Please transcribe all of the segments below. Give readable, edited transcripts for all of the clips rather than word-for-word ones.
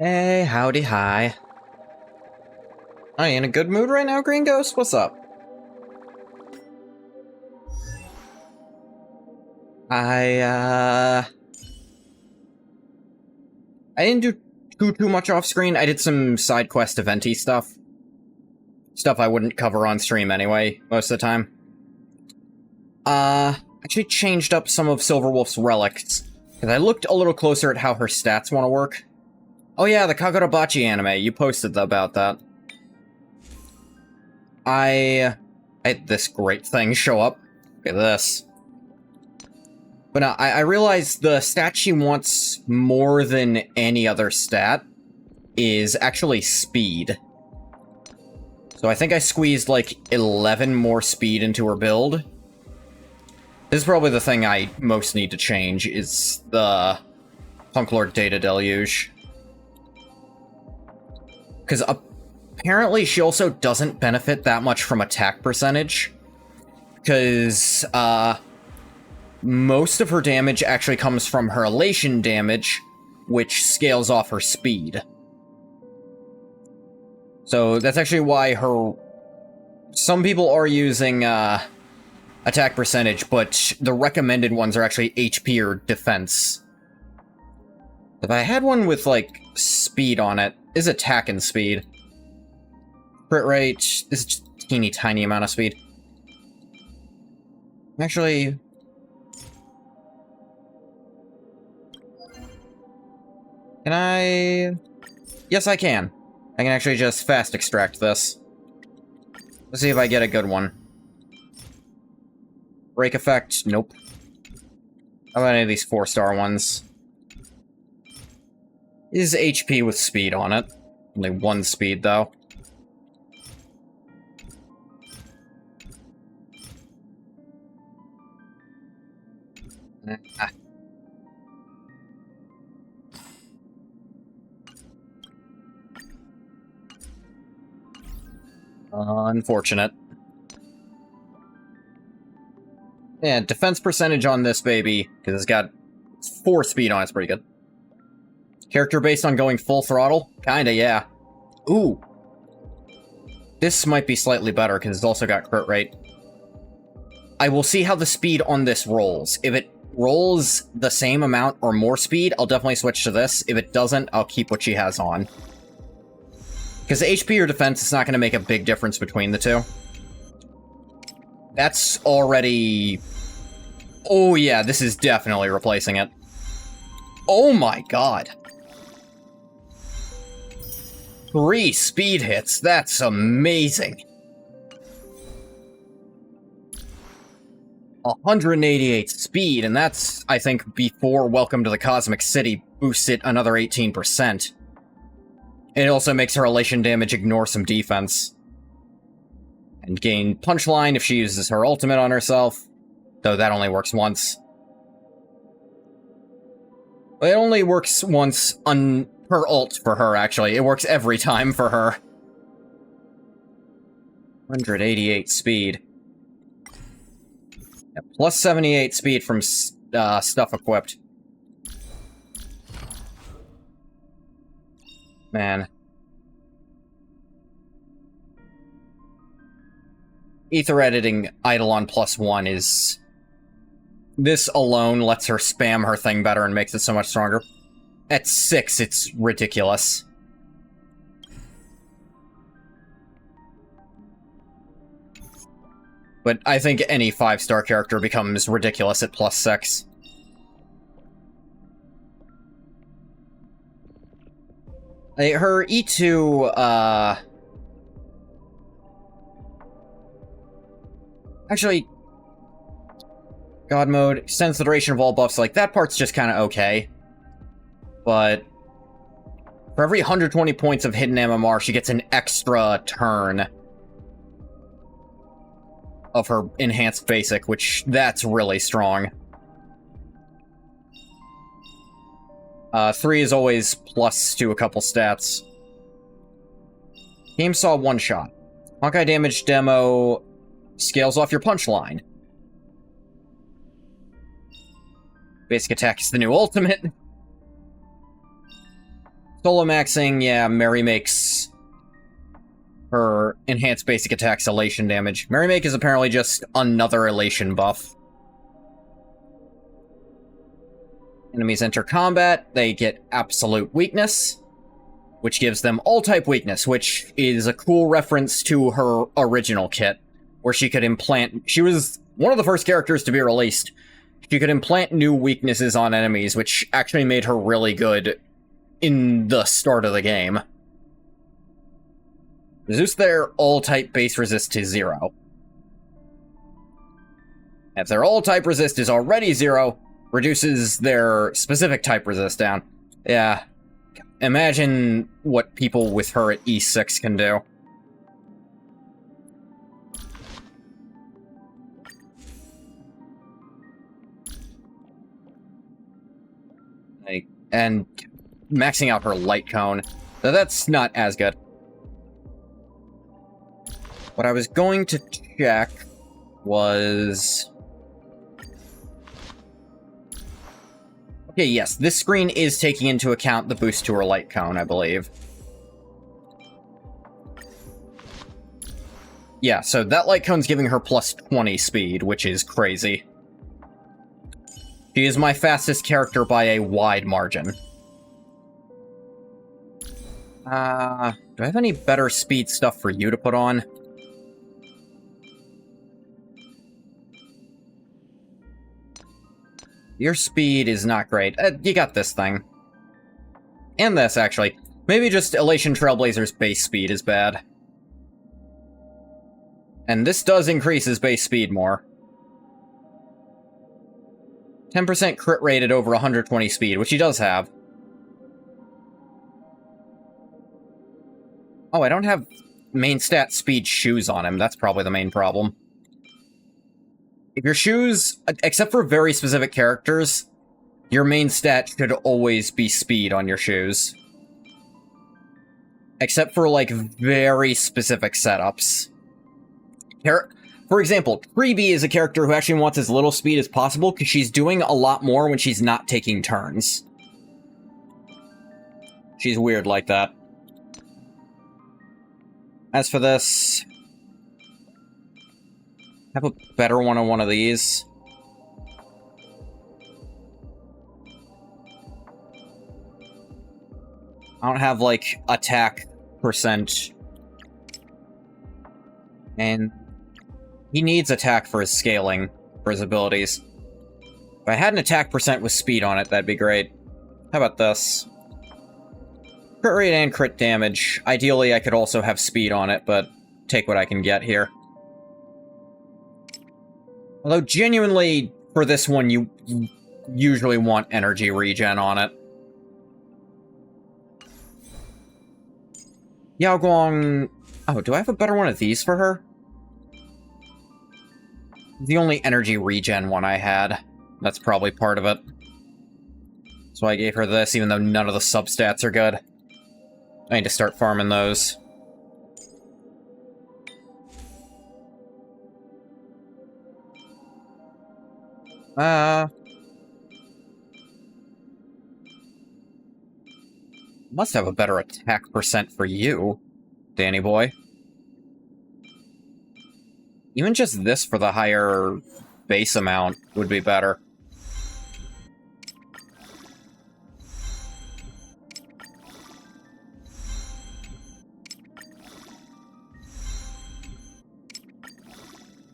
Hey, howdy, hi. Are you in a good mood right now, Green Ghost? What's up? I didn't do too much off screen. I did some side quest eventy stuff. Stuff I wouldn't cover on stream anyway, most of the time. Actually changed up some of Silverwolf's relics, because I looked a little closer at how her stats want to work. Oh yeah, the Kagurabachi anime, you posted about that. I had this great thing show up. Look at this. But I realized the stat she wants more than any other stat is actually speed. So I think I squeezed like 11 more speed into her build. This is probably the thing I most need to change, is the Punk Lord Data Deluge. Because apparently she also doesn't benefit that much from attack percentage. Because, most of her damage actually comes from her Elation damage, which scales off her speed. So that's actually why some people are using attack percentage, but the recommended ones are actually HP or defense. If I had one with, like, speed on it, is attack and speed. Crit rate, this is just a teeny tiny amount of speed. Actually... Can I... Yes, I can. I can actually just fast extract this. Let's see if I get a good one. Break effect, nope. How about any of these 4-star ones? Is HP with speed on it. Only 1 speed, though. Ah. Unfortunate. Yeah, defense percentage on this baby, because it's got 4 speed on it, it's pretty good. Character based on going full throttle? Kinda, yeah. Ooh. This might be slightly better, because it's also got crit rate. I will see how the speed on this rolls. If it rolls the same amount or more speed, I'll definitely switch to this. If it doesn't, I'll keep what she has on. Because HP or defense is not going to make a big difference between the two. That's already... Oh yeah, this is definitely replacing it. Oh my god. 3 speed hits, that's amazing. 188 speed, and that's, I think, before Welcome to the Cosmic City boosts it another 18%. It also makes her Elation damage ignore some defense. And gain Punchline if she uses her ultimate on herself, though that only works once. It only works once on her ult for her, actually. It works every time for her. 188 speed. Yeah, plus 78 speed from stuff equipped. Man. Ether editing Eidolon +1 is... This alone lets her spam her thing better and makes it so much stronger. At 6, it's ridiculous. But I think any 5-star character becomes ridiculous at +6. Her E2, Actually, God mode extends the duration of all buffs. Like, that part's just kind of okay. But for every 120 points of hidden MMR, she gets an extra turn of her enhanced basic, which that's really strong. 3 is always plus to a couple stats. Game saw 1 shot. Honkai damage demo scales off your punchline. Basic attack is the new ultimate. Solo maxing, yeah, Mary makes her enhanced basic attacks elation damage. Mary Make is apparently just another elation buff. Enemies enter combat, they get absolute weakness, which gives them all-type weakness, which is a cool reference to her original kit, where she could implant... She was one of the first characters to be released. She could implant new weaknesses on enemies, which actually made her really good in the start of the game. Reduce their all-type base resist to 0. If their all-type resist is already 0, reduces their specific type resist down. Yeah. Imagine what people with her at E6 can do. And maxing out her light cone. So that's not as good. What I was going to check was... Okay, yes, this screen is taking into account the boost to her light cone, I believe. Yeah, so that light cone's giving her plus 20 speed, which is crazy. She is my fastest character by a wide margin. Do I have any better speed stuff for you to put on? Your speed is not great. You got this thing. And this, actually. Maybe just Elation Trailblazer's base speed is bad. And this does increase his base speed more. 10% crit rate at over 120 speed, which he does have. Oh, I don't have main stat speed shoes on him. That's probably the main problem. If your shoes, except for very specific characters, your main stat should always be speed on your shoes. Except for, like, very specific setups. For example, Freebie is a character who actually wants as little speed as possible because she's doing a lot more when she's not taking turns. She's weird like that. As for this... have a better one on one of these. I don't have, like, attack percent. And he needs attack for his scaling, for his abilities. If I had an attack percent with speed on it, that'd be great. How about this? Crit rate and crit damage. Ideally, I could also have speed on it, but take what I can get here. Although, genuinely, for this one, you usually want energy regen on it. Yao Guang... Oh, do I have a better one of these for her? The only energy regen one I had. That's probably part of it. So I gave her this, even though none of the substats are good. I need to start farming those. Must have a better attack percent for you, Danny boy. Even just this for the higher base amount would be better.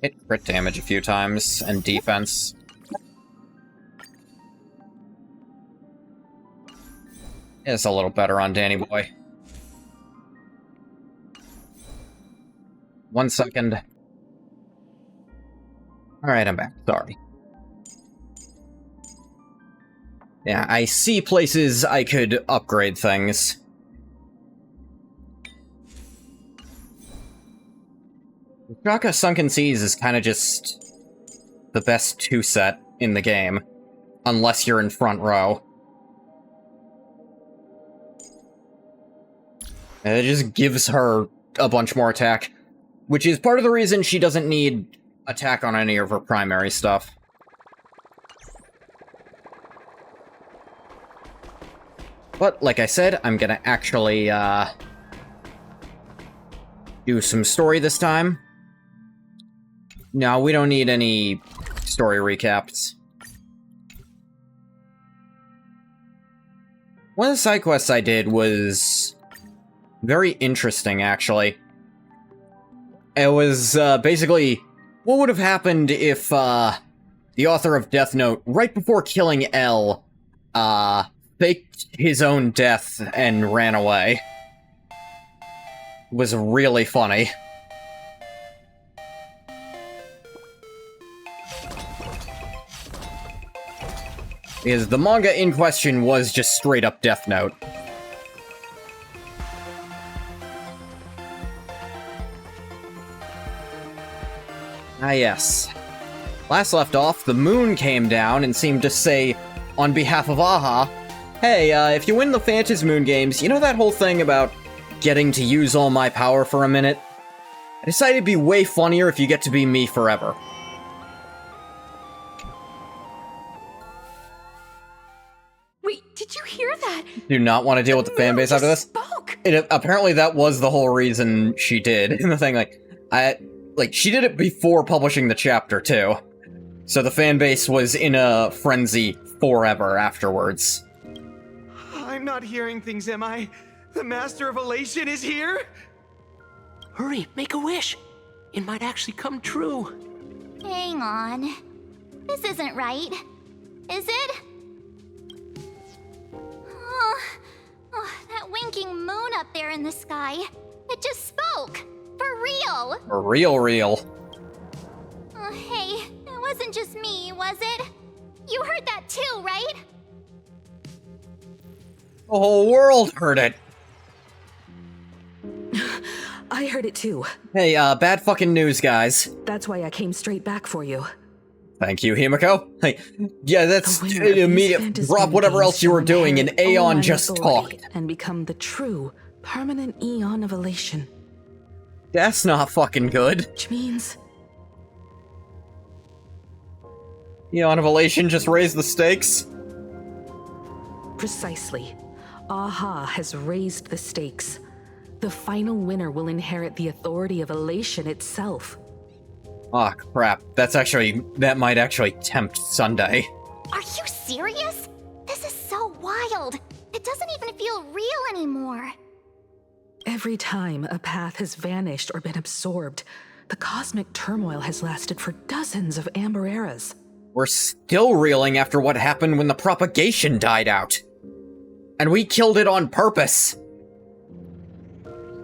Hit crit damage a few times, and defense. It's a little better on Danny boy. 1 second. Alright, I'm back. Sorry. Yeah, I see places I could upgrade things. Shaka Sunken Seas is kind of just the best 2-set in the game. Unless you're in front row. And it just gives her a bunch more attack. Which is part of the reason she doesn't need attack on any of her primary stuff. But, like I said, I'm gonna actually, do some story this time. No, we don't need any story recaps. One of the side quests I did was very interesting, actually. It was, basically, what would have happened if, the author of Death Note, right before killing L, faked his own death and ran away. It was really funny. Because the manga in question was just straight up Death Note. Ah yes. Last left off, the moon came down and seemed to say, on behalf of AHA, hey, if you win the Phantasy Moon games, you know that whole thing about getting to use all my power for a minute? I decided it'd be way funnier if you get to be me forever. Wait, did you hear that? Do not want to deal with the fan base after this? Spoke. Apparently that was the whole reason she did. And the thing, she did it before publishing the chapter, too. So the fan base was in a frenzy forever afterwards. I'm not hearing things, am I? The Master of Elation is here? Hurry, make a wish. It might actually come true. Hang on. This isn't right. Is it? Oh, that winking moon up there in the sky. It just spoke. For real. For real. Hey, it wasn't just me, was it? You heard that too, right? The whole world heard it. I heard it too. Hey, bad fucking news, guys. That's why I came straight back for you. Thank you, Himiko. Hey, yeah, that's The winner of these immediate. Phantasy Drop Moon whatever games else you were shall doing, and inherit Aeon All just authority talked. and become the true, permanent Eon of Elation. That's not fucking good. Which means Eon of Elation just raised the stakes. precisely. AHA has raised the stakes. The final winner will inherit the authority of Elation itself. Aw, crap. That might actually tempt Sunday. Are you serious? This is so wild. It doesn't even feel real anymore. Every time a path has vanished or been absorbed, the cosmic turmoil has lasted for dozens of Amber Eras. We're still reeling after what happened when the propagation died out. And we killed it on purpose.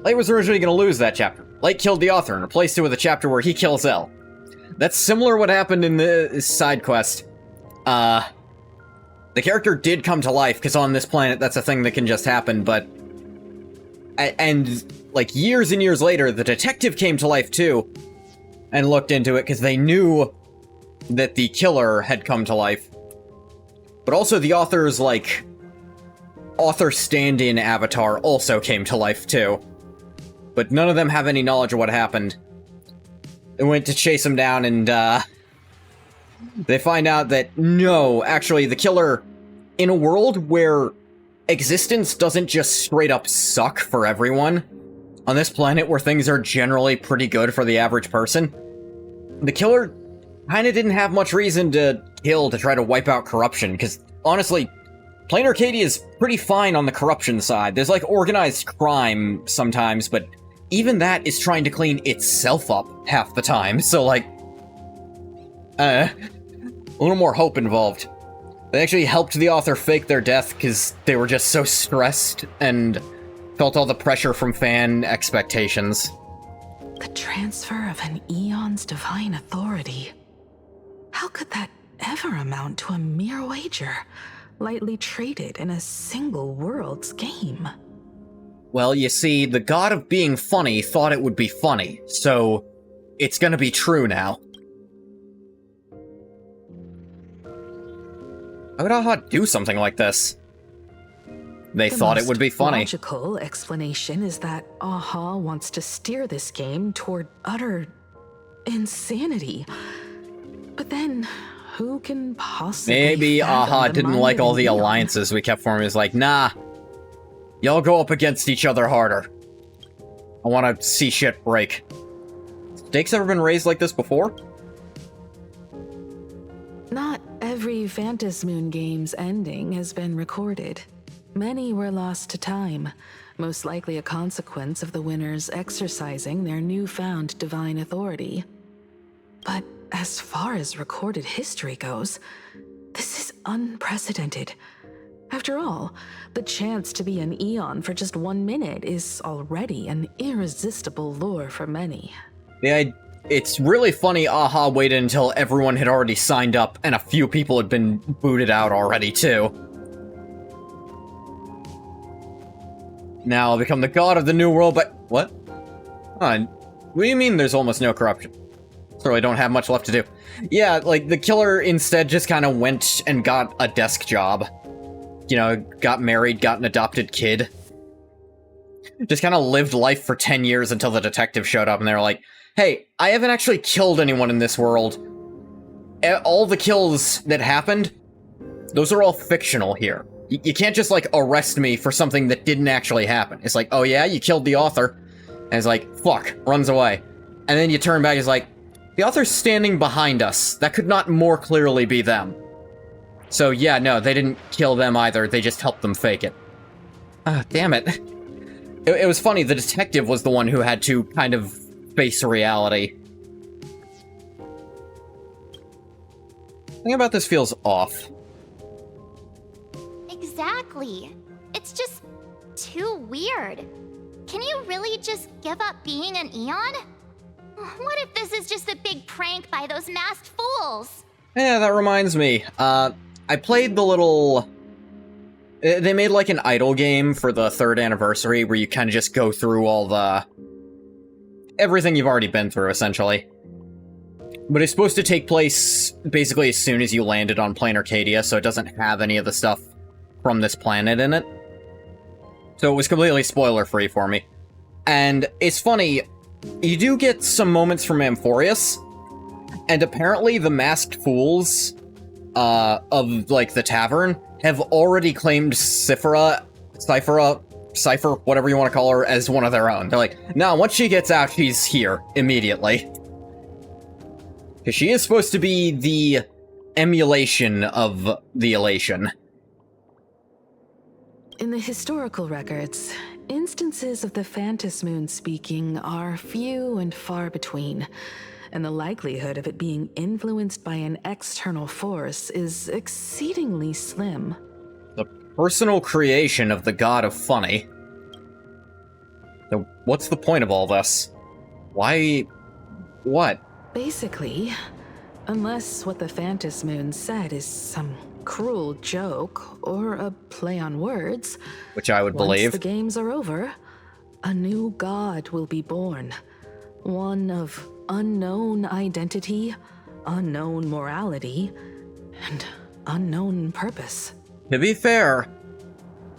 Light was originally going to lose that chapter. Light killed the author and replaced it with a chapter where he kills L. That's similar what happened in the side quest. The character did come to life, because on this planet that's a thing that can just happen, but... And, like, years and years later, the detective came to life too, and looked into it, because they knew that the killer had come to life. But also the author's, author stand-in avatar also came to life too. But none of them have any knowledge of what happened. They went to chase him down and, they find out that, no, actually, the killer, in a world where existence doesn't just straight up suck for everyone, on this planet where things are generally pretty good for the average person, the killer kinda didn't have much reason to kill to try to wipe out corruption, because, honestly, Plain Arcadia is pretty fine on the corruption side. There's, organized crime sometimes, but even that is trying to clean itself up half the time, so, a little more hope involved. They actually helped the author fake their death because they were just so stressed and felt all the pressure from fan expectations. The transfer of an Eon's divine authority. How could that ever amount to a mere wager, lightly traded in a single world's game? Well, you see, the god of being funny thought it would be funny, so it's gonna be true now. How would AHA do something like this? They thought it would be funny. The logical explanation is that AHA wants to steer this game toward utter insanity. But then, who can possibly Maybe fathom AHA the didn't mind like all of the Eon? alliances we kept forming. It's like, nah, Y'all go up against each other harder. I want to see shit break. Stakes ever been raised like this before? Not every Phantom Moon game's ending has been recorded. Many were lost to time, most likely a consequence of the winners exercising their newfound divine authority. But as far as recorded history goes, this is unprecedented. After all, the chance to be an Eon for just 1 minute is already an irresistible lure for many. Yeah, it's really funny AHA waited until everyone had already signed up and a few people had been booted out already, too. Now I'll become the god of the new world, but... What? What do you mean there's almost no corruption? Certainly don't have much left to do. Yeah, like, the killer instead just kind of went and got a desk job. You know, got married, got an adopted kid. Just kind of lived life for 10 years until the detective showed up and they were like, hey, I haven't actually killed anyone in this world. All the kills that happened, those are all fictional here. You can't just, like, arrest me for something that didn't actually happen. It's like, oh yeah, you killed the author. And it's like, fuck, runs away. And then you turn back, it's like, the author's standing behind us. That could not more clearly be them. So yeah, no, they didn't kill them either. They just helped them fake it. Ah, damn it. It was funny, the detective was the one who had to kind of face reality. Something about this feels off. Exactly. It's just too weird. Can you really just give up being an Eon? What if this is just a big prank by those masked fools? Yeah, that reminds me. I played the little... They made like an idol game for the 3rd anniversary where you kind of just go through all the... everything you've already been through, essentially. But it's supposed to take place basically as soon as you landed on Plane Arcadia, so it doesn't have any of the stuff from this planet in it. So it was completely spoiler-free for me. And it's funny, you do get some moments from Amphorius, and apparently the masked fools of, like, the tavern have already claimed Cypher, whatever you want to call her, as one of their own. They're like, no, once she gets out, she's here immediately. Because she is supposed to be the emulation of the Elation. In the historical records, instances of the Phantom Moon speaking are few and far between, and the likelihood of it being influenced by an external force is exceedingly slim. The personal creation of the god of funny. So what's the point of all this? Why... what? Basically, unless what the Phantom Moon said is some cruel joke or a play on words, which I would believe. Once the games are over, a new god will be born. One of unknown identity, unknown morality, and unknown purpose. To be fair,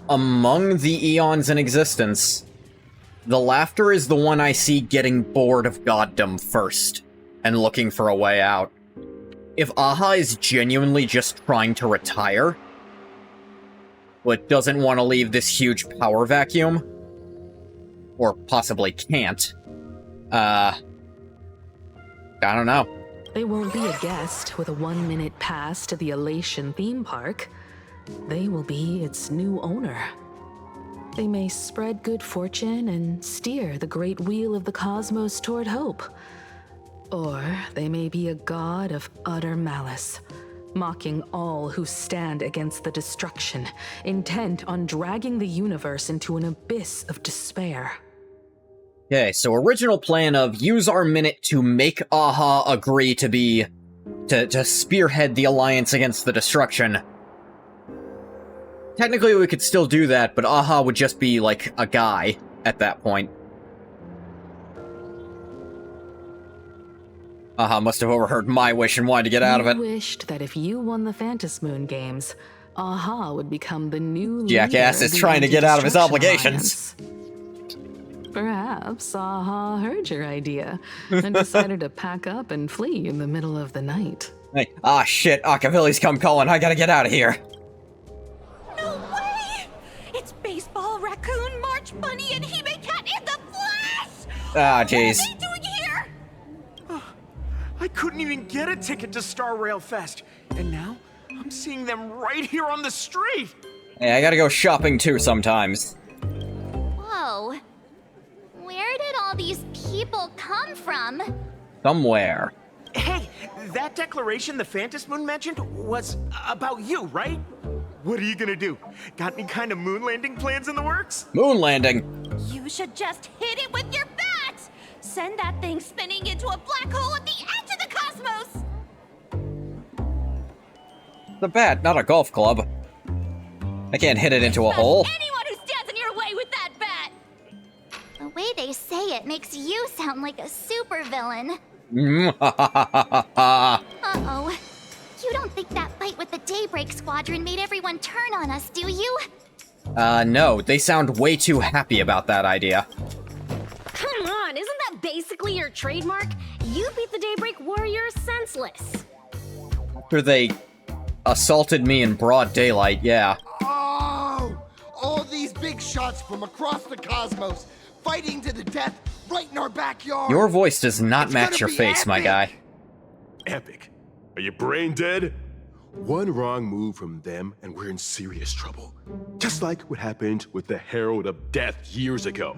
among the eons in existence, the Laughter is the one I see getting bored of goddom first, and looking for a way out. If AHA is genuinely just trying to retire, but doesn't want to leave this huge power vacuum, or possibly can't, I don't know. They won't be a guest with a 1-minute pass to the Elation theme park. They will be its new owner. They may spread good fortune and steer the great wheel of the cosmos toward hope. Or they may be a god of utter malice, mocking all who stand against the destruction, intent on dragging the universe into an abyss of despair. Okay, so original plan of use our minute to make AHA agree to spearhead the alliance against the destruction. Technically we could still do that, but AHA would just be like a guy at that point. AHA must have overheard my wish and wanted to get out of it. You wished that if you won the Phantom Moon games, AHA would become the new Jackass leader is of the trying to get out of his Anti-Destruction obligations. Alliance. Perhaps AHA heard your idea and decided to pack up and flee in the middle of the night. Hey, shit, Akavilli's come calling, I gotta get out of here. No way! It's Baseball Raccoon! Ah, jeez. What are they doing here? I couldn't even get a ticket to Star Rail Fest, and now I'm seeing them right here on the street. Hey, I gotta go shopping too sometimes. Whoa. Where did all these people come from? Somewhere. Hey, that declaration the Phantom Moon mentioned was about you, right? What are you gonna do? Got any kind of moon landing plans in the works? Moon landing. You should just hit it with your bat! Send that thing spinning into a black hole at the edge of the cosmos! The bat, not a golf club. I can't hit it into a hole. Anyone who stands in your way with that bat! The way they say it makes you sound like a supervillain. Uh-oh. You don't think that fight with the Daybreak Squadron made everyone turn on us, do you? No, they sound way too happy about that idea. Come on, isn't that basically your trademark? You beat the Daybreak Warriors senseless. After they assaulted me in broad daylight, yeah. Oh! All these big shots from across the cosmos, fighting to the death right in our backyard. Your voice does not It's match gonna your be face, my epic. guy. Epic. Are you brain dead? One wrong move from them and we're in serious trouble. Just like what happened with the Herald of Death years ago.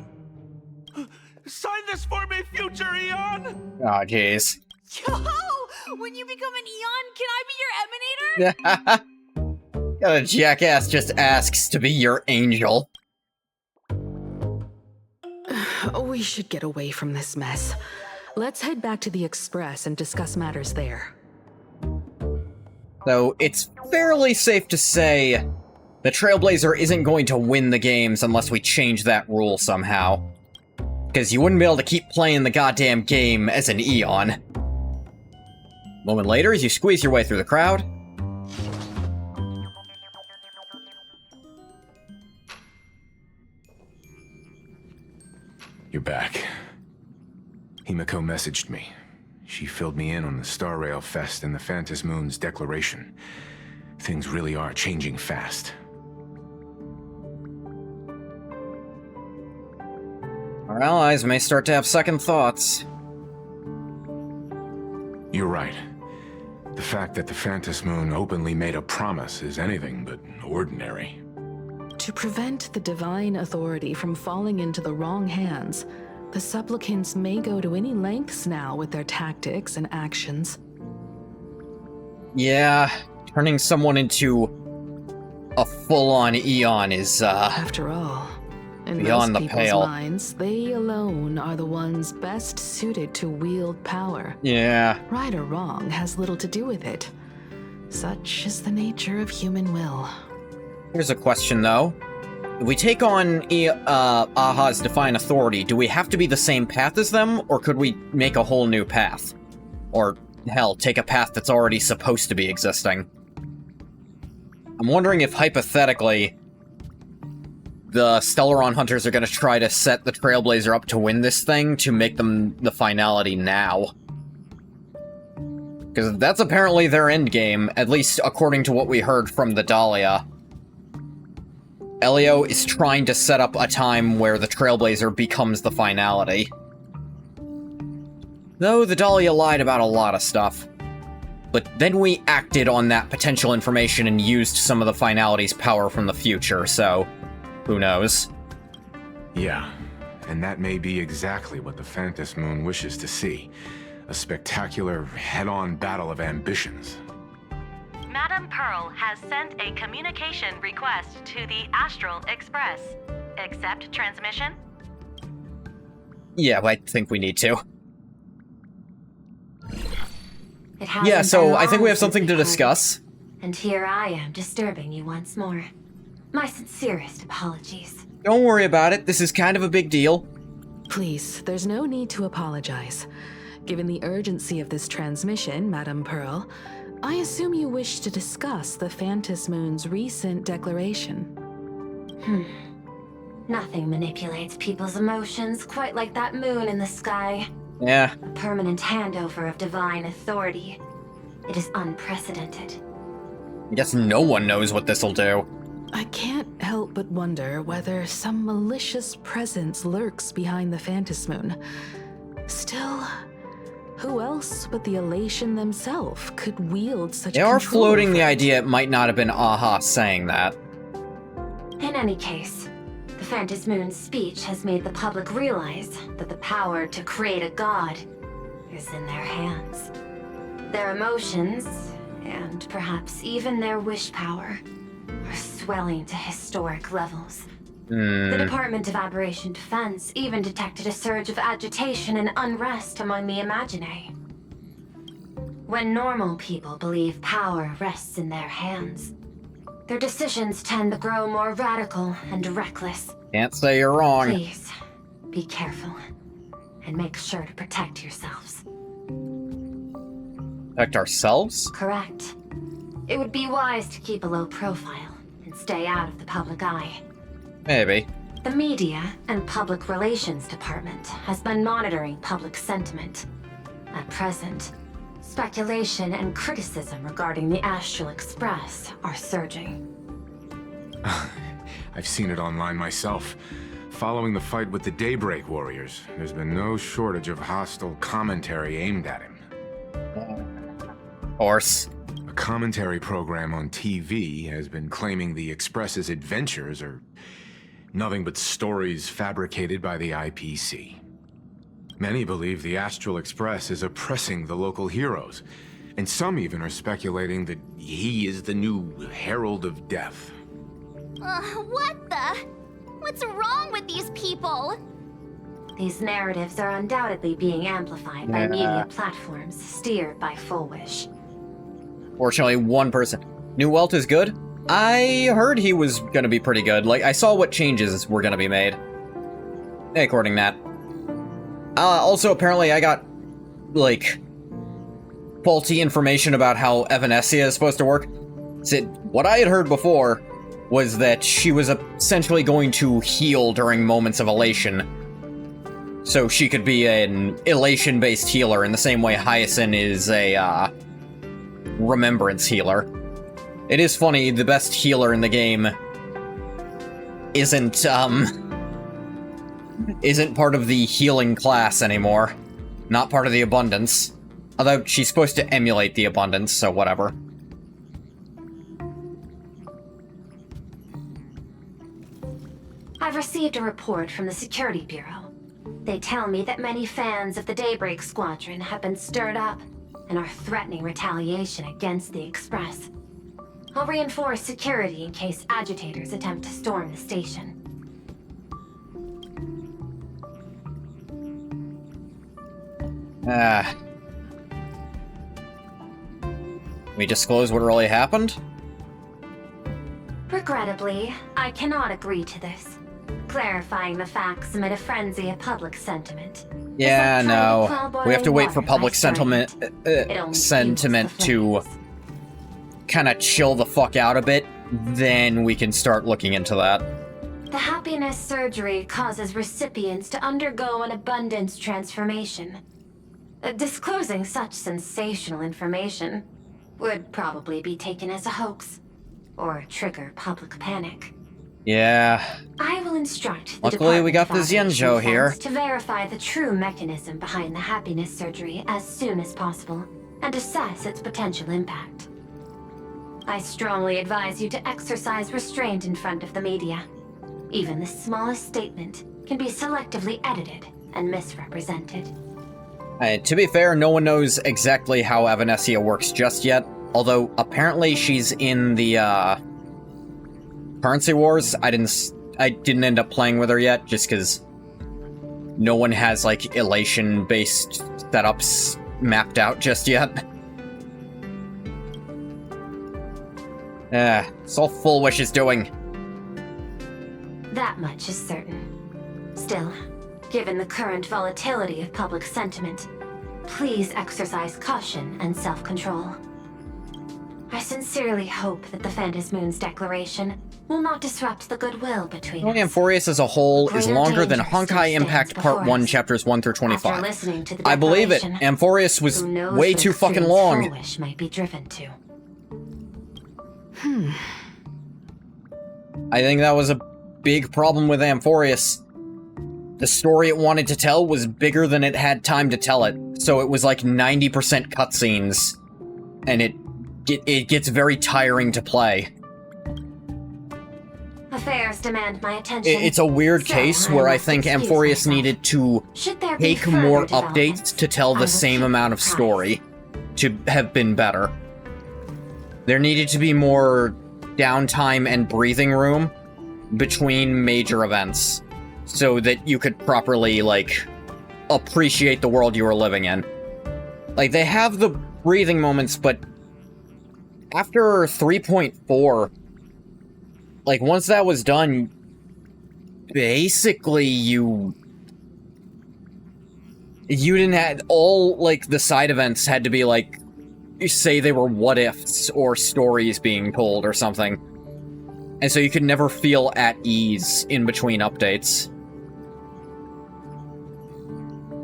Sign this for me, future Eon! Aw, jeez. Yo! When you become an Eon, can I be your Emanator? Got a jackass just asks to be your angel. We should get away from this mess. Let's head back to the Express and discuss matters there. So, it's fairly safe to say the Trailblazer isn't going to win the games unless we change that rule somehow. Because you wouldn't be able to keep playing the goddamn game as an Eon. A moment later, as you squeeze your way through the crowd. You're back. Himiko messaged me. She filled me in on the Star Rail Fest and the Phantom Moon's declaration. Things really are changing fast. Our allies may start to have second thoughts. You're right. The fact that the Phantom Moon openly made a promise is anything but ordinary. To prevent the divine authority from falling into the wrong hands, the supplicants may go to any lengths now with their tactics and actions. Yeah, turning someone into a full-on Eon is, After all, in beyond most the people's pale. minds, they alone are the ones best suited to wield power. Yeah. Right or wrong has little to do with it. Such is the nature of human will. Here's a question, though. If we take on Aha's Divine Authority, do we have to be the same path as them, or could we make a whole new path? Or, hell, take a path that's already supposed to be existing? I'm wondering if, hypothetically, the Stellaron Hunters are going to try to set the Trailblazer up to win this thing to make them the finality now. Because that's apparently their endgame, at least according to what we heard from the Dahlia. Elio is trying to set up a time where the Trailblazer becomes the finality. Though the Dahlia lied about a lot of stuff. But then we acted on that potential information and used some of the finality's power from the future, so who knows? Yeah, and that may be exactly what the Phantom Moon wishes to see. A spectacular, head-on battle of ambitions. Madam Pearl has sent a communication request to the Astral Express. Accept transmission? Yeah, I think we need to. It hasn't Yeah, so been I think long we have since something to we had discuss. it. And here I am, disturbing you once more. My sincerest apologies. Don't worry about it, this is kind of a big deal. Please, there's no need to apologize. Given the urgency of this transmission, Madam Pearl, I assume you wish to discuss the Phantom Moon's recent declaration. Nothing manipulates people's emotions quite like that moon in the sky. Yeah. A permanent handover of divine authority. It is unprecedented. I guess no one knows what this'll do. I can't help but wonder whether some malicious presence lurks behind the Phantom Moon. Still, who else but the Elation themselves could wield such They are control floating over the it? idea it might not have been Aha saying that. In any case, the Phantom Moon's speech has made the public realize that the power to create a god is in their hands. Their emotions, and perhaps even their wish power, are swelling to historic levels. The Department of Aberration Defense even detected a surge of agitation and unrest among the Imaginae. When normal people believe power rests in their hands, their decisions tend to grow more radical and reckless. Can't say you're wrong. Please, be careful, and make sure to protect yourselves. Protect ourselves? Correct. It would be wise to keep a low profile and stay out of the public eye. Maybe. The Media and Public Relations Department has been monitoring public sentiment. At present, speculation and criticism regarding the Astral Express are surging. I've seen it online myself. Following the fight with the Daybreak Warriors, there's been no shortage of hostile commentary aimed at him. Horse. A commentary program on TV has been claiming the Express's adventures are nothing but stories fabricated by the IPC. Many believe the Astral Express is oppressing the local heroes, and some even are speculating that he is the new Herald of Death. What the? What's wrong with these people? These narratives are undoubtedly being amplified by media platforms steered by Full Wish. Fortunately, one person. New Welt is good? I heard he was gonna be pretty good. Like, I saw what changes were gonna be made. According to that. Also, apparently I got, like, faulty information about how Evanescia is supposed to work. What I had heard before was that she was essentially going to heal during moments of elation. So she could be an elation-based healer in the same way Hyacinth is a, remembrance healer. It is funny, the best healer in the game isn't part of the healing class anymore. Not part of the abundance. Although she's supposed to emulate the abundance, so whatever. I've received a report from the Security Bureau. They tell me that many fans of the Daybreak Squadron have been stirred up and are threatening retaliation against the Express. I'll reinforce security in case agitators attempt to storm the station. Can we disclose what really happened? Regrettably, I cannot agree to this. Clarifying the facts amid a frenzy of public sentiment. Yeah, no. We have to wait for public sentiment to kind of chill the fuck out a bit, then we can start looking into that. The happiness surgery causes recipients to undergo an abundance transformation. Disclosing such sensational information would probably be taken as a hoax, or trigger public panic. Yeah. I will instruct the Luckily, we got Department the of Zenjo Aberration here. Defense to verify the true mechanism behind the happiness surgery as soon as possible, and assess its potential impact. I strongly advise you to exercise restraint in front of the media. Even the smallest statement can be selectively edited and misrepresented. To be fair, no one knows exactly how Evanescia works just yet, although apparently she's in the, Currency Wars. I didn't end up playing with her yet, just because no one has, like, Elation-based setups mapped out just yet. It's all Full Wish is doing. That much is certain. Still, given the current volatility of public sentiment, please exercise caution and self-control. I sincerely hope that the Phantom Moon's declaration will not disrupt the goodwill between us. Amphorius as a whole is Greater longer than danger still Honkai Impact stands Part before 1, us. Chapters 1 through 25. After listening to the I believe it. declaration, Amphorius was who knows way the too fucking extremes long. Full Wish might be driven to. I think that was a big problem with Amphorius. The story it wanted to tell was bigger than it had time to tell it, so it was like 90% cutscenes, and it gets very tiring to play. Affairs demand my attention. It's a weird So case I where I must think excuse Amphorius myself. needed to Should there be take further more developments, updates to tell I the will same keep amount you of apprised. story to have been better. There needed to be more downtime and breathing room between major events so that you could properly, like, appreciate the world you were living in. Like, they have the breathing moments, but after 3.4, like, once that was done, basically you didn't have all, like, the side events had to be, like, say they were what-ifs or stories being told or something. And so you could never feel at ease in between updates.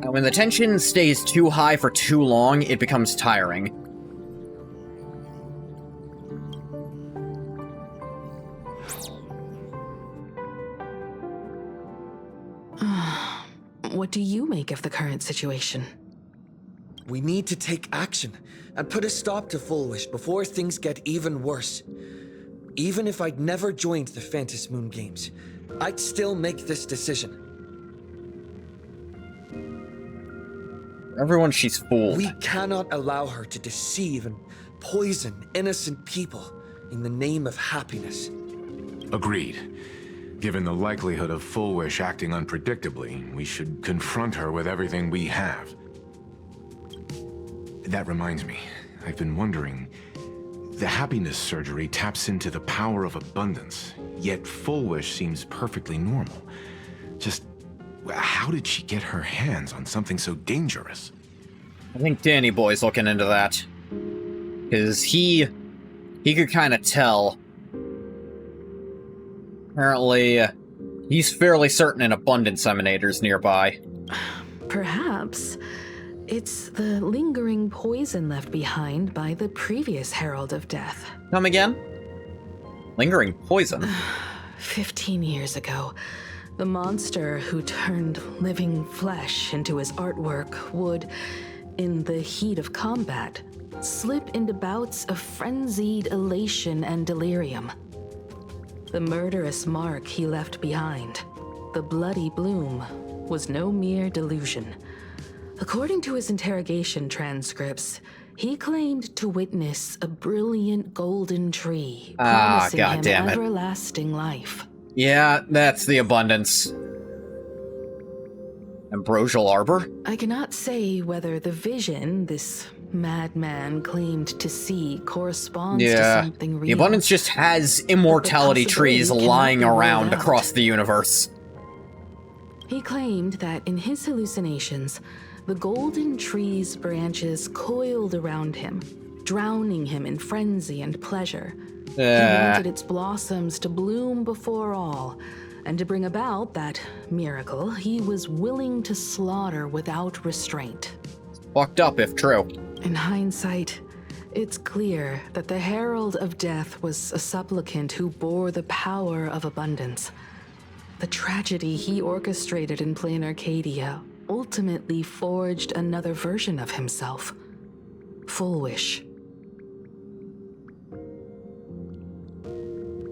And when the tension stays too high for too long, it becomes tiring. What do you make of the current situation? We need to take action and put a stop to Fullwish before things get even worse. Even if I'd never joined the Phantom Moon Games, I'd still make this decision. Everyone, she's fooled. We cannot allow her to deceive and poison innocent people in the name of happiness. Agreed. Given the likelihood of Fullwish acting unpredictably, we should confront her with everything we have. That reminds me, I've been wondering, the happiness surgery taps into the power of abundance, yet Fullwish seems perfectly normal. Just, how did she get her hands on something so dangerous? I think Danny Boy's looking into that. Because he could kind of tell. Apparently, he's fairly certain an abundance emanator's nearby. Perhaps. It's the lingering poison left behind by the previous Herald of Death. Come again? Lingering poison? 15 years ago, the monster who turned living flesh into his artwork would, in the heat of combat, slip into bouts of frenzied elation and delirium. The murderous mark he left behind, the bloody bloom, was no mere delusion. According to his interrogation transcripts, he claimed to witness a brilliant golden tree promising him goddammit. everlasting life. Yeah, that's the abundance. Ambrosial Arbor? I cannot say whether the vision this madman claimed to see corresponds to something real. The abundance just has immortality But the trees possibility cannot lying be ruled around out. across the universe. He claimed that in his hallucinations, the golden tree's branches coiled around him, drowning him in frenzy and pleasure. He wanted its blossoms to bloom before all, and to bring about that miracle, he was willing to slaughter without restraint. Fucked up if true. In hindsight, it's clear that the Herald of Death was a supplicant who bore the power of abundance. The tragedy he orchestrated in Plain Arcadia ultimately forged another version of himself. Fullwish.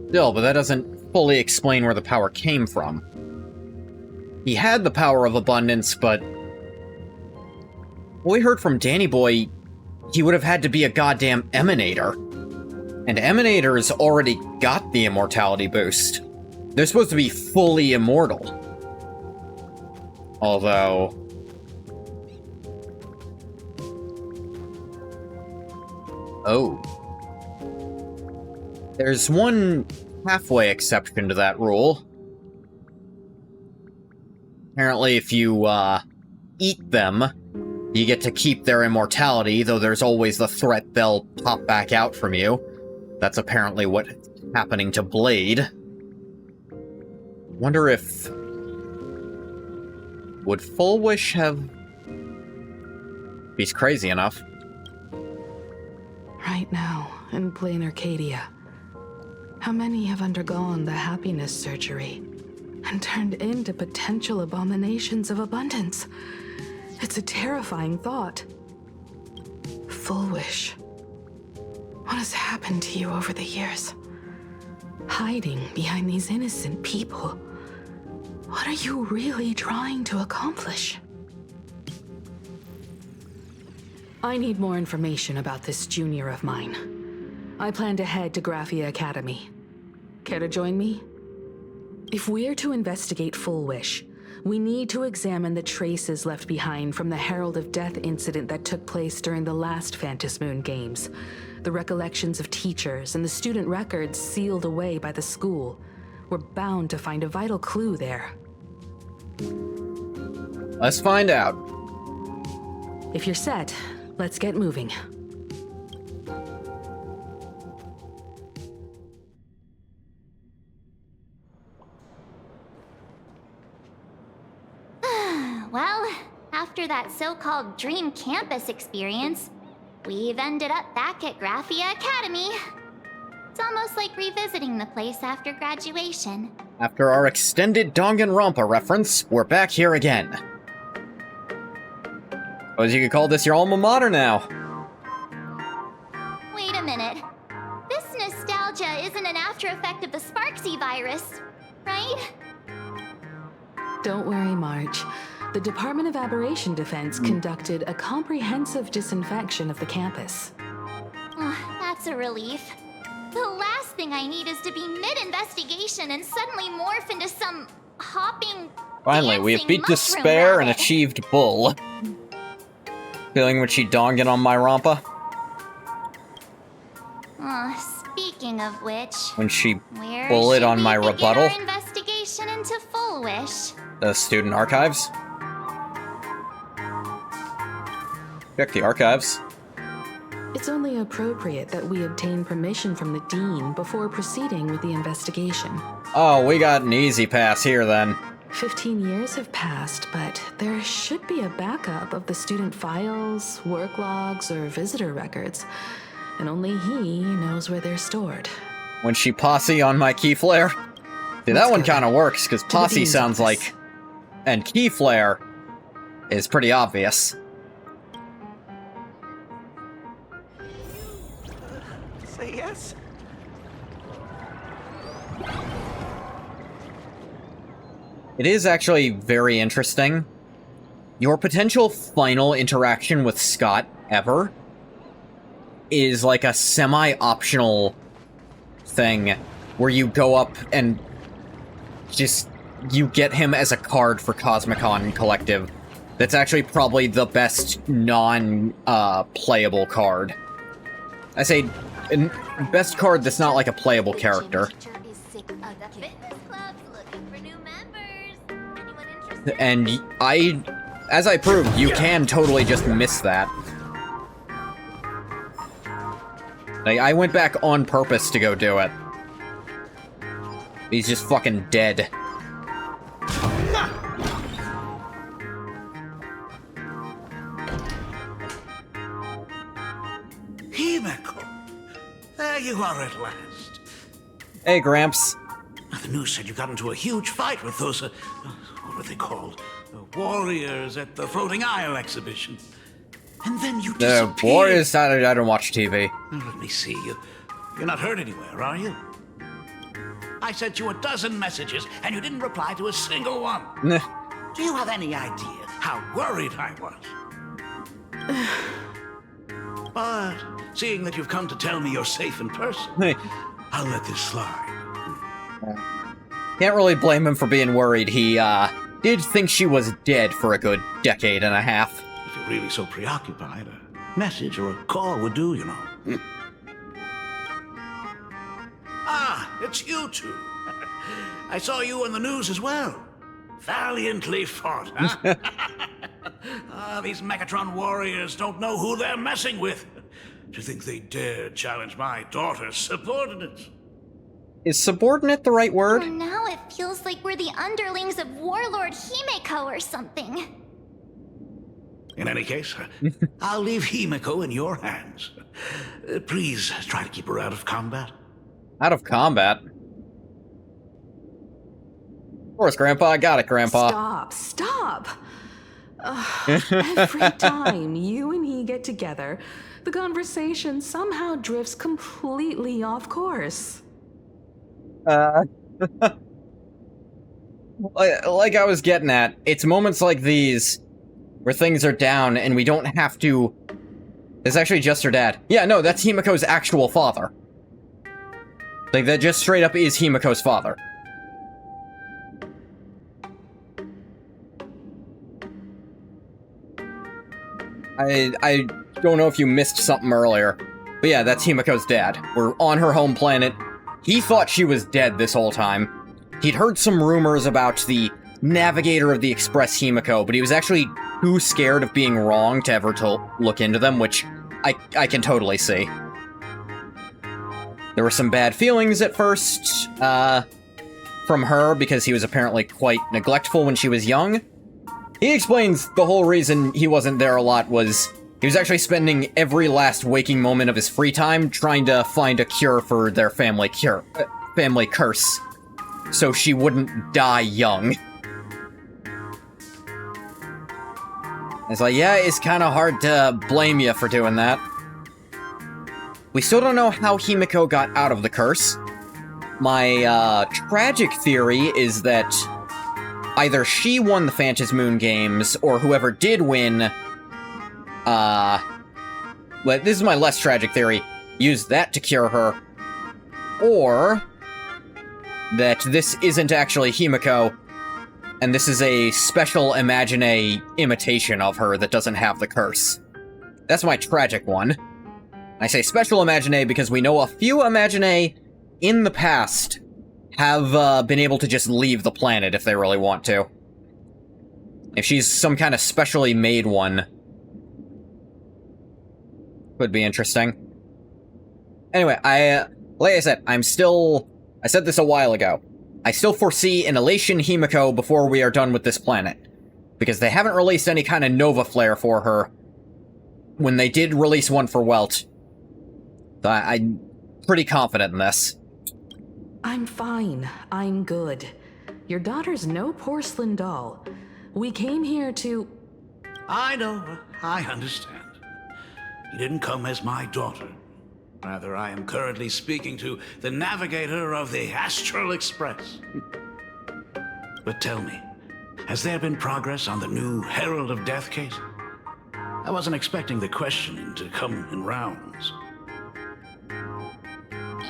Still, but that doesn't fully explain where the power came from. He had the power of abundance, but what we heard from Danny Boy, he would have had to be a goddamn emanator. And emanators already got the immortality boost. They're supposed to be fully immortal. Although... oh. There's one halfway exception to that rule. Apparently, if you, eat them, you get to keep their immortality, though there's always the threat they'll pop back out from you. That's apparently what's happening to Blade. Wonder if... would Fullwish have... he's crazy enough. Right now, in Plain Arcadia, How many have undergone the happiness surgery and turned into potential abominations of abundance? It's a terrifying thought. Full Wish. What has happened to you over the years? Hiding behind these innocent people. What are you really trying to accomplish? I need more information about this junior of mine. I plan to head to Graphia Academy. Care to join me? If we're to investigate Full Wish, we need to examine the traces left behind from the Herald of Death incident that took place during the last Phantom Moon Games. The recollections of teachers and the student records sealed away by the school. We're bound to find a vital clue there. Let's find out. If you're set, let's get moving. Well, after that so-called dream campus experience, we've ended up back at Graphia Academy. It's almost like revisiting the place after graduation. After our extended Danganronpa reference, we're back here again. Suppose you could call this your alma mater now. Wait a minute. This nostalgia isn't an after effect of the Sparksy virus, right? Don't worry, March. The Department of Aberration Defense conducted a comprehensive disinfection of the campus. Oh, that's a relief. The last thing I need is to be mid-investigation and suddenly morph into some hopping, Finally, we have dancing beat mushroom despair and rabbit. achieved Bull. Feeling what she donging on my Rampa? Speaking of which, When she where bullet should on we my begin rebuttal? our investigation into Full Wish? The student archives? Check the archives. It's only appropriate that we obtain permission from the Dean before proceeding with the investigation. Oh, we got an easy pass here then. 15 years have passed, but there should be a backup of the student files, work logs, or visitor records. And only he knows where they're stored. When she posse on my key flare? See, that one kind of works, because posse Dean's sounds office. like... And key flare is pretty obvious. Say yes? It is actually very interesting. Your potential final interaction with Scott ever is like a semi-optional thing where you go up and just you get him as a card for Cosmicon Collective. That's actually probably the best non-playable card. I say best card that's not like a playable character. And as I proved, you can totally just miss that. Like, I went back on purpose to go do it. He's just fucking dead. Himeko! There you are at last. Hey, Gramps. The news said you got into a huge fight with those, what were they called? Warriors at the Floating Isle exhibition. And then you disappeared. The Warriors, I don't watch TV. Let me see. You're not hurt anywhere, are you? I sent you a dozen messages, and you didn't reply to a single one. Nah. Do you have any idea how worried I was? But seeing that you've come to tell me you're safe in person, Hey. I'll let this slide. Can't really blame him for being worried. He, did think she was dead for a good decade and a half. If you're really so preoccupied, a message or a call would do, you know. Ah, it's you two. I saw you on the news as well. Valiantly fought, huh? These Megatron warriors don't know who they're messing with. To think they dare challenge my daughter's subordinates. Is subordinate the right word? Oh, now it feels like we're the underlings of Warlord Himeko or something. In any case, I'll leave Himeko in your hands. Please try to keep her out of combat. Out of combat? Of course, Grandpa. I got it, Grandpa. Stop! Every time you and he get together, the conversation somehow drifts completely off course. Like I was getting at, it's moments like these where things are down and we don't have to... It's actually just her dad. Yeah, no, that's Himiko's actual father. Like, that just straight up is Himiko's father. I don't know if you missed something earlier, but yeah, that's Himiko's dad. We're on her home planet. He thought she was dead this whole time. He'd heard some rumors about the navigator of the Express Himiko, but he was actually too scared of being wrong to ever look into them, which I can totally see. There were some bad feelings at first, from her, because he was apparently quite neglectful when she was young. He explains the whole reason he wasn't there a lot was he was actually spending every last waking moment of his free time trying to find a cure for their family curse, so she wouldn't die young. It's like, yeah, it's kind of hard to blame you for doing that. We still don't know how Himiko got out of the curse. My tragic theory is that either she won the Phantom Moon games, or whoever did win, but this is my less tragic theory, used that to cure her, or that this isn't actually Himiko, and this is a special Imagine imitation of her that doesn't have the curse. That's my tragic one. I say special Imagine because we know a few Imagine in the past have been able to just leave the planet if they really want to. If she's some kind of specially made one, could be interesting. Anyway, like I said, I said this a while ago. I still foresee an Elation Himiko before we are done with this planet, because they haven't released any kind of Nova Flare for her when they did release one for Welt. So I'm pretty confident in this. I'm fine. I'm good. Your daughter's no porcelain doll. We came here to... I know. I understand. You didn't come as my daughter. Rather, I am currently speaking to the navigator of the Astral Express. But tell me, has there been progress on the new Herald of Death case? I wasn't expecting the questioning to come in rounds.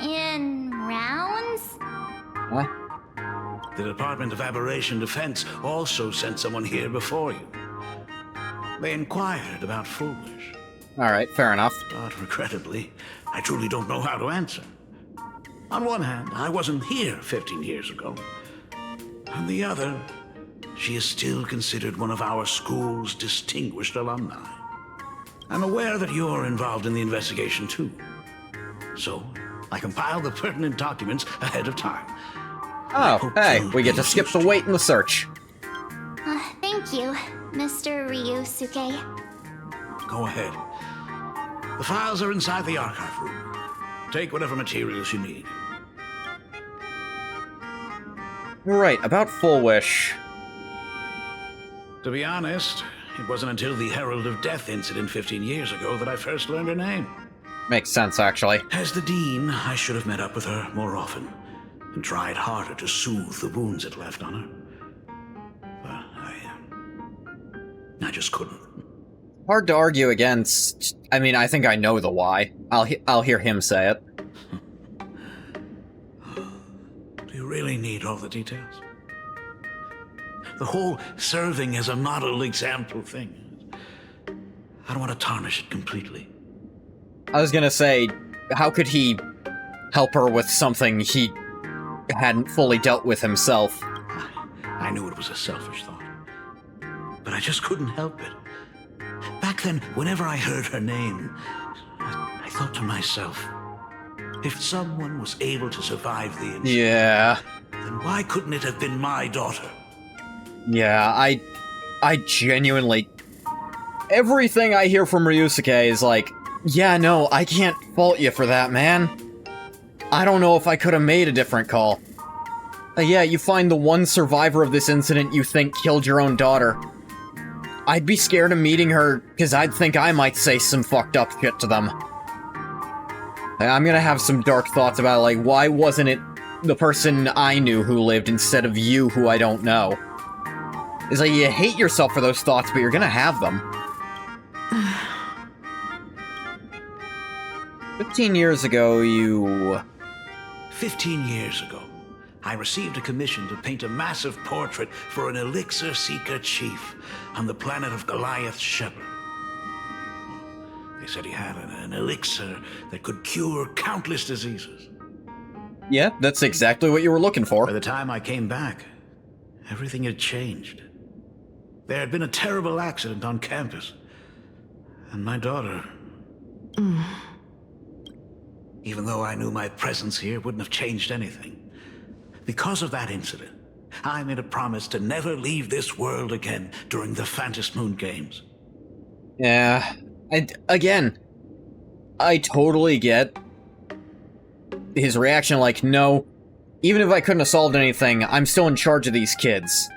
In rounds? What? The Department of Aberration Defense also sent someone here before you. They inquired about Foolish. Alright, fair enough. But regrettably, I truly don't know how to answer. On one hand, I wasn't here 15 years ago. On the other, she is still considered one of our school's distinguished alumni. I'm aware that you're involved in the investigation too. So, I compiled the pertinent documents ahead of time. Oh, hey, we get to skip the wait in the search. Thank you, Mr. Ryusuke. Go ahead. The files are inside the archive room. Take whatever materials you need. Right, about Full Wish. To be honest, it wasn't until the Herald of Death incident 15 years ago that I first learned her name. Makes sense, actually. As the Dean, I should have met up with her more often and tried harder to soothe the wounds it left on her. But I just couldn't. Hard to argue against. I mean, I think I know the why. I'll hear him say it. Do you really need all the details? The whole serving as a model example thing. I don't want to tarnish it completely. I was gonna say, how could he help her with something he hadn't fully dealt with himself? I knew it was a selfish thought, but I just couldn't help it. Back then, whenever I heard her name, I thought to myself, if someone was able to survive the incident, yeah, then why couldn't it have been my daughter? Yeah, I genuinely... Everything I hear from Ryusuke is like, yeah, no, I can't fault you for that, man. I don't know if I could have made a different call. Yeah, you find the one survivor of this incident you think killed your own daughter. I'd be scared of meeting her, because I'd think I might say some fucked up shit to them. I'm gonna have some dark thoughts about it, like, why wasn't it the person I knew who lived instead of you who I don't know? It's like, you hate yourself for those thoughts, but you're gonna have them. 15 years ago, you... 15 years ago, I received a commission to paint a massive portrait for an elixir seeker chief on the planet of Goliath's Shepherd. They said he had an elixir that could cure countless diseases. Yeah, that's exactly what you were looking for. By the time I came back, everything had changed. There had been a terrible accident on campus, and my daughter... Even though I knew my presence here wouldn't have changed anything. Because of that incident, I made a promise to never leave this world again during the Phantom Moon Games. Yeah, again, I totally get his reaction, like, no, even if I couldn't have solved anything, I'm still in charge of these kids.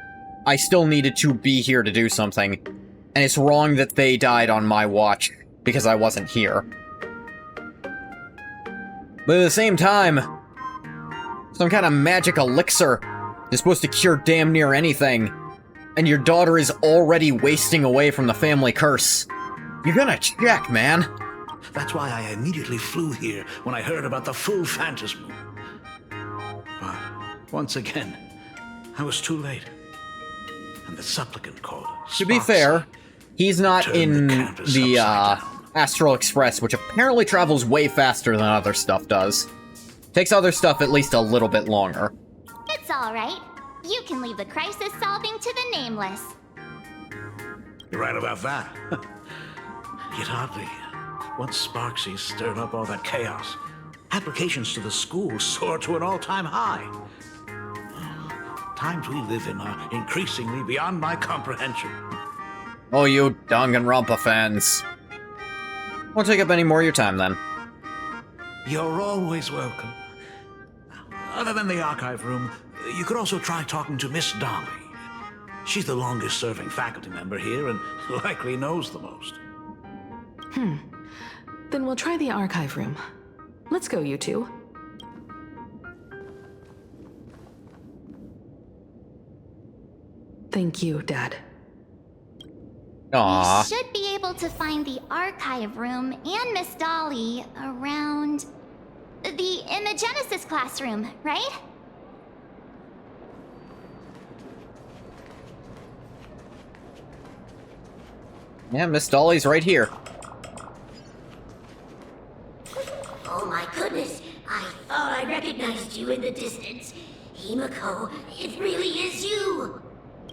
I still needed to be here to do something, and it's wrong that they died on my watch because I wasn't here. But at the same time, some kind of magic elixir is supposed to cure damn near anything, and your daughter is already wasting away from the family curse. You're gonna check, man. That's why I immediately flew here when I heard about the full Phantom Moon. But once again, I was too late. And the supplicant called To be fair, he's not in the Astral Express, which apparently travels way faster than other stuff does. Takes other stuff at least a little bit longer. It's alright. You can leave the crisis solving to the Nameless. You're right about that. Yet oddly, once Sparksy stirred up all that chaos, applications to the school soared to an all-time high. Times we live in are increasingly beyond my comprehension. Oh, you Danganronpa fans. Won't take up any more of your time, then. You're always welcome. Other than the archive room, you could also try talking to Miss Dolly. She's the longest-serving faculty member here and likely knows the most. Then we'll try the archive room. Let's go, you two. Thank you, Dad. Aww. We should be able to find the archive room and Miss Dolly around in the Genesis classroom, right? Yeah, Miss Dolly's right here. Oh my goodness, I thought I recognized you in the distance. Himiko, it really is you!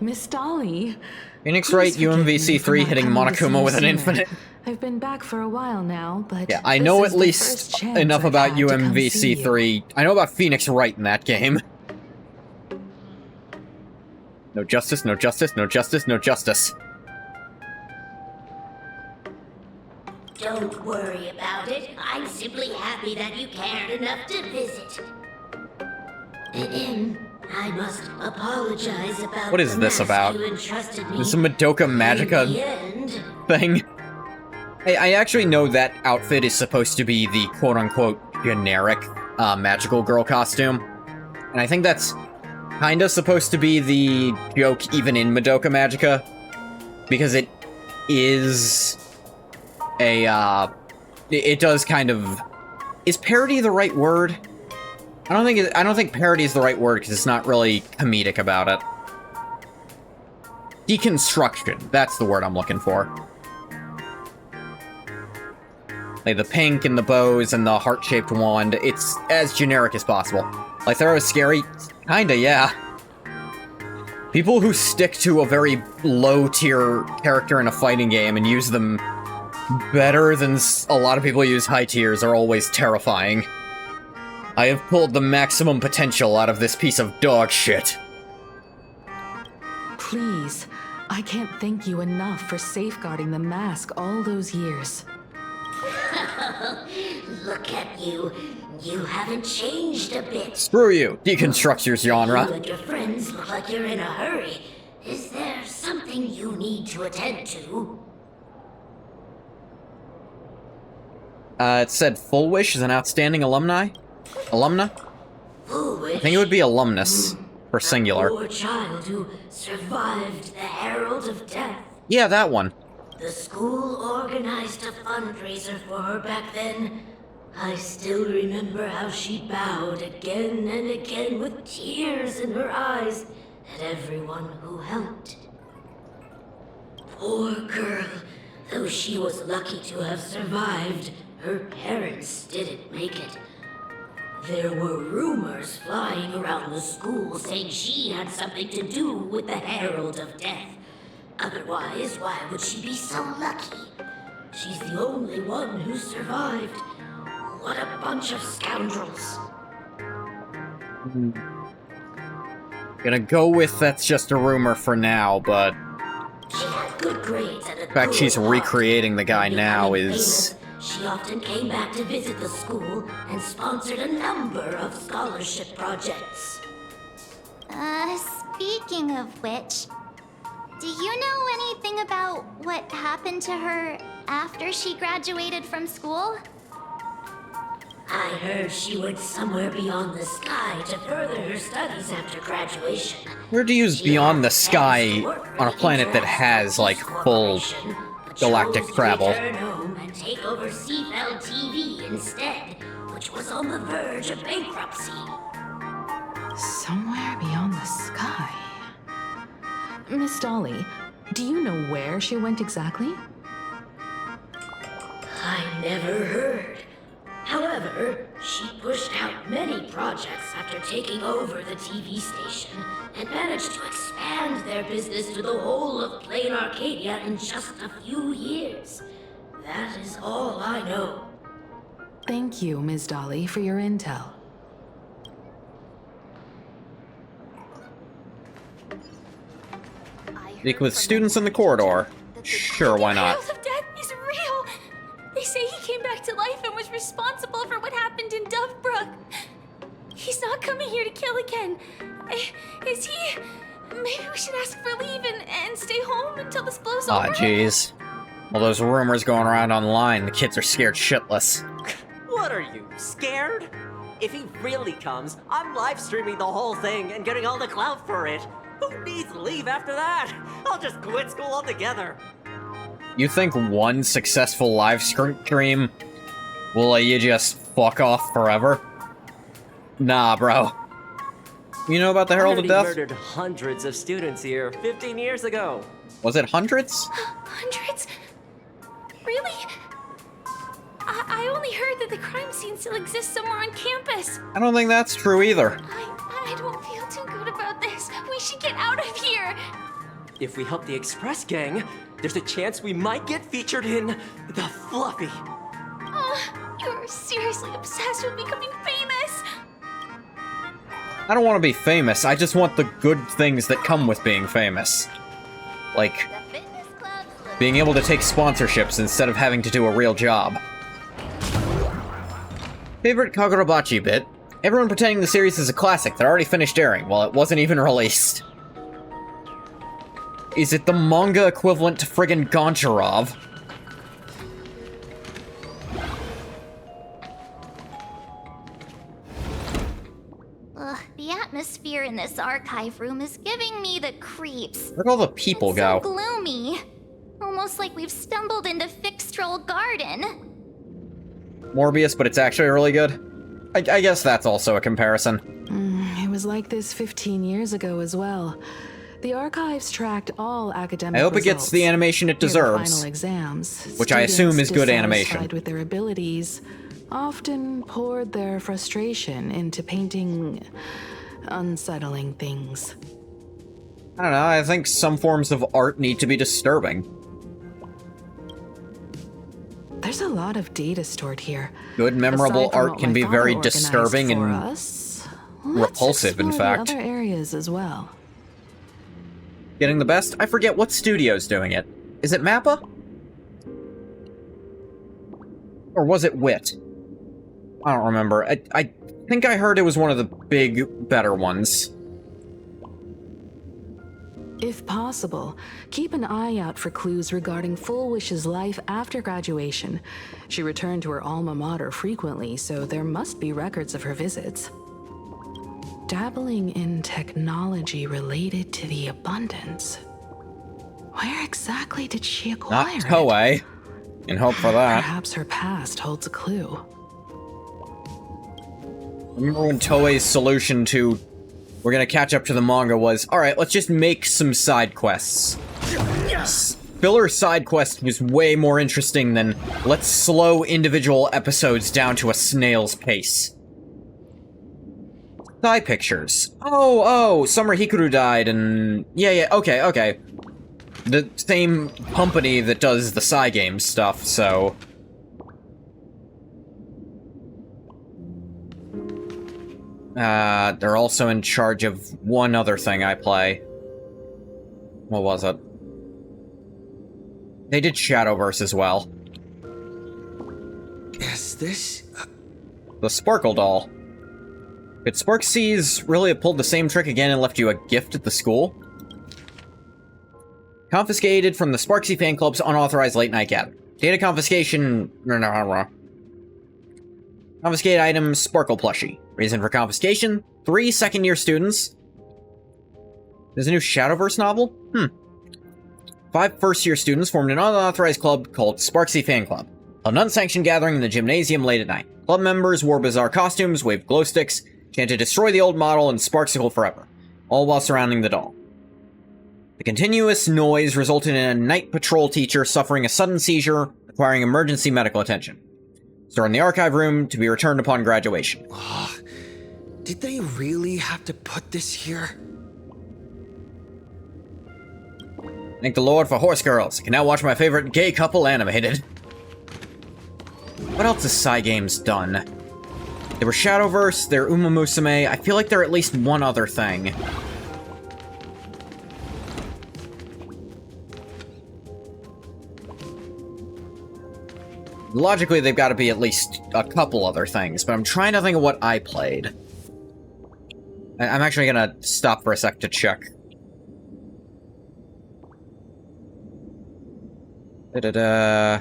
Miss Dolly. Phoenix Wright, UMVC3 hitting Monokuma with an infinite. I've been back for a while now, but yeah, I know at least enough about UMVC3. I know about Phoenix Wright in that game. No justice, no justice, no justice, no justice. Don't worry about it. I'm simply happy that you cared enough to visit. I must apologize about what is this about? This is a Madoka Magica thing? I actually know that outfit is supposed to be the quote-unquote generic magical girl costume. And I think that's kinda supposed to be the joke even in Madoka Magica. Because it is a, it does kind of... Is parody the right word? I don't think parody is the right word, because it's not really comedic about it. Deconstruction, that's the word I'm looking for. Like the pink and the bows and the heart-shaped wand, it's as generic as possible. Like, they're scary? Kinda, yeah. People who stick to a very low-tier character in a fighting game and use them better than a lot of people use high tiers are always terrifying. I have pulled the maximum potential out of this piece of dog shit. Please, I can't thank you enough for safeguarding the mask all those years. Look at you. You haven't changed a bit. Screw you. Deconstruct your You genre. and your friends look like you're in a hurry. Is there something you need to attend to? It said Full Wish is an outstanding alumna? I think it would be alumnus, for singular. Poor child who survived the Herald of Death. Yeah, that one. The school organized a fundraiser for her back then. I still remember how she bowed again and again with tears in her eyes at everyone who helped. Poor girl. Though she was lucky to have survived, her parents didn't make it. There were rumors flying around the school saying she had something to do with the Herald of Death. Otherwise, why would she be so lucky? She's the only one who survived. What a bunch of scoundrels. Gonna go with that's just a rumor for now, but She had good grades and a the fact good she's heart. recreating the guy now is... Famous, she often came back to visit the school and sponsored a number of scholarship projects. Speaking of which, do you know anything about what happened to her after she graduated from school? I heard she went somewhere beyond the sky to further her studies after graduation. Weird to use Beyond the Sky on a planet that has, like, full galactic travel. Return home and take over Seafeld TV instead, which was on the verge of bankruptcy. Somewhere beyond the sky. Miss Dolly, do you know where she went exactly? I never heard. However, she pushed out many projects after taking over the TV station and managed to expand their business to the whole of Plain Arcadia in just a few years. That is all I know. Thank you, Ms. Dolly, for your intel. Speak with students in the corridor. Sure, why not? Herald of Death is real. They say he came back to life and was responsible for what happened in Dovebrook. He's not coming here to kill again. Is he? Maybe we should ask for leave and stay home until this blows over. Aw, jeez. All those rumors going around online, the kids are scared shitless. What are you, scared? If he really comes, I'm live streaming the whole thing and getting all the clout for it. Who needs leave after that? I'll just quit school altogether. You think one successful live stream will let you just fuck off forever? Nah, bro. You know about the Herald of He Death? murdered hundreds of students here 15 years ago. Was it hundreds? Hundreds? Really? I only heard that the crime scene still exists somewhere on campus. I don't think that's true either. I don't feel too good about this. We should get out of here. If we help the Express Gang, there's a chance we might get featured in The Fluffy. You're seriously obsessed with becoming famous. I don't want to be famous, I just want the good things that come with being famous. Like, being able to take sponsorships instead of having to do a real job. Favorite Kagurabachi bit? Everyone pretending the series is a classic that already finished airing while it wasn't even released. Is it the manga equivalent to friggin' Goncharov? The atmosphere in this archive room is giving me the creeps. Where'd all the people It's go? so gloomy. Almost like we've stumbled into Fixtroll Garden. Morbius, but it's actually really good? I guess that's also a comparison. It was like this 15 years ago as well. The archives tracked all academic I hope it gets the animation it Near the deserves. final exams, Which I assume is good students animation. dissatisfied with their abilities often poured their frustration into painting unsettling things. I don't know, I think some forms of art need to be disturbing. There's a lot of data stored here. Good, memorable Aside from art what can my be father very organized disturbing for and us, repulsive, in explore fact. the other areas as well. Getting the best? I forget what studio's doing it. Is it Mappa? Or was it Wit? I don't remember. I think I heard it was one of the big, better ones. If possible, keep an eye out for clues regarding Full Wish's life after graduation. She returned to her alma mater frequently, so there must be records of her visits. Dabbling in technology related to the abundance. Where exactly did she acquire Not HONKAI. And hope for that. Perhaps her past holds a clue. Remember when Toei's solution to we're gonna catch up to the manga was, alright, let's just make some side quests. Filler side quest was way more interesting than let's slow individual episodes down to a snail's pace. Side pictures. Oh, Summer Hikaru died and... Yeah, okay. The same company that does the Psy Games stuff, so... they're also in charge of one other thing I play. What was it? They did Shadowverse as well. Is this... The Sparkle Doll. Could Sparkseas really have pulled the same trick again and left you a gift at the school? Confiscated from the Sparksy fan club's unauthorized late-night gathering. Data confiscation... Confiscate item, Sparkle plushie. Reason for confiscation, 3 second-year students. There's a new Shadowverse novel? 5 first-year students formed an unauthorized club called Sparksy Fan Club. Held an unsanctioned gathering in the gymnasium late at night. Club members wore bizarre costumes, waved glow sticks, chanted destroy the old model and Sparksicle forever, all while surrounding the doll. The continuous noise resulted in a night patrol teacher suffering a sudden seizure, requiring emergency medical attention. Store in the archive room to be returned upon graduation. Did they really have to put this here? Thank the Lord for Horse Girls. I can now watch my favorite gay couple animated. What else has Psy Games done? They were Shadowverse, they're Uma Musume. I feel like they're at least one other thing. Logically, they've got to be at least a couple other things, but I'm trying to think of what I played. I'm actually gonna stop for a sec to check. Yeah,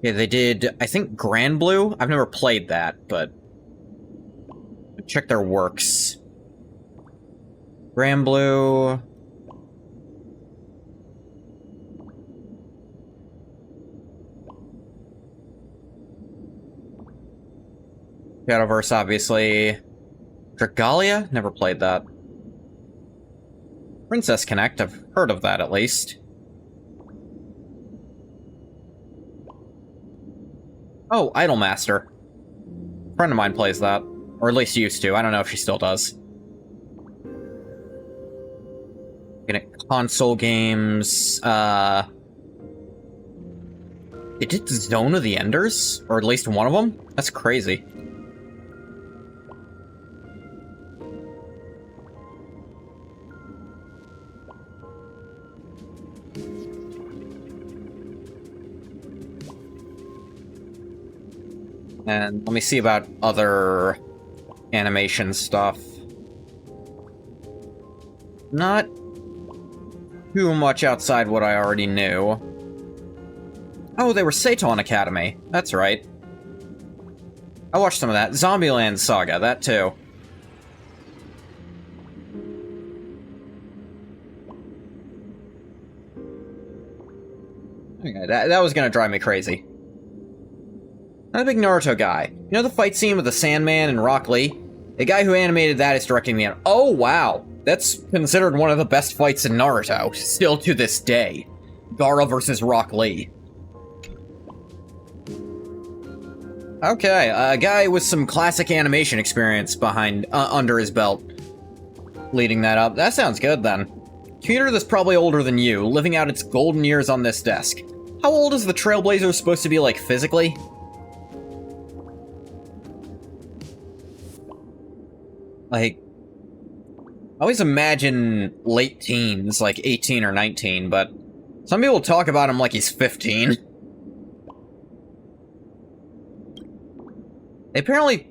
they did, I think, Grand Blue? I've never played that, but... check their works. Grand Blue... Shadowverse, obviously. Dragalia? Never played that. Princess Connect, I've heard of that at least. Oh, Idolmaster. A friend of mine plays that. Or at least used to. I don't know if she still does. Looking at console games, It did Zone of the Enders? Or at least one of them? That's crazy. And let me see about other animation stuff. Not too much outside what I already knew. Oh, they were Seiton Academy. That's right. I watched some of that. Zombieland Saga, that too. Okay, that was gonna drive me crazy. Not a big Naruto guy. You know the fight scene with the Sandman and Rock Lee? The guy who animated that is directing the anime. Oh, wow. That's considered one of the best fights in Naruto, still to this day. Gaara versus Rock Lee. Okay, a guy with some classic animation experience behind, under his belt. Leading that up. That sounds good, then. Computer that's probably older than you, living out its golden years on this desk. How old is the Trailblazer supposed to be, like, physically? Like, I always imagine late teens, like 18 or 19, but Some people talk about him like he's 15. They apparently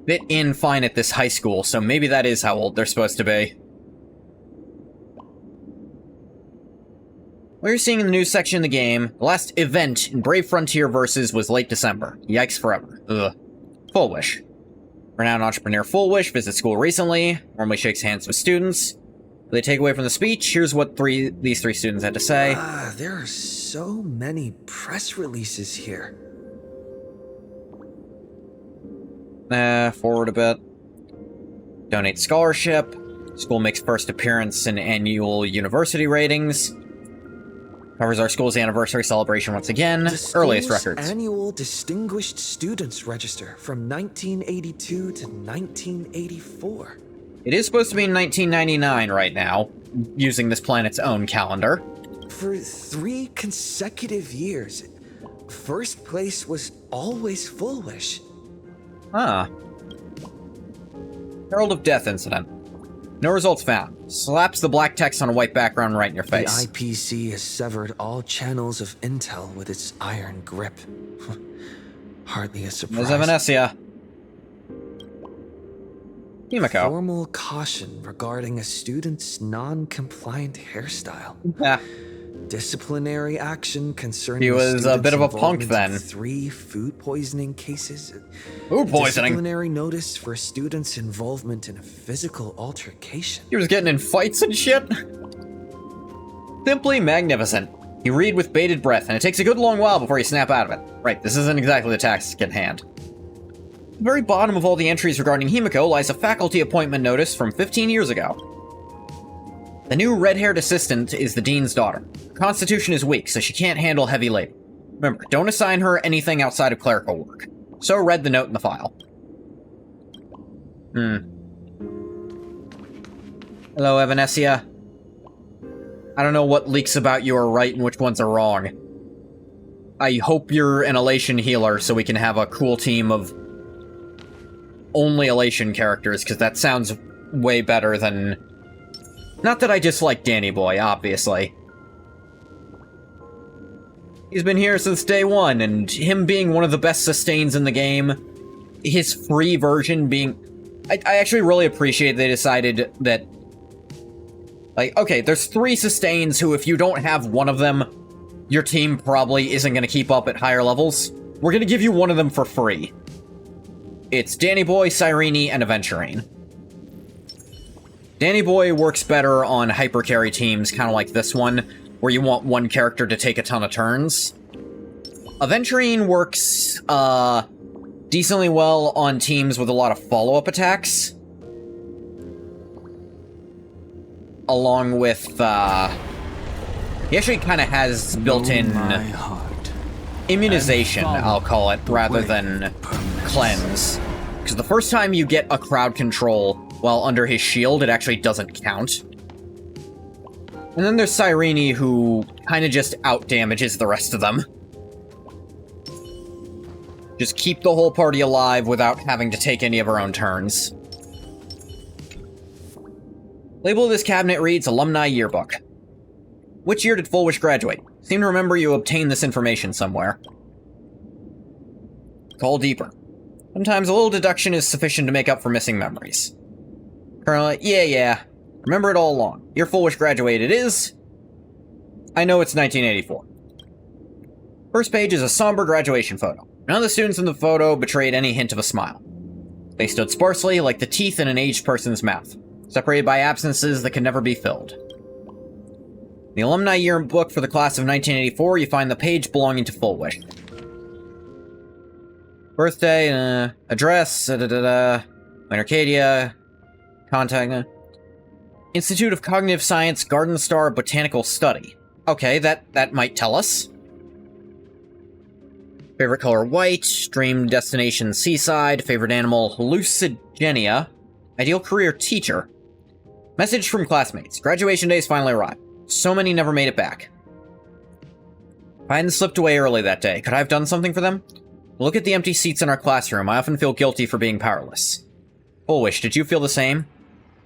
fit in fine at this high school, so maybe that is how old they're supposed to be. What you're seeing in the news section of the game, the last event in Brave Frontier Versus was late December. Yikes forever. Ugh. Full Wish. Renowned entrepreneur Full Wish visits school recently, warmly shakes hands with students. They take away from the speech. Here's what these three students had to say. There are so many press releases here. Forward a bit. Donate scholarship. School makes first appearance in annual university ratings. Covers our school's anniversary celebration once again. Earliest records. Annual Distinguished Students Register from 1982 to 1984. It is supposed to be in 1999 right now, using this planet's own calendar. For 3 consecutive years, first place was always Full Wish. Ah. Herald of Death incident. No results found. Slaps the black text on a white background right in your face. The IPC has severed all channels of intel with its iron grip. Hardly a surprise. There's Evanesia. Himiko. Formal caution regarding a student's non-compliant hairstyle. Yeah. Disciplinary action concerning He was a bit of a punk involvement in then. 3 food poisoning cases. Food poisoning? Disciplinary notice for students' involvement in a physical altercation. He was getting in fights and shit. Simply magnificent. You read with bated breath, and it takes a good long while before you snap out of it. Right, this isn't exactly the task at hand. At the very bottom of all the entries regarding Himiko lies a faculty appointment notice from 15 years ago. The new red-haired assistant is the dean's daughter. Her constitution is weak, so she can't handle heavy labor. Remember, don't assign her anything outside of clerical work. So read the note in the file. Hello, Evanesia. I don't know what leaks about you are right and which ones are wrong. I hope you're an Elation healer so we can have a cool team of only Elation characters, because that sounds way better than... Not that I dislike Danny Boy, obviously. He's been here since day one, and him being one of the best sustains in the game, his free version being... I actually really appreciate they decided that... Like, okay, there's 3 sustains who, if you don't have one of them, your team probably isn't going to keep up at higher levels. We're going to give you one of them for free. It's Danny Boy, Cyrene, and Aventurine. Danny Boy works better on hyper carry teams, kind of like this one, where you want one character to take a ton of turns. Aventurine works, decently well on teams with a lot of follow-up attacks. Along with, he actually kind of has built-in immunization, I'll call it, rather than cleanse. Because the first time you get a crowd control while under his shield, it actually doesn't count. And then there's Cyrene, who kind of just out-damages the rest of them. Just keep the whole party alive without having to take any of her own turns. Label of this cabinet reads Alumni Yearbook. Which year did Full Wish graduate? Seem to remember you obtained this information somewhere. Call deeper. Sometimes a little deduction is sufficient to make up for missing memories. Currently, yeah. Remember it all along. Year Full Wish graduated is... I know it's 1984. First page is a somber graduation photo. None of the students in the photo betrayed any hint of a smile. They stood sparsely, like the teeth in an aged person's mouth, separated by absences that can never be filled. In the alumni yearbook for the class of 1984, you find the page belonging to Full Wish. Birthday, address, Winter Arcadia, contact, Institute of Cognitive Science, Garden Star Botanical Study. Okay, that might tell us. Favorite color, white. Dream destination, seaside. Favorite animal, Hallucigenia. Ideal career, teacher. Message from classmates. Graduation days finally arrived. So many never made it back. If I hadn't slipped away early that day, could I have done something for them? Look at the empty seats in our classroom. I often feel guilty for being powerless. Full Wish, did you feel the same?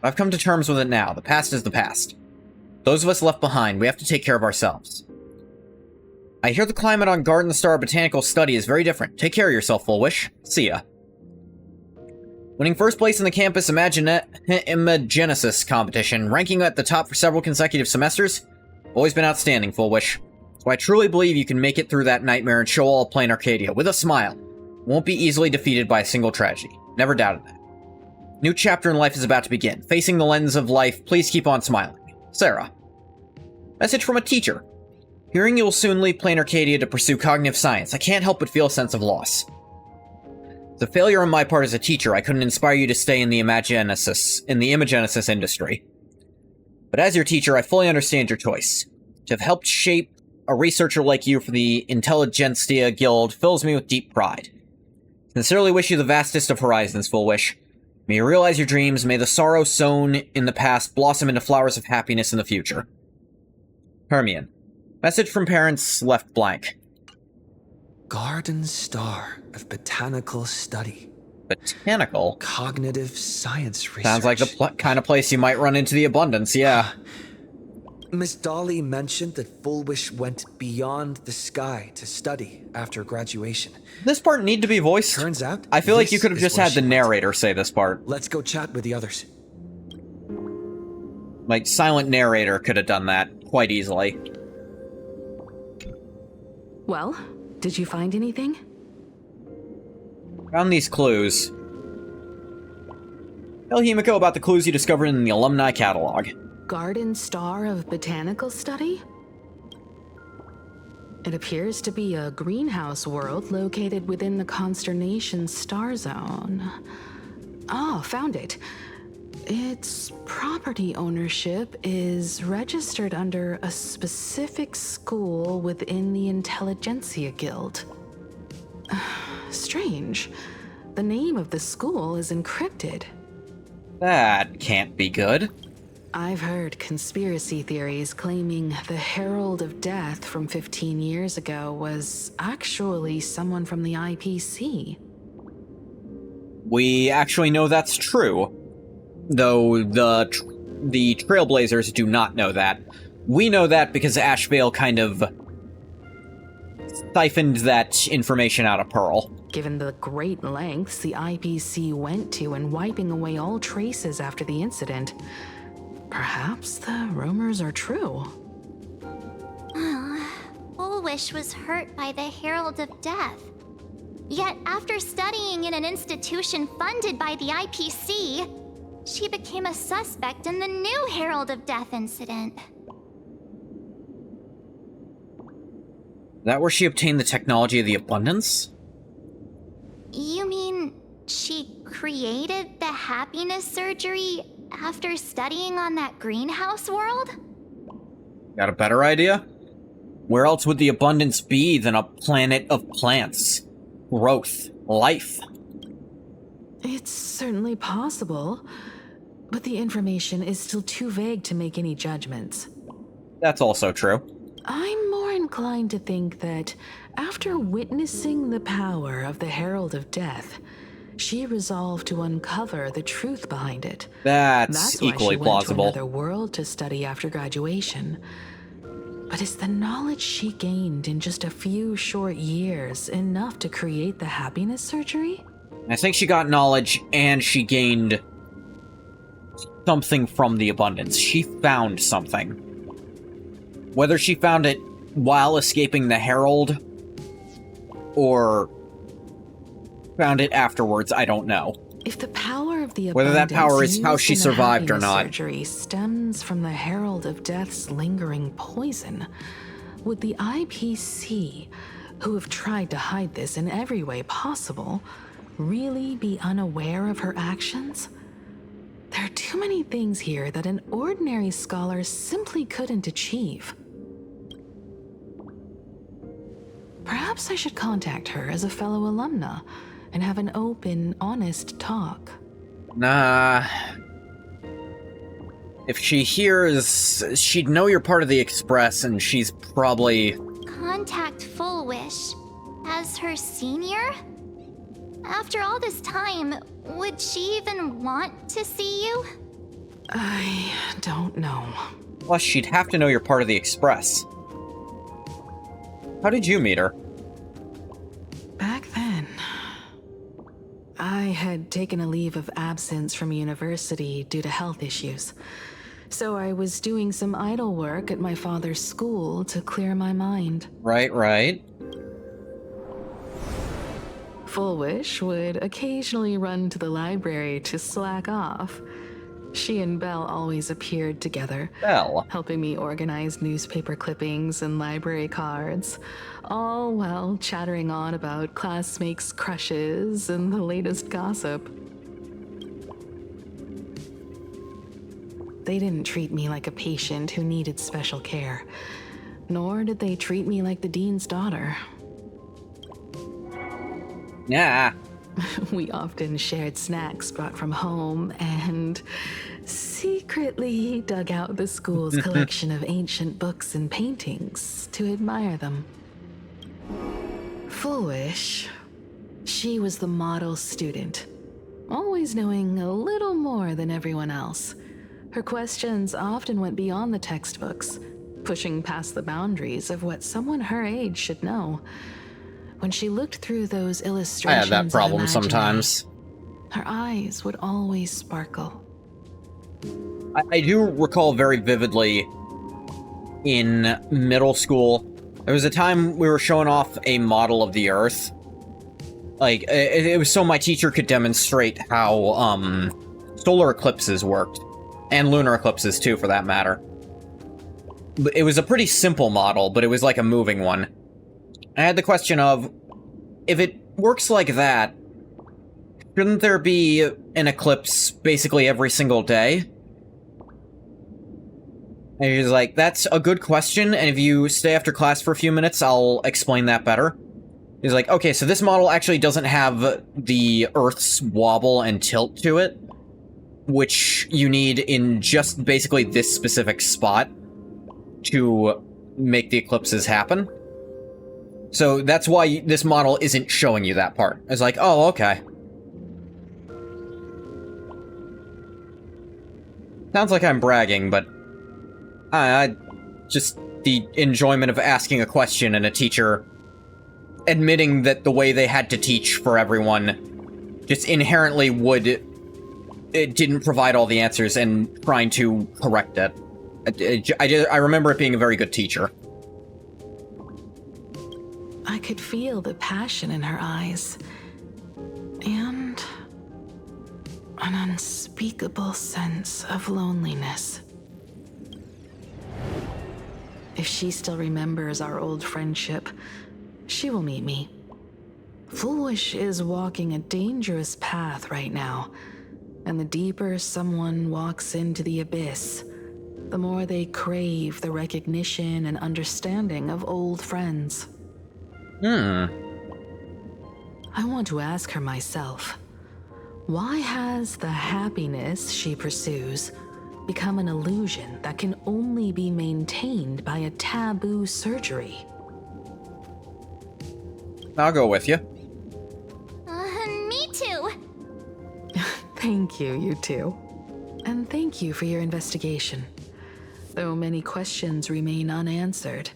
I've come to terms with it now. The past is the past. Those of us left behind, we have to take care of ourselves. I hear the climate on Garden Star Botanical Study is very different. Take care of yourself, Full Wish. See ya. Winning first place in the campus Imagenesis competition, ranking at the top for several consecutive semesters. Always been outstanding, Full Wish. So I truly believe you can make it through that nightmare and show all of Plain Arcadia with a smile. Won't be easily defeated by a single tragedy. Never doubted that. New chapter in life is about to begin. Facing the lens of life, please keep on smiling. Sarah. Message from a teacher. Hearing you will soon leave Plain Arcadia to pursue cognitive science, I can't help but feel a sense of loss. It's a failure on my part as a teacher. I couldn't inspire you to stay in the Imagenesis industry. But as your teacher, I fully understand your choice. To have helped shape a researcher like you for the Intelligentsia Guild fills me with deep pride. Sincerely wish you the vastest of horizons, Full Wish. May you realize your dreams, may the sorrow sown in the past blossom into flowers of happiness in the future. Hermione. Message from parents left blank. Garden Star of Botanical Study. Botanical? Cognitive science research. Sounds like the kind of place you might run into the abundance, yeah. Miss Dolly mentioned that Full Wish went beyond the sky to study after graduation. This part need to be voiced? Turns out, I feel like you could have just had the narrator say this part. Let's go chat with the others. Like, silent narrator could have done that quite easily. Well, did you find anything? Found these clues. Tell Himiko about the clues you discovered in the alumni catalog. Garden Star of Botanical Study? It appears to be a greenhouse world located within the Consternation Star Zone. Oh, found it. Its property ownership is registered under a specific school within the Intelligentsia Guild. Strange. The name of the school is encrypted. That can't be good. I've heard conspiracy theories claiming the Herald of Death from 15 years ago was actually someone from the IPC. We actually know that's true. Though the Trailblazers do not know that. We know that because Ashvale kind of siphoned that information out of Pearl. Given the great lengths the IPC went to in wiping away all traces after the incident, perhaps the rumors are true. Full Wish was hurt by the Herald of Death. Yet, after studying in an institution funded by the IPC, she became a suspect in the new Herald of Death incident. Is that where she obtained the technology of the abundance? You mean she created the happiness surgery after studying on that greenhouse world? Got a better idea? Where else would the abundance be than a planet of plants, growth, life? It's certainly possible, but the information is still too vague to make any judgments. That's also true. I'm more inclined to think that after witnessing the power of the Herald of Death, she resolved to uncover the truth behind it. That's equally why she plausible. went to another world to study after graduation. But is the knowledge she gained in just a few short years enough to create the happiness surgery? I think she got knowledge and she gained something from the abundance. She found something. Whether she found it while escaping the Herald or found it afterwards, I don't know. If the power of the whether that power is how used she in the survived or happiness not. surgery stems from the Herald of Death's lingering poison, would the IPC, who have tried to hide this in every way possible, really be unaware of her actions? There are too many things here that an ordinary scholar simply couldn't achieve. Perhaps I should contact her as a fellow alumna and have an open, honest talk. Nah. If she hears, she'd know you're part of the Express, and she's probably... Contact Full Wish as her senior? After all this time, would she even want to see you? I don't know. Plus, she'd have to know you're part of the Express. How did you meet her? Back then, I had taken a leave of absence from university due to health issues. So I was doing some idle work at my father's school to clear my mind. Right. Full Wish would occasionally run to the library to slack off. She and Belle always appeared together, Belle, helping me organize newspaper clippings and library cards, all while chattering on about classmates' crushes and the latest gossip. They didn't treat me like a patient who needed special care, nor did they treat me like the dean's daughter. Yeah. We often shared snacks brought from home and secretly dug out the school's collection of ancient books and paintings to admire them. Full Wish, she was the model student, always knowing a little more than everyone else. Her questions often went beyond the textbooks, pushing past the boundaries of what someone her age should know. When she looked through those I illustrations, had that problem sometimes. her eyes would always sparkle. I do recall very vividly in middle school, there was a time we were showing off a model of the Earth. Like, it was so my teacher could demonstrate how, solar eclipses worked. And lunar eclipses, too, for that matter. It was a pretty simple model, but it was like a moving one. I had the question of, if it works like that, shouldn't there be an eclipse basically every single day? And he's like, that's a good question, and if you stay after class for a few minutes, I'll explain that better. He's like, okay, so this model actually doesn't have the Earth's wobble and tilt to it, which you need in just basically this specific spot to make the eclipses happen. So that's why this model isn't showing you that part. It's like, oh, okay. Sounds like I'm bragging, but just the enjoyment of asking a question and a teacher admitting that the way they had to teach for everyone just inherently it didn't provide all the answers and trying to correct it. I remember it being a very good teacher. I could feel the passion in her eyes, and an unspeakable sense of loneliness. If she still remembers our old friendship, she will meet me. Full Wish is walking a dangerous path right now, and the deeper someone walks into the abyss, the more they crave the recognition and understanding of old friends. I want to ask her myself, why has the happiness she pursues become an illusion that can only be maintained by a taboo surgery? I'll go with you. Me too. Thank you, you two. And thank you for your investigation. Though many questions remain unanswered,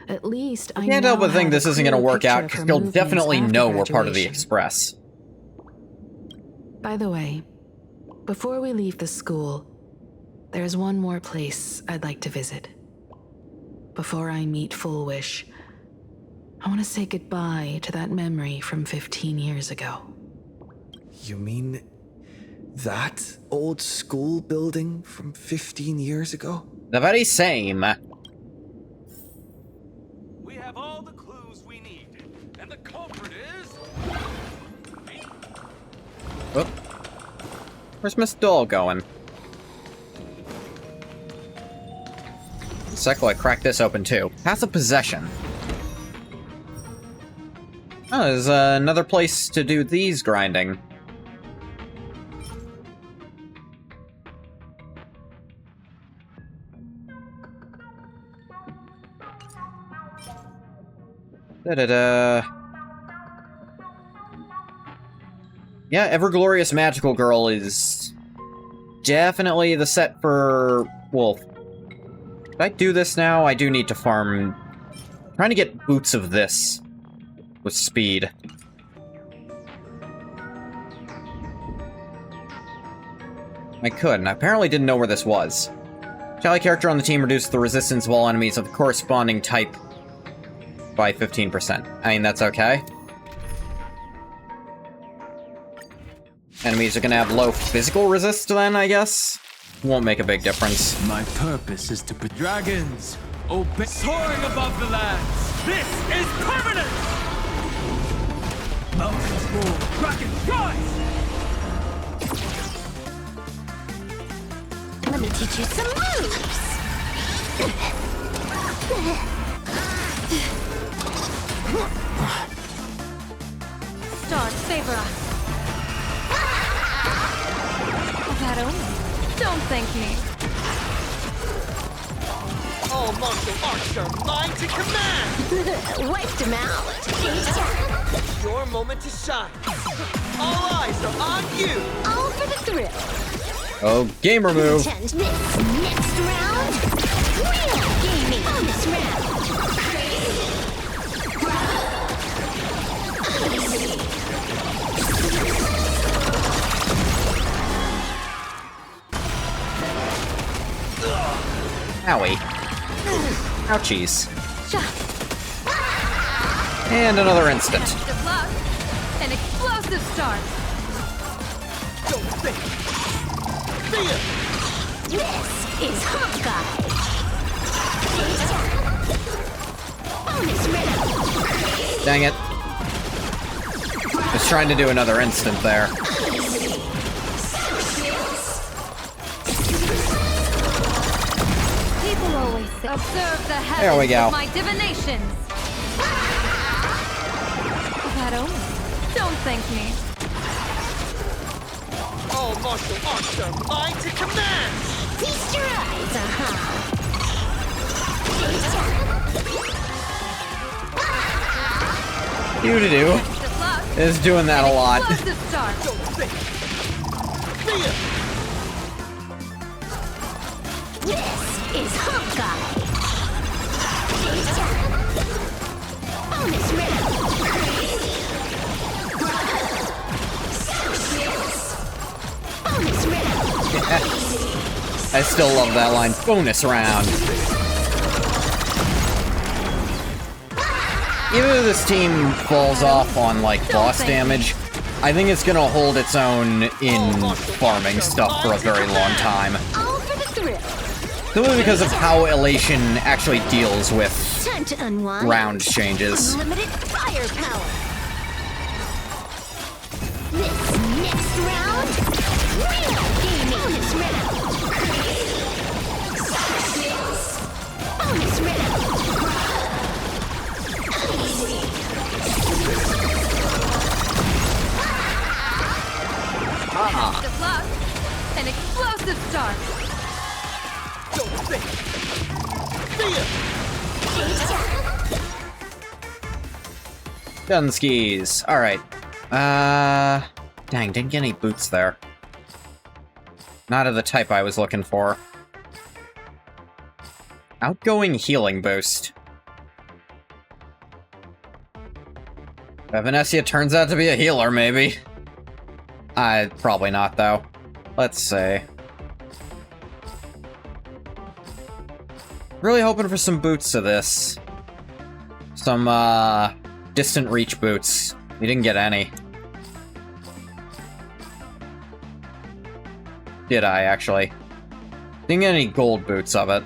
at least I can't help but think this isn't going to work out, because you'll definitely know we're part of the Express. By the way, before we leave the school, there's one more place I'd like to visit. Before I meet Full Wish, I want to say goodbye to that memory from 15 years ago. You mean that old school building from 15 years ago? The very same. We have all the clues we need, and the culprit is... Oh. Where's Miss Doll going? Sec, I cracked this open too. Path of Possession. Oh, there's another place to do these grinding. Da-da-da. Yeah, Everglorious Magical Girl is definitely the set for Wolf. I do this now? I do need to farm... I'm trying to get boots of this with speed. I could, and I apparently didn't know where this was. Shally character on the team reduces the resistance of all enemies of the corresponding type by 15%. I mean, that's okay. Enemies are gonna have low physical resist then, I guess? Won't make a big difference. My purpose is to put dragons obey soaring above the lands. This is permanent! Mountains roar, dragons rise! Let me teach you some moves. Stars favor us. That only. Don't thank me. All martial arts are mine to command! Wiped him out. Your moment to shine. All eyes are on you! All for the thrill. Oh, gamer move. Contend this next round. Real gaming. Bonus round. Owie. Ouchies. And another instant. Of luck. An explosive start. Don't think. Fear. This is HONKAI. Bonus round. Dang it. Was trying to do another instant there. People always say, observe the heavens There we go. of my divinations. That only. Don't thank me. All martial arts are mine to command! Feast your eyes, Doo-doo-doo. Is doing that a lot. Explosive start. Fear. This is HONKAI. Bonus round. Bonus round. I still love that line. Bonus round. Even if this team falls off on, like, boss damage, I think it's gonna hold its own in farming stuff for a very long time. All for the thrill. Simply because of how Elation actually deals with Time to unwind. round changes. Unlimited firepower. This next round, real gaming. Bonus round. Bonus round. Of luck. An explosive start. Don't think. Fear. Gun skis. Alright. Dang, didn't get any boots there. Not of the type I was looking for. Outgoing healing boost. Evanescia turns out to be a healer, maybe. Probably not, though. Let's see. Really hoping for some boots of this. Some, distant reach boots. We didn't get any. Did I, actually? Didn't get any gold boots of it.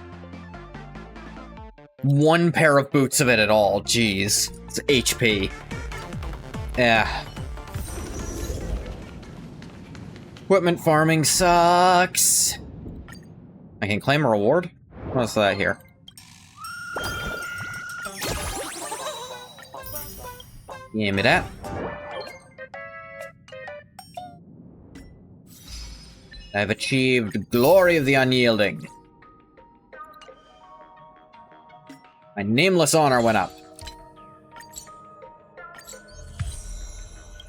One pair of boots of it at all, jeez. It's HP. Yeah. Equipment farming sucks. I can claim a reward? What's that here? Give me that. I've achieved Glory of the Unyielding. My nameless honor went up.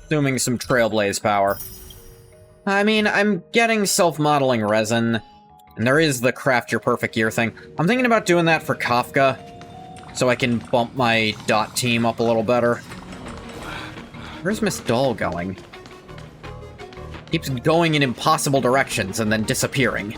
Assuming some Trailblaze power. I mean, I'm getting self-modeling resin. And there is the craft your perfect year thing. I'm thinking about doing that for Kafka, so I can bump my dot team up a little better. Where's Miss Doll going? Keeps going in impossible directions and then disappearing.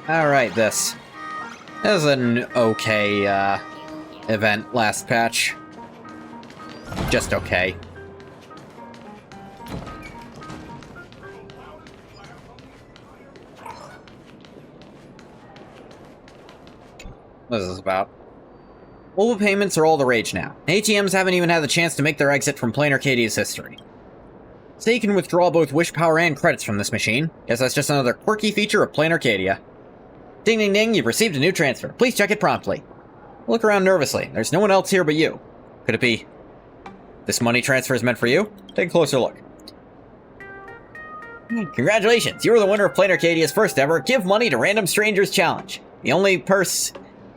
Alright, this. That was an okay, event last patch. Just okay. What is this about? Mobile payments are all the rage now. ATMs haven't even had the chance to make their exit from Plain Arcadia's history. So you can withdraw both wish power and credits from this machine. Guess that's just another quirky feature of Plain Arcadia. Ding ding ding, you've received a new transfer. Please check it promptly. Look around nervously. There's no one else here but you. Could it be this money transfer is meant for you? Take a closer look. Congratulations, you are the winner of Plain Arcadia's first ever Give Money to Random Strangers challenge. You're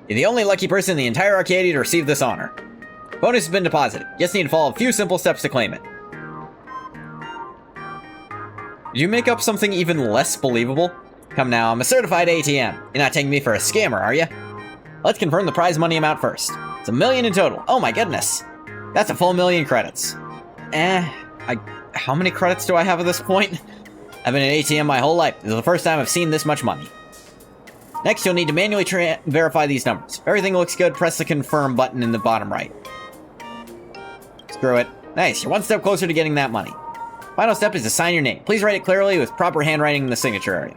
the only lucky person in the entire Arcadia to receive this honor. Bonus has been deposited. You just need to follow a few simple steps to claim it. Did you make up something even less believable? Come now, I'm a certified ATM. You're not taking me for a scammer, are you? Let's confirm the prize money amount first. It's $1 million in total. Oh my goodness. That's a full 1,000,000 credits. How many credits do I have at this point? I've been an ATM my whole life. This is the first time I've seen this much money. Next, you'll need to manually verify these numbers. If everything looks good, press the confirm button in the bottom right. Screw it. Nice, you're one step closer to getting that money. Final step is to sign your name. Please write it clearly with proper handwriting in the signature area.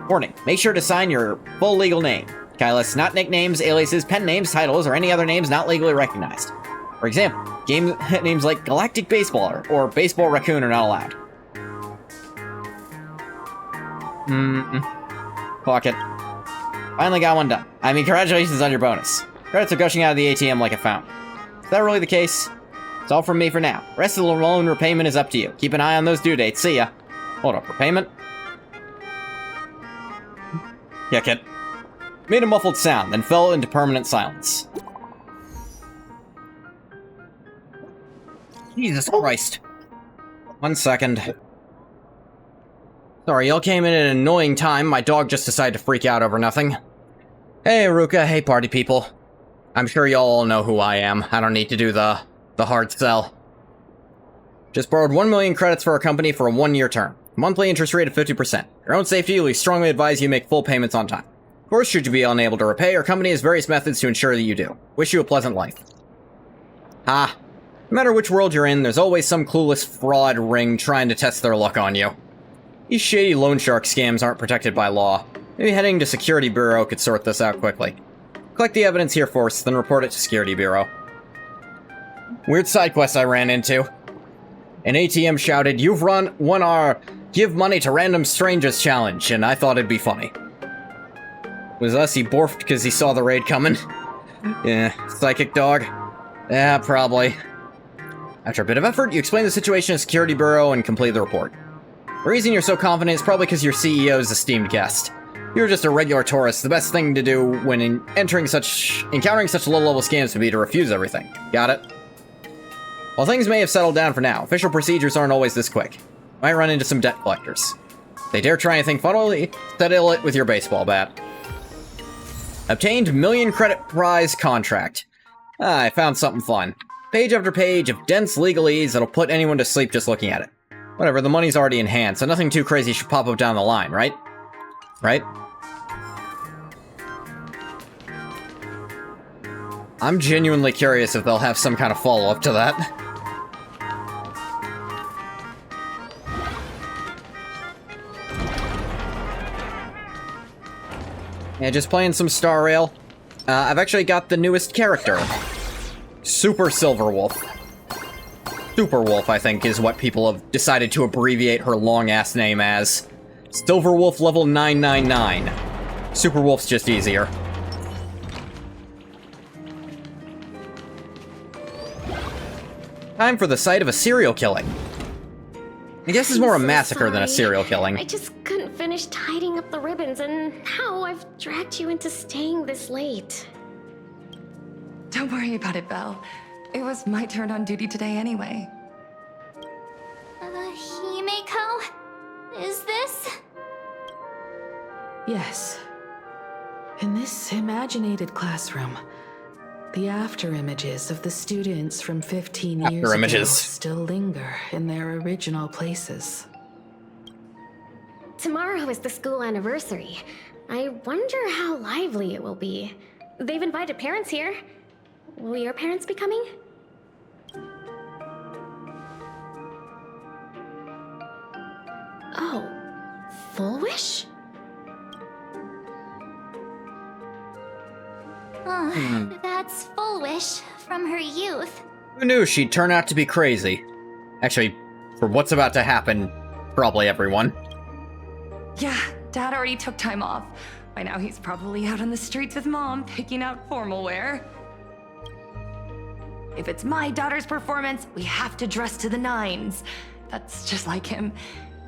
Warning, make sure to sign your full legal name. HONKAI lists not nicknames, aliases, pen names, titles, or any other names not legally recognized. For example, game names like Galactic Baseballer or Baseball Raccoon are not allowed. Pocket. Finally got one done. I mean, congratulations on your bonus. Credits are gushing out of the ATM like a fountain. Is that really the case? It's all from me for now. Rest of the loan repayment is up to you. Keep an eye on those due dates. See ya. Hold up, repayment? Yeah, kid. Made a muffled sound, then fell into permanent silence. Jesus Christ. 1 second. Sorry, y'all came in at an annoying time. My dog just decided to freak out over nothing. Hey, Ruka. Hey, party people. I'm sure y'all all know who I am. I don't need to do the hard sell. Just borrowed 1,000,000 credits for our company for a 1-year term. Monthly interest rate of 50%. For your own safety, we strongly advise you make full payments on time. Of course, should you be unable to repay, our company has various methods to ensure that you do. Wish you a pleasant life. No matter which world you're in, there's always some clueless fraud ring trying to test their luck on you. These shady loan shark scams aren't protected by law. Maybe heading to Security Bureau could sort this out quickly. Collect the evidence here first, then report it to Security Bureau. Weird side quest I ran into. An ATM shouted, "You've won our Give Money to Random Strangers challenge," and I thought it'd be funny. Was us, he borfed because he saw the raid coming. Yeah, psychic dog. Yeah, probably. After a bit of effort, you explain the situation to Security Bureau and complete the report. The reason you're so confident is probably because your CEO's esteemed guest. You're just a regular tourist. The best thing to do when encountering such low-level scams would be to refuse everything. Got it? While things may have settled down for now, official procedures aren't always this quick. You might run into some debt collectors. If they dare try anything funnily, settle it with your baseball bat. Obtained 1,000,000 credit prize contract. I found something fun. Page after page of dense legalese that'll put anyone to sleep just looking at it. Whatever, the money's already in hand, so nothing too crazy should pop up down the line, right? Right? I'm genuinely curious if they'll have some kind of follow-up to that. Yeah, just playing some Star Rail. I've actually got the newest character. Super Silverwolf. Superwolf, I think, is what people have decided to abbreviate her long-ass name as. Silverwolf level 999. Superwolf's just easier. Time for the site of a serial killing. I guess it's more a massacre than a serial killing. I just couldn't finished tidying up the ribbons, and now I've dragged you into staying this late. Don't worry about it, Belle. It was my turn on duty today anyway. Himeko? Is this? Yes. In this imaginated classroom, the after images of the students from 15 years ago still linger in their original places. Tomorrow is the school anniversary. I wonder how lively it will be. They've invited parents here. Will your parents be coming? Oh, Full Wish? Oh, that's Full Wish from her youth. Who knew she'd turn out to be crazy? Actually, for what's about to happen, probably everyone. Yeah, Dad already took time off. By now he's probably out on the streets with Mom, picking out formal wear. If it's my daughter's performance, we have to dress to the nines. That's just like him.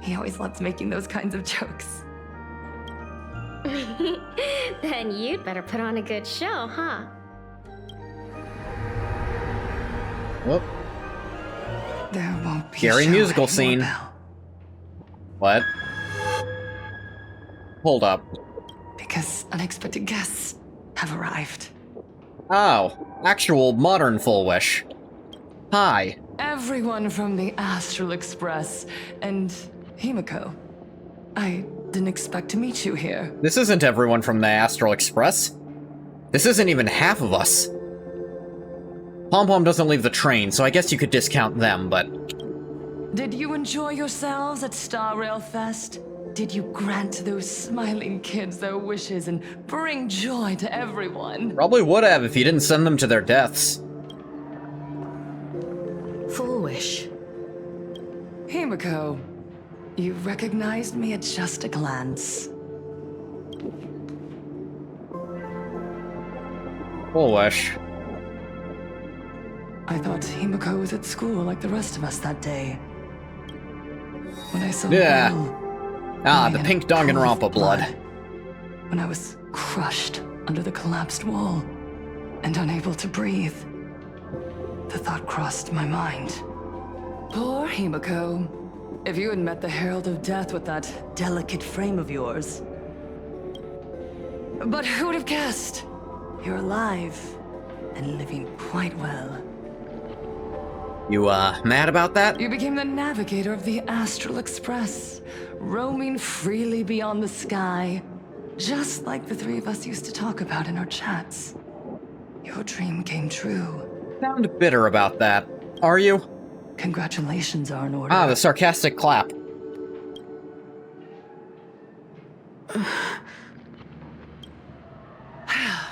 He always loves making those kinds of jokes. Then you'd better put on a good show, huh? Whoop. There won't be Scary musical scene. What? Hold up. Because unexpected guests have arrived. Oh, actual modern Full Wish. Hi. Everyone from the Astral Express and Himeko. I didn't expect to meet you here. This isn't everyone from the Astral Express. This isn't even half of us. Pom Pom doesn't leave the train, so I guess you could discount them, but... Did you enjoy yourselves at Star Rail Fest? Did you grant those smiling kids their wishes and bring joy to everyone? Probably would have if you didn't send them to their deaths. Full Wish. Himeko, you recognized me at just a glance. Full Wish. I thought Himeko was at school like the rest of us that day. When I saw Yeah. Belle, Ah, the pink Danganronpa blood. when I was crushed under the collapsed wall and unable to breathe, the thought crossed my mind. Poor Himeko. If you had met the Herald of Death with that delicate frame of yours. But who would have guessed? You're alive and living quite well. You, mad about that? You became the navigator of the Astral Express, roaming freely beyond the sky, just like the three of us used to talk about in our chats. Your dream came true. Sound bitter about that, are you? Congratulations are in order. Ah, the sarcastic clap.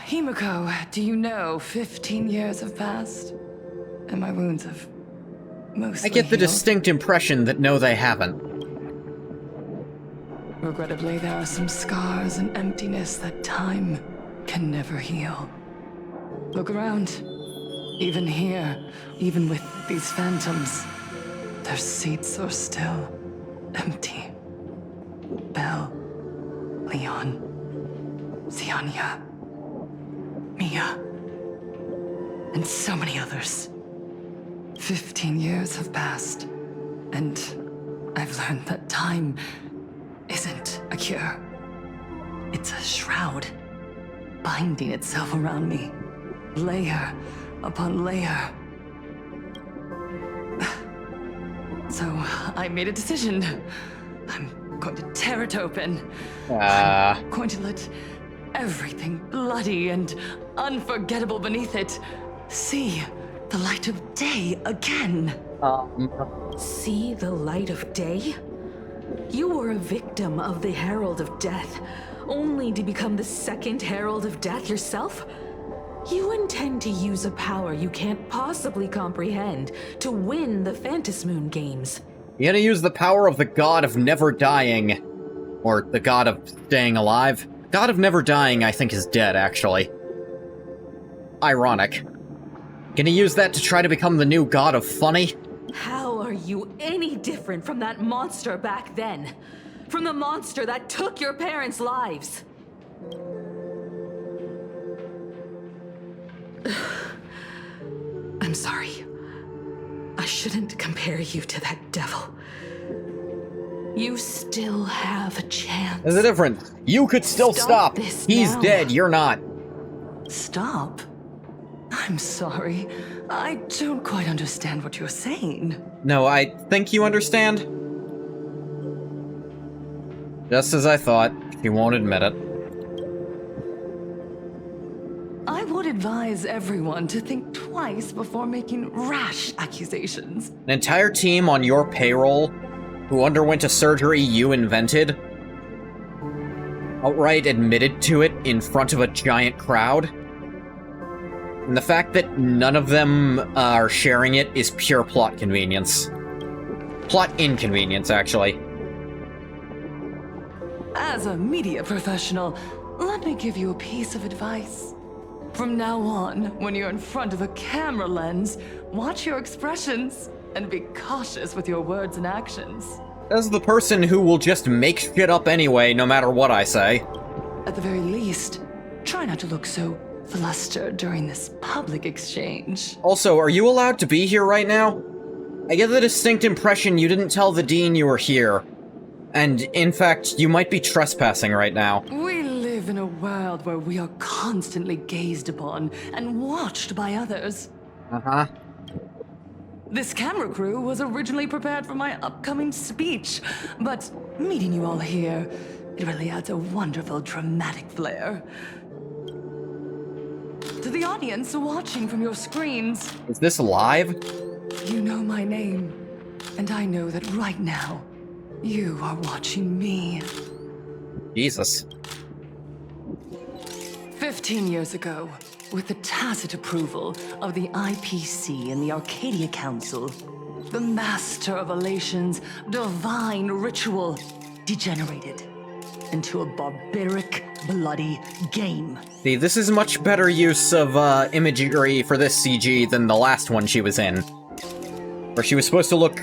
Himeko, do you know 15 years have passed? And my wounds have mostly I get the healed. distinct impression that no, they haven't. Regrettably, there are some scars and emptiness that time can never heal. Look around. Even here, even with these phantoms, their seats are still empty. Belle, Leon, Xianya, Mia, and so many others. 15 years have passed, and I've learned that time isn't a cure. It's a shroud, binding itself around me, layer upon layer. So I made a decision. I'm going to tear it open. I'm going to let everything bloody and unforgettable beneath it see the light of day again. See the light of day? You were a victim of the Herald of Death, only to become the second Herald of Death yourself? You intend to use a power you can't possibly comprehend to win the Phantasmoon games. You're gonna use the power of the God of Never Dying. Or the God of Staying Alive. God of Never Dying, I think, is dead, actually. Ironic. Gonna use that to try to become the new God of Funny? How are you any different from that monster back then? from the monster that took your parents' lives. I'm sorry. I shouldn't compare you to that devil. You still have a chance. There's a difference. You could still stop. This He's now. dead, you're not. Stop? I'm sorry. I don't quite understand what you're saying. No, I think you understand. Just as I thought. She won't admit it. I would advise everyone to think twice before making rash accusations. An entire team on your payroll who underwent a surgery you invented outright admitted to it in front of a giant crowd. And the fact that none of them are sharing it is pure plot convenience. Plot inconvenience, actually. As a media professional, let me give you a piece of advice. From now on, when you're in front of a camera lens, watch your expressions and be cautious with your words and actions. As the person who will just make shit up anyway, no matter what I say. At the very least, try not to look so flustered during this public exchange. Also, are you allowed to be here right now? I get the distinct impression you didn't tell the dean you were here. And, in fact, you might be trespassing right now. We live in a world where we are constantly gazed upon and watched by others. Uh-huh. This camera crew was originally prepared for my upcoming speech, but meeting you all here, it really adds a wonderful dramatic flair. To the audience watching from your screens... Is this live? You know my name, and I know that right now, you are watching me. Jesus. 15 years ago, with the tacit approval of the IPC and the Arcadia Council, the master of Elation's divine ritual degenerated into a barbaric, bloody game. See, this is much better use of imagery for this CG than the last one she was in. Where she was supposed to look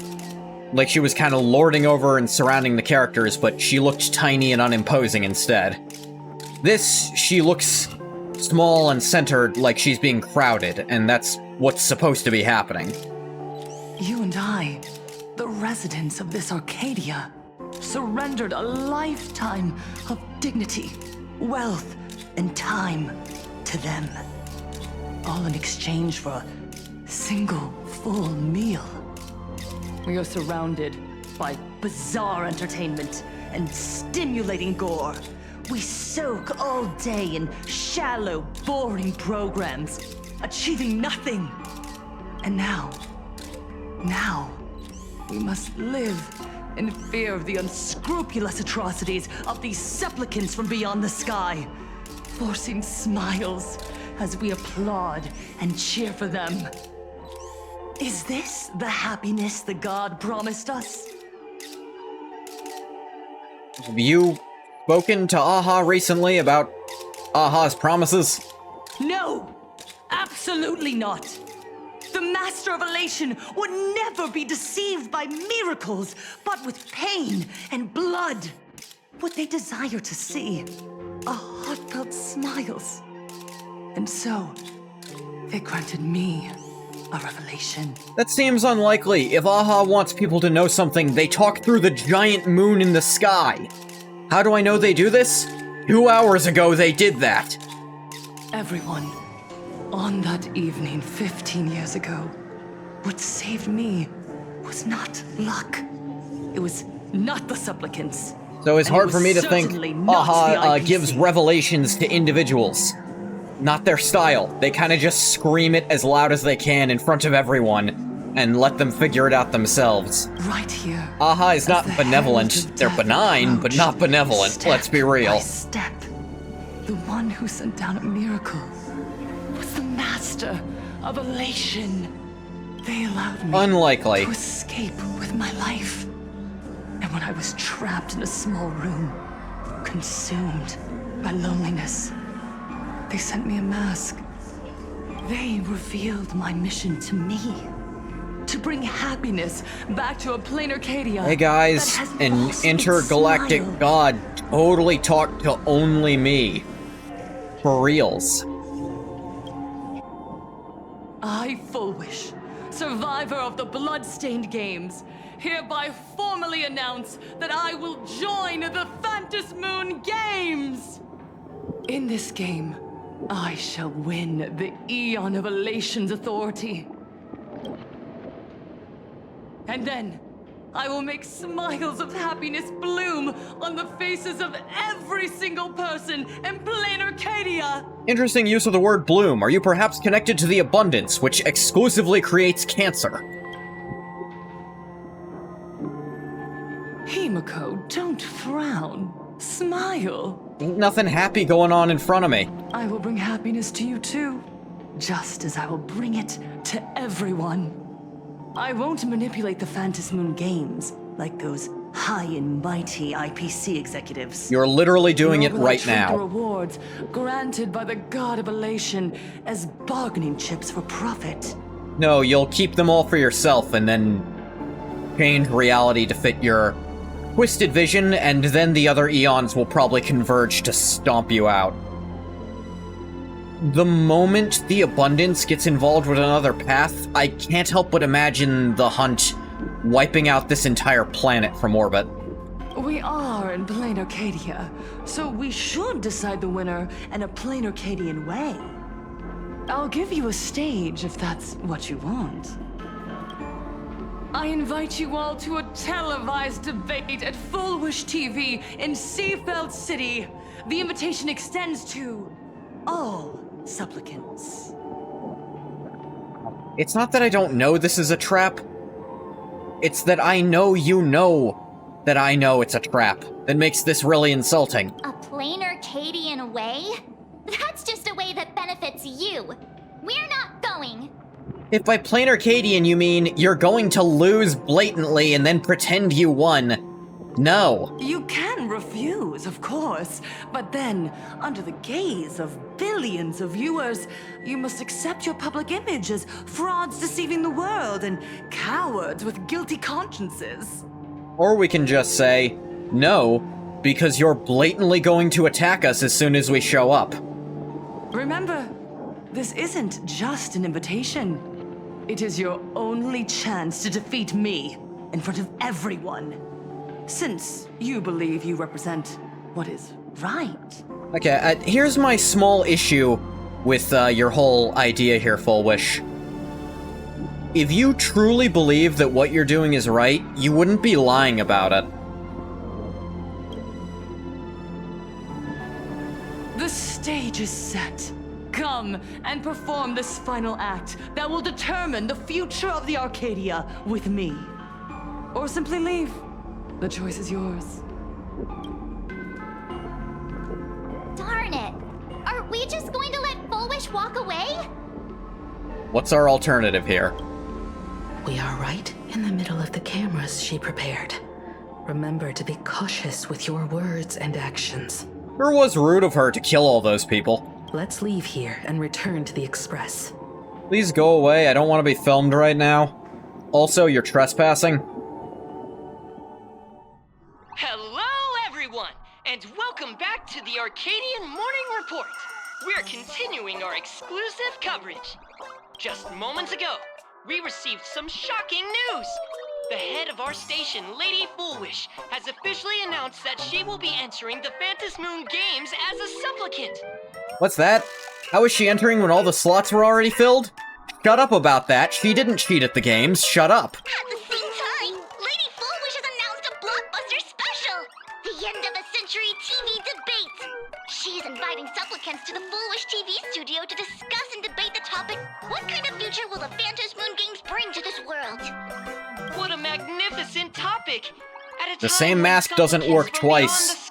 like she was kind of lording over and surrounding the characters, but she looked tiny and unimposing instead. This, she looks small and centered like she's being crowded, and that's what's supposed to be happening. You and I, the residents of this Arcadia, surrendered a lifetime of dignity, wealth, and time to them. All in exchange for a single full meal. We are surrounded by bizarre entertainment and stimulating gore. We soak all day in shallow, boring programs, achieving nothing. And now, we must live in fear of the unscrupulous atrocities of these supplicants from beyond the sky, forcing smiles as we applaud and cheer for them. Is this the happiness the god promised us? Have you spoken to Aha recently about Aha's promises? No! Absolutely not! The Master of Elation would never be deceived by miracles, but with pain and blood. What they desire to see are heartfelt smiles. And so, they granted me a revelation. That seems unlikely. If Aha wants people to know something, they talk through the giant moon in the sky. How do I know they do this? 2 hours ago they did that. Everyone, on that evening 15 years ago, what saved me was not luck. It was not the supplicants. So it's hard for me to think certainly not Aha the IPC. gives revelations to individuals. Not their style. They kind of just scream it as loud as they can in front of everyone and let them figure it out themselves. Right here. Aha is not benevolent. They're benign, but not benevolent. Let's be real. Step. The one who sent down a miracle was the Master of Elation. They allowed me Unlikely. to escape with my life. And when I was trapped in a small room, consumed by loneliness, they sent me a mask. They revealed my mission to me. to bring happiness back to a plain Arcadia. Hey guys, that has an lost its intergalactic smile. god totally talked to only me. For reals. I, Fullwish, survivor of the Bloodstained Games, hereby formally announce that I will join the Phantom Moon Games! In this game, I shall win the Eon of Elation's authority. And then, I will make smiles of happiness bloom on the faces of every single person in plain Arcadia! Interesting use of the word bloom. Are you perhaps connected to the abundance, which exclusively creates cancer? Himiko, don't frown. Smile. Ain't nothing happy going on in front of me. I will bring happiness to you too, just as I will bring it to everyone. I won't manipulate the Phantom Moon Games like those high and mighty IPC executives. You're literally doing it Nor will I right treat now. the rewards granted by the god of Elation as bargaining chips for profit. No, you'll keep them all for yourself and then change reality to fit your twisted vision, and then the other eons will probably converge to stomp you out. The moment the abundance gets involved with another path, I can't help but imagine the hunt wiping out this entire planet from orbit. We are in plain Arcadia, so we should decide the winner in a plain Arcadian way. I'll give you a stage if that's what you want. I invite you all to a televised debate at Fullwish TV in Seafeld City. The invitation extends to all supplicants. It's not that I don't know this is a trap. It's that I know you know that I know it's a trap that makes this really insulting. A plain Arcadian way? That's just a way that benefits you. We're not going. If by plain Arcadian you mean you're going to lose blatantly and then pretend you won, no. You can refuse, of course, but then, under the gaze of billions of viewers, you must accept your public image as frauds deceiving the world and cowards with guilty consciences. Or we can just say, no, because you're blatantly going to attack us as soon as we show up. Remember, this isn't just an invitation. It is your only chance to defeat me in front of everyone. Since you believe you represent what is right. Okay, here's my small issue with your whole idea here, Fullwish. If you truly believe that what you're doing is right, you wouldn't be lying about it. The stage is set. Come and perform this final act that will determine the future of the Arcadia with me. Or simply leave. The choice is yours. Darn it! Are we just going to let Fullwish walk away? What's our alternative here? We are right in the middle of the cameras she prepared. Remember to be cautious with your words and actions. Sure was rude of her to kill all those people. Let's leave here and return to the Express. Please go away, I don't want to be filmed right now. Also, you're trespassing. Hello, everyone, and welcome back to the Arcadian Morning Report. We're continuing our exclusive coverage. Just moments ago, we received some shocking news. The head of our station, Lady Fullwish, has officially announced that she will be entering the Phantom Moon Games as a supplicant. What's that? How is she entering when all the slots were already filled? Shut up about that. She didn't cheat at the games. Shut up. At the same time, Lady Fullwish has announced a blockbuster special! The end of a century TV debate! She is inviting supplicants to the Fullwish TV studio to discuss and debate the topic, what kind of future will the Phantom Moon Games bring to this world? What a magnificent topic! The same mask doesn't work twice.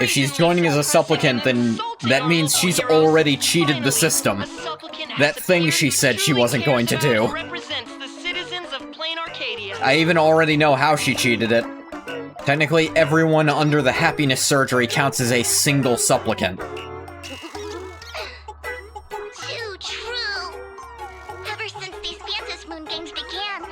If she's joining as a supplicant, then that means she's already cheated the system. That thing she said she wasn't going to do. I even already know how she cheated it. Technically, everyone under the happiness surgery counts as a single supplicant. Too true! Ever since these Phantom Moon Games began,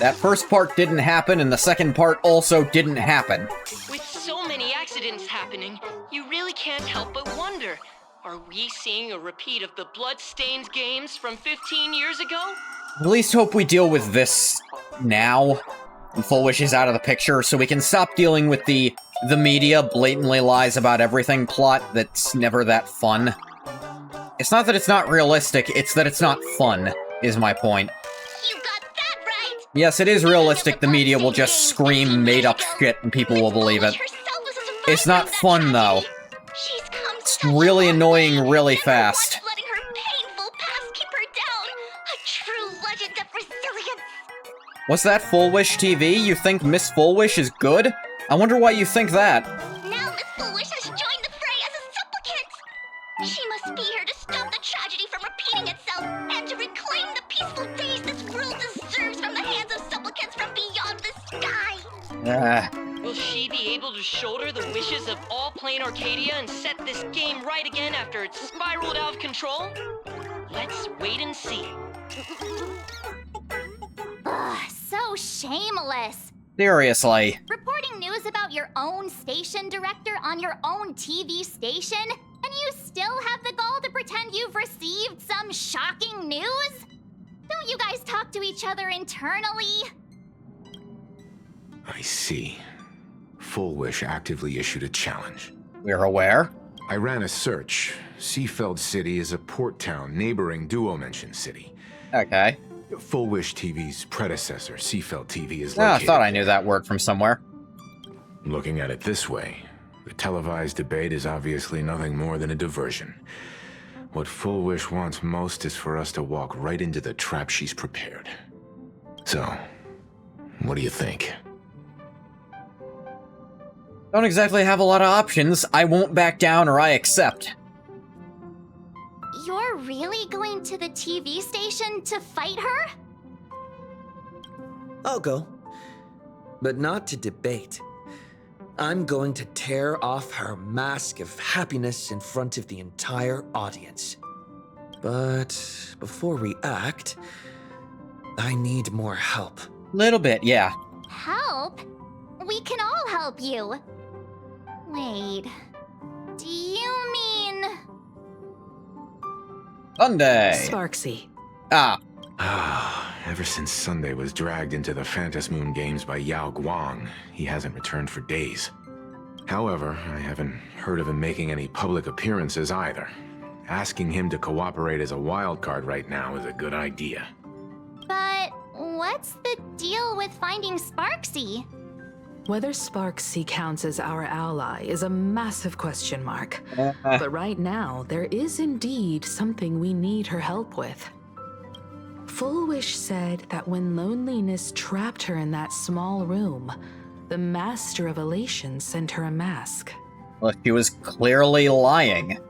That first part didn't happen, and the second part also didn't happen. With so many accidents happening, you really can't help but wonder, are we seeing a repeat of the Bloodstains games from 15 years ago? At least hope we deal with this now, and Full Wish is out of the picture, so we can stop dealing with the media blatantly lies about everything plot that's never that fun. It's not that it's not realistic, it's that it's not fun, is my point. You got that right! Yes, it is realistic the media will just scream made-up shit and people will believe it. It's not fun, though. It's really annoying really fast. Letting her painful past keep her down. A true legend of resilience. What's that, Full Wish TV? You think Miss Full Wish is good? I wonder why you think that. Now Miss Full Wish has joined the fray as a supplicant. She must be here to stop the tragedy from repeating itself and to reclaim the peaceful days this world deserves from the hands of supplicants from beyond the sky. Will she be able to shoulder the wishes of all playing Arcadia and set this game right again after it's spiraled out of control? Let's wait and see. Ugh, so shameless. Seriously. Reporting news about your own station director on your own TV station, and you still have the gall to pretend you've received some shocking news? Don't you guys talk to each other internally? I see. Full Wish actively issued a challenge. We're aware. I ran a search. Seafeld City is a port town neighboring Duo-Mention City. Okay. Full Wish TV's predecessor, Seafeld TV, is I located... thought I knew that word from somewhere. Looking at it this way, the televised debate is obviously nothing more than a diversion. What Full Wish wants most is for us to walk right into the trap she's prepared. So, what do you think? Don't exactly have a lot of options. I won't back down or I accept. You're really going to the TV station to fight her? I'll go. But not to debate. I'm going to tear off her mask of happiness in front of the entire audience. But before we act, I need more help. Little bit, yeah. Help? We can all help you. Wait, do you mean... Sunday! Sparksy. Ever since Sunday was dragged into the Phantom Moon games by Yao Guang, he hasn't returned for days. However, I haven't heard of him making any public appearances either. Asking him to cooperate as a wildcard right now is a good idea. But what's the deal with finding Sparksy? Whether Sparksy counts as our ally is a massive question mark. But right now, there is indeed something we need her help with. Full Wish said that when loneliness trapped her in that small room, the Master of Elation sent her a mask. Well, she was clearly lying.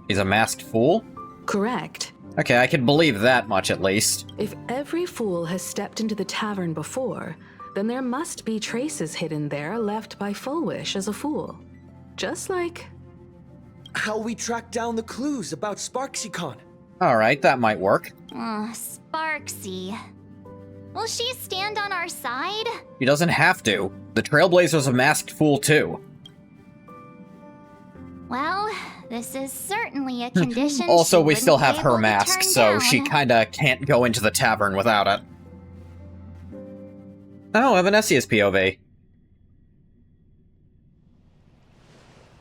He's a masked fool? Correct. Okay, I can believe that much at least. If every fool has stepped into the tavern before, then there must be traces hidden there left by Full Wish as a fool. Just like... how we track down the clues about SparksyCon. Alright, that might work. Sparksy. Will she stand on our side? She doesn't have to. The Trailblazer's a masked fool too. Well, this is certainly a condition. Also, she we still wouldn't have be her able to mask, turn so down. she kinda can't go into the tavern without it. Oh, Evanesia's POV.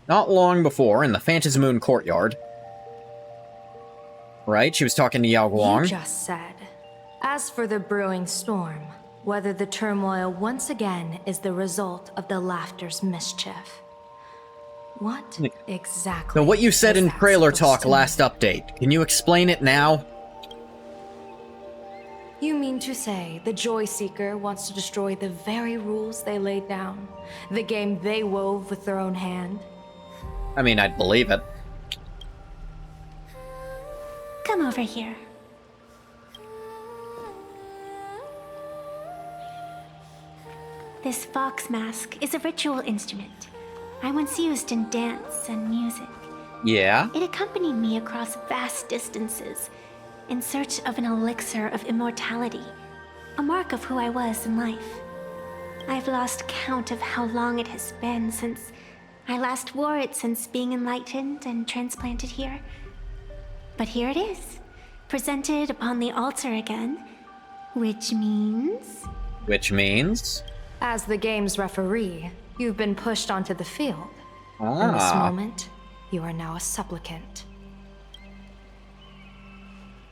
Not long before, in the Phantom Moon courtyard. Right, she was talking to Yao Guang. You just said. As for the brewing storm, whether the turmoil once again is the result of the laughter's mischief. What exactly? Now, what you said is in that trailer supposed talk to last update, can you explain it now? You mean to say the Joy Seeker wants to destroy the very rules they laid down? The game they wove with their own hand? I mean, I'd believe it. Come over here. This fox mask is a ritual instrument I once used in dance and music. Yeah? It accompanied me across vast distances in search of an elixir of immortality. a mark of who I was in life. I've lost count of how long it has been since I last wore it since being enlightened and transplanted here. But here it is, presented upon the altar again, which means... Which means? As the game's referee, you've been pushed onto the field. Ah. In this moment, you are now a supplicant.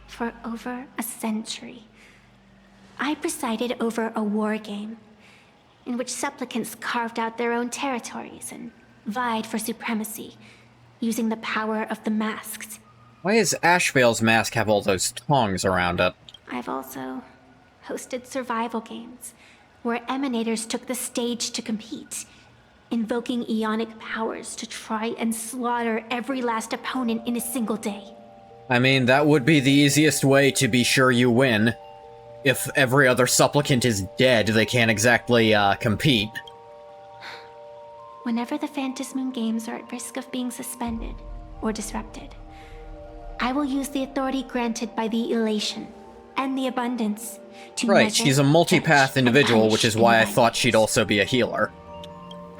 For over a century, I presided over a war game in which supplicants carved out their own territories and vied for supremacy, using the power of the masks. Why does Ashvale's mask have all those tongs around it? I've also hosted survival games where emanators took the stage to compete, invoking eonic powers to try and slaughter every last opponent in a single day. I mean, that would be the easiest way to be sure you win. If every other supplicant is dead, they can't exactly, compete. Whenever the Phantom Moon Games are at risk of being suspended or disrupted, I will use the authority granted by the Elation and the Abundance to Right, measure, she's a multi-path judge, individual, and which is punish why I anyone. thought she'd also be a healer.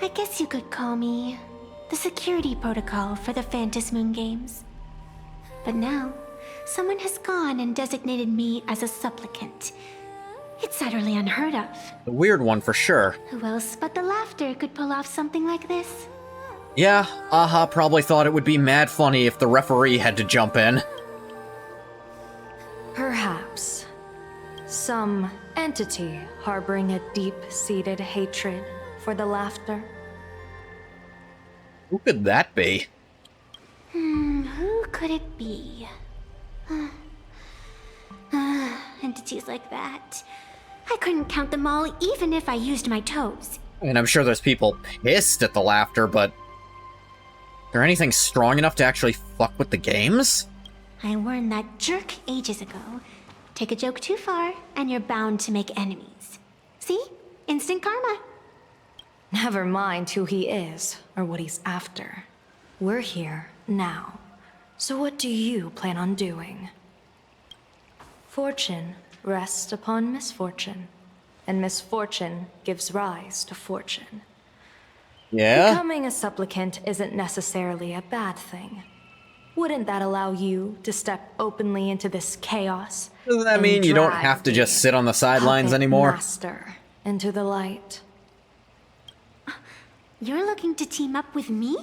I guess you could call me the security protocol for the Phantom Moon Games. But now, someone has gone and designated me as a supplicant. It's utterly unheard of. The weird one for sure. Who else but the Laughter could pull off something like this? Yeah, Aha probably thought it would be mad funny if the referee had to jump in. Perhaps. Some entity harboring a deep-seated hatred for the Laughter. Who could that be? Who could it be? Entities like that. I couldn't count them all even if I used my toes. And I'm sure there's people pissed at the Laughter, but... Is there anything strong enough to actually fuck with the games? I warned that jerk ages ago. Take a joke too far, and you're bound to make enemies. See? Instant karma. Never mind who he is, or what he's after. We're here, now. So what do you plan on doing? Fortune rests upon misfortune, and misfortune gives rise to fortune. Yeah? Becoming a supplicant isn't necessarily a bad thing. Wouldn't that allow you to step openly into this chaos? Doesn't that mean you don't have to just sit on the sidelines anymore? Master into the light. You're looking to team up with me?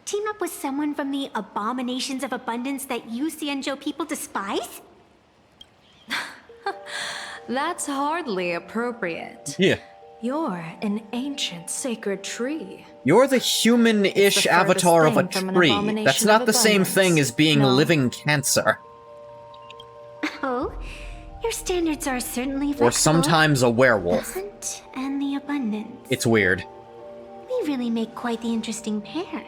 Team up with someone from the abominations of abundance that you Xianzhou people despise? That's hardly appropriate. Yeah. You're an ancient sacred tree. You're the human-ish the avatar of a furthest thing from an tree. abomination That's not of the same abundance. thing as being No. living cancer. Oh, your standards are certainly flexible. Or sometimes a werewolf. Pleasant and the abundance. It's weird. We really make quite the interesting pair.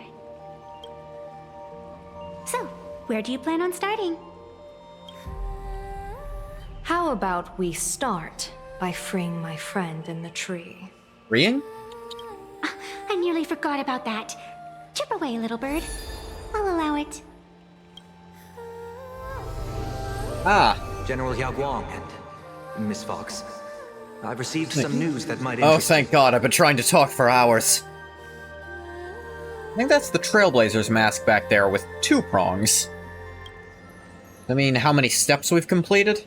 So, where do you plan on starting? How about we start by freeing my friend in the tree? Freeing? I nearly forgot about that. Chip away, little bird. I'll allow it. Ah. General Yao Guang and Miss Fox. I've received some news that might Oh, interest thank God, I've been trying to talk for hours. I think that's the Trailblazer's mask back there with 2 prongs. I mean, how many steps we've completed?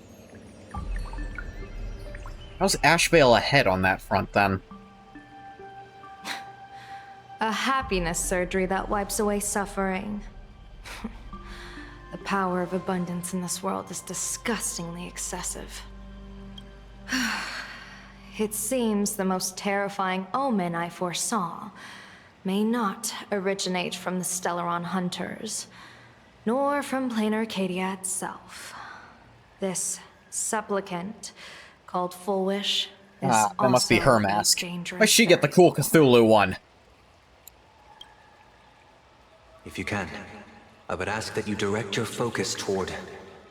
How's Ashvale ahead on that front, then? A happiness surgery that wipes away suffering. The power of abundance in this world is disgustingly excessive. It seems the most terrifying omen I foresaw may not originate from the Stellaron hunters, nor from plain Arcadia itself. This supplicant, called Full Wish, is That must be also her a mask. dangerous Why she get the cool Cthulhu one? If you can, I would ask that you direct your focus toward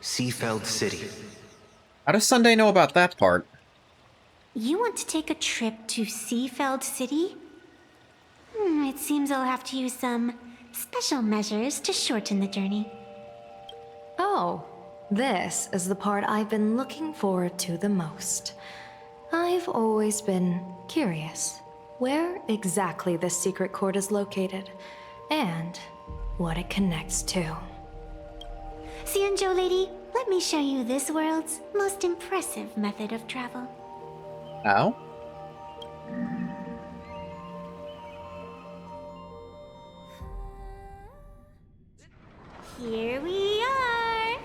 Seafeld City. How does Sunday know about that part? You want to take a trip to Seafeld City? It seems I'll have to use some special measures to shorten the journey. Oh, this is the part I've been looking forward to the most. I've always been curious where exactly this secret court is located, and what it connects to. Xianzhou lady, let me show you this world's most impressive method of travel. Oh? Here we are!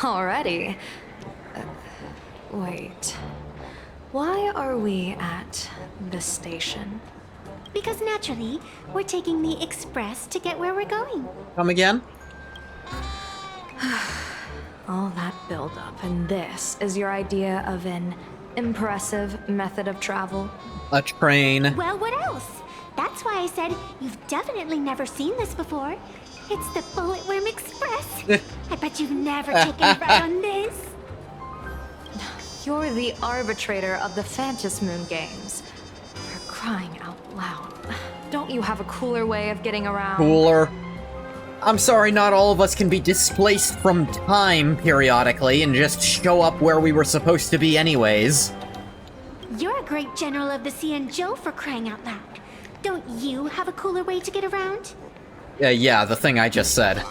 Already? Wait. Why are we at the station? Because naturally, we're taking the express to get where we're going. Come again? All that buildup, and this is your idea of an impressive method of travel? A train. Well, what else? That's why I said you've definitely never seen this before. It's the Bullet Worm Express. I bet you've never taken a ride on this. You're the arbitrator of the Phantom Moon Games. For crying out loud. Don't you have a cooler way of getting around? Cooler. I'm sorry, not all of us can be displaced from time periodically and just show up where we were supposed to be anyways. You're a great general of the Xianzhou for crying out loud. Don't you have a cooler way to get around? Yeah, the thing I just said.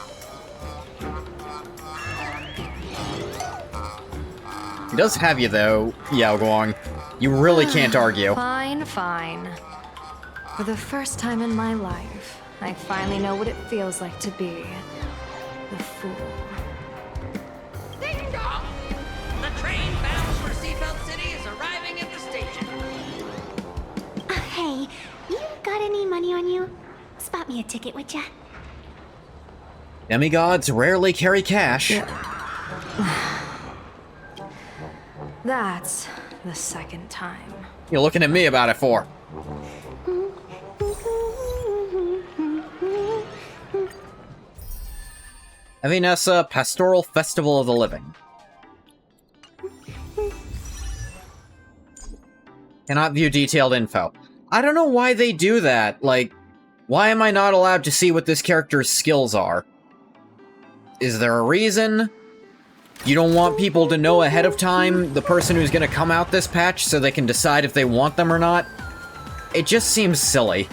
He does have you, though, Yao Guang. You really can't argue. Fine. For the first time in my life, I finally know what it feels like to be the fool. Ding dong! The train bound for Seafeld City is arriving at the station. Hey, you got any money on you? Spot me a ticket, would ya? Demigods rarely carry cash. That's the second time. You're looking at me about it for. Evinessa Pastoral Festival of the Living. Cannot view detailed info. I don't know why they do that. Like, why am I not allowed to see what this character's skills are? Is there a reason? You don't want people to know ahead of time the person who's gonna come out this patch so they can decide if they want them or not? It just seems silly.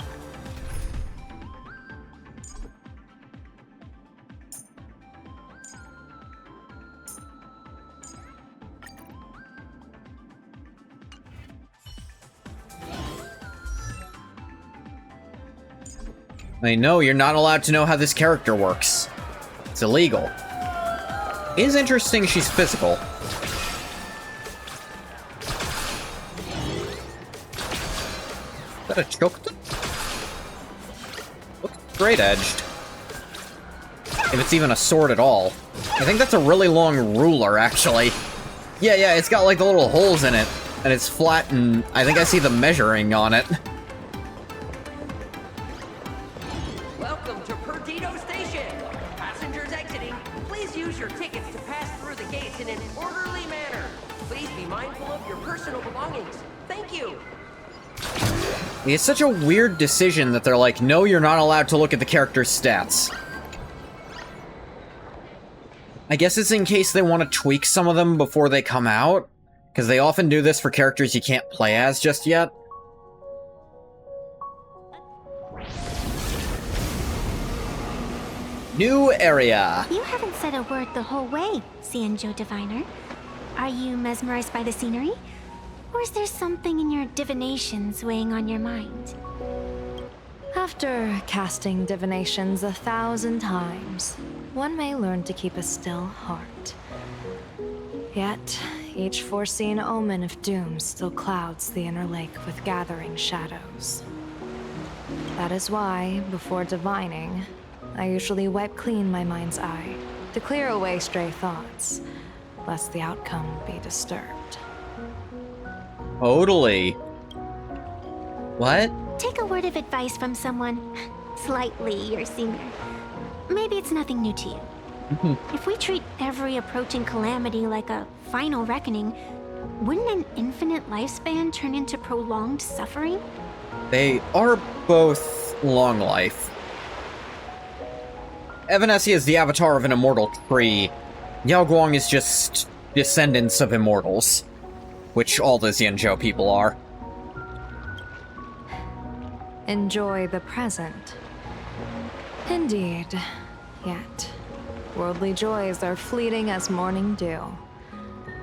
I know you're not allowed to know how this character works. It's illegal. It is interesting she's physical. Is that a choke? Looks straight-edged. If it's even a sword at all. I think that's a really long ruler, actually. Yeah, it's got like the little holes in it. And it's flat, and I think I see the measuring on it. Welcome to Perdido Station. Passengers exiting, please use your tickets to pass through the gates in an orderly manner. Please be mindful of your personal belongings. Thank you. It's such a weird decision that they're like, no, you're not allowed to look at the character's stats. I guess it's in case they want to tweak some of them before they come out, because they often do this for characters you can't play as just yet. New area. You haven't said a word the whole way, Xianzhou Diviner. Are you mesmerized by the scenery? Or is there something in your divinations weighing on your mind? After casting divinations 1,000 times, one may learn to keep a still heart. Yet, each foreseen omen of doom still clouds the inner lake with gathering shadows. That is why, before divining, I usually wipe clean my mind's eye to clear away stray thoughts, lest the outcome be disturbed. Totally. What? Take a word of advice from someone slightly your senior. Maybe it's nothing new to you. If we treat every approaching calamity like a final reckoning, wouldn't an infinite lifespan turn into prolonged suffering? They are both long life. Evanescence is the avatar of an immortal tree. Yao Guang is just descendants of immortals. which all the Xianzhou people are. Enjoy the present. Indeed. Yet, worldly joys are fleeting as morning dew,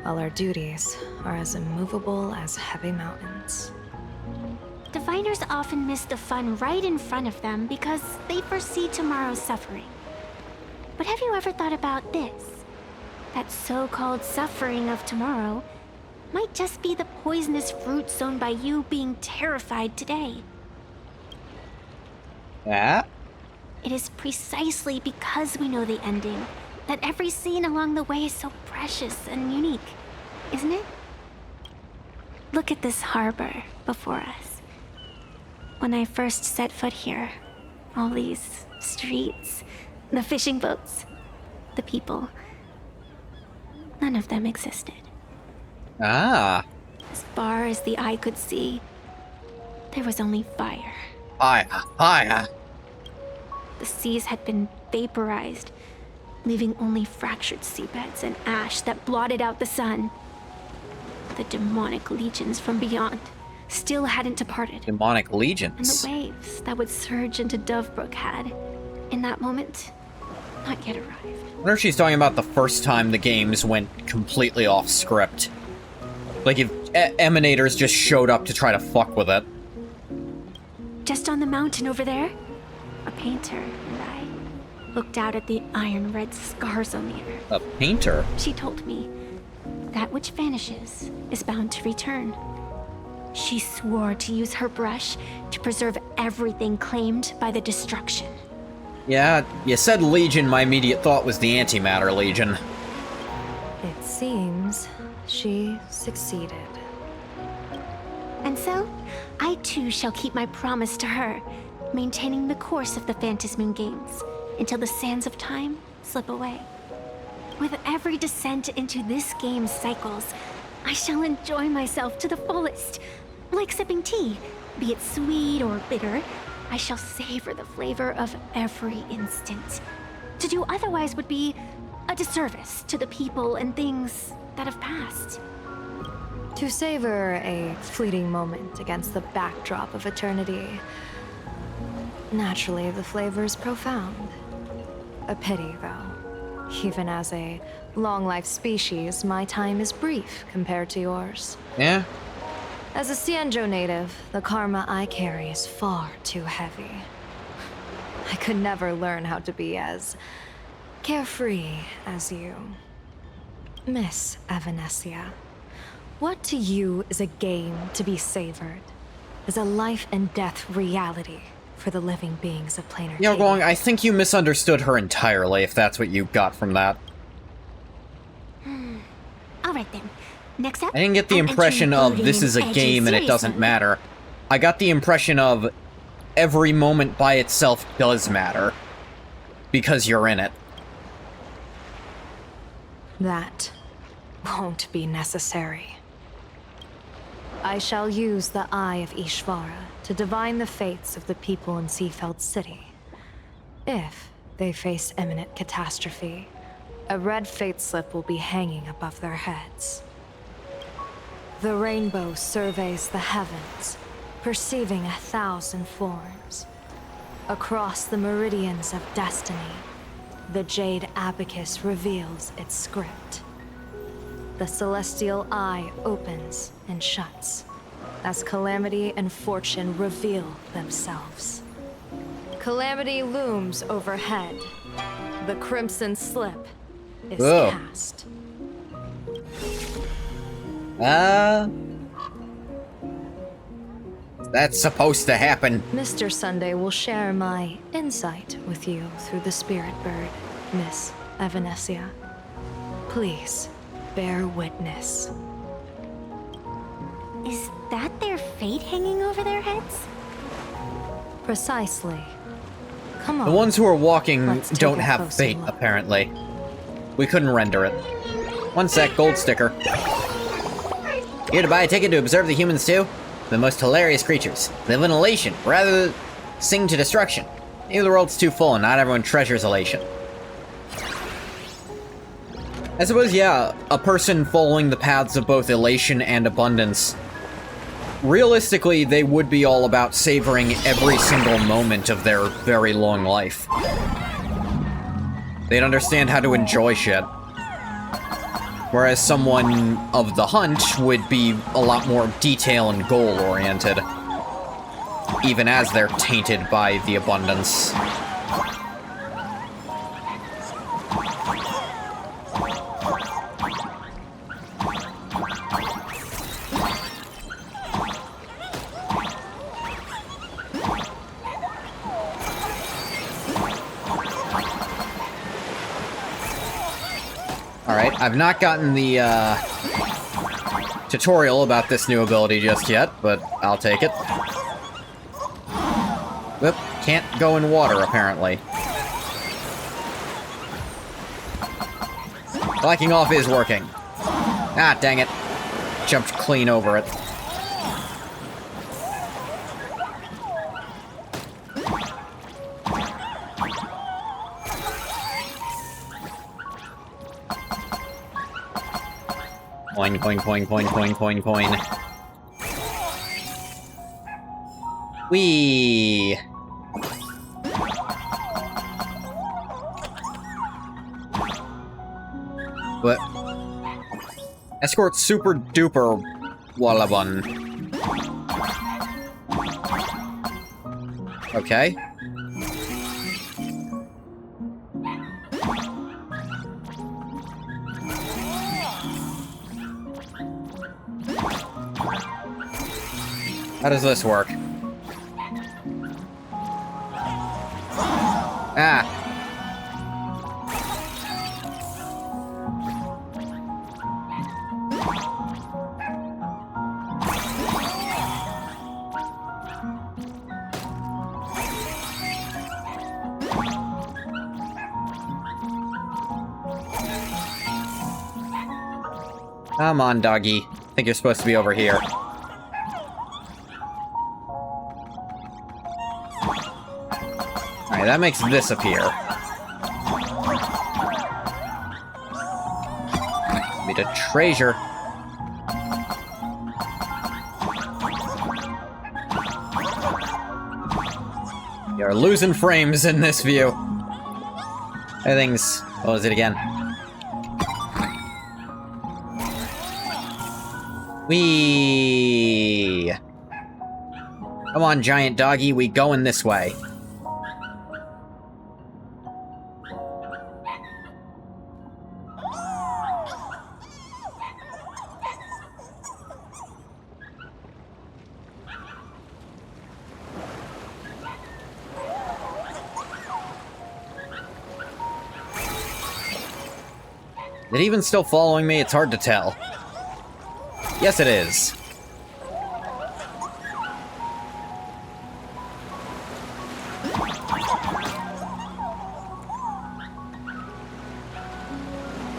while our duties are as immovable as heavy mountains. Diviners often miss the fun right in front of them because they foresee tomorrow's suffering. But have you ever thought about this? That so-called suffering of tomorrow might just be the poisonous fruit sown by you being terrified today. Yeah? It is precisely because we know the ending that every scene along the way is so precious and unique, isn't it? Look at this harbor before us. When I first set foot here, all these streets, the fishing boats, the people, none of them existed. Ah. As far as the eye could see, there was only fire. Fire. The seas had been vaporized, leaving only fractured seabeds and ash that blotted out the sun. The demonic legions from beyond still hadn't departed. Demonic And legions? the waves that would surge into Dovebrook had, in that moment, not yet arrived. I wonder if she's talking about the first time the games went completely off script. Like if Emanators just showed up to try to fuck with it. Just on the mountain over there, a painter and I looked out at the iron red scars on the earth. A painter? She told me, that which vanishes is bound to return. She swore to use her brush to preserve everything claimed by the destruction. Yeah, you said Legion, my immediate thought was the Antimatter Legion. It seems she succeeded. And so, I too shall keep my promise to her, maintaining the course of the Phantasmoon Games until the sands of time slip away. With every descent into this game's cycles, I shall enjoy myself to the fullest. Like sipping tea, be it sweet or bitter, I shall savor the flavor of every instant. To do otherwise would be a disservice to the people and things that have passed. To savor a fleeting moment against the backdrop of eternity. Naturally, the flavor's profound. A pity, though. Even as a long-life species, my time is brief compared to yours. Yeah? As a Xianzhou native, the karma I carry is far too heavy. I could never learn how to be as carefree as you. Miss Evanescia, what to you is a game to be savored? Is a life and death reality for the living beings of planar Yo, Gong, I think you misunderstood her entirely, if that's what you got from that. All right then. Next up, I didn't get the I'm impression entering of this is a edgy game and it serious doesn't mode. matter. I got the impression of every moment by itself does matter. Because you're in it. That won't be necessary. I shall use the Eye of Ishvara to divine the fates of the people in Seafeld City. If they face imminent catastrophe, a red fate slip will be hanging above their heads. The rainbow surveys the heavens, perceiving 1,000 forms. Across the meridians of destiny, the Jade Abacus reveals its script. The celestial eye opens and shuts as calamity and fortune reveal themselves. Calamity looms overhead. The crimson slip is cast. That's supposed to happen. Mr. Sunday will share my insight with you through the spirit bird, Miss Evanescia. Please, bear witness. Is that their fate hanging over their heads? Precisely. Come on. The ones who are walking Let's take don't a have closer fate, look. apparently. We couldn't render it. One sec, gold sticker. Here to buy a ticket to observe the humans too? The most hilarious creatures. Live in elation, rather than sing to destruction. Maybe the world's too full and not everyone treasures elation. I suppose, yeah, a person following the paths of both elation and abundance, realistically, they would be all about savoring every single moment of their very long life. They'd understand how to enjoy shit. Whereas someone of the hunt would be a lot more detail and goal-oriented, even as they're tainted by the abundance. Alright, I've not gotten the, tutorial about this new ability just yet, but I'll take it. Whoop, can't go in water, apparently. Blacking off is working. Ah, dang it. Jumped clean over it. Coin, coin, coin, coin, coin, coin, coin. Whee! What? Escort super duper Wallabun. Okay. How does this work? Ah. Come on, doggy. I think you're supposed to be over here. Alright, that makes this appear. Need a treasure. You're losing frames in this view. Everything's... what was it again? Whee! Come on, giant doggy, we going this way. Is it even still following me? It's hard to tell. Yes, it is.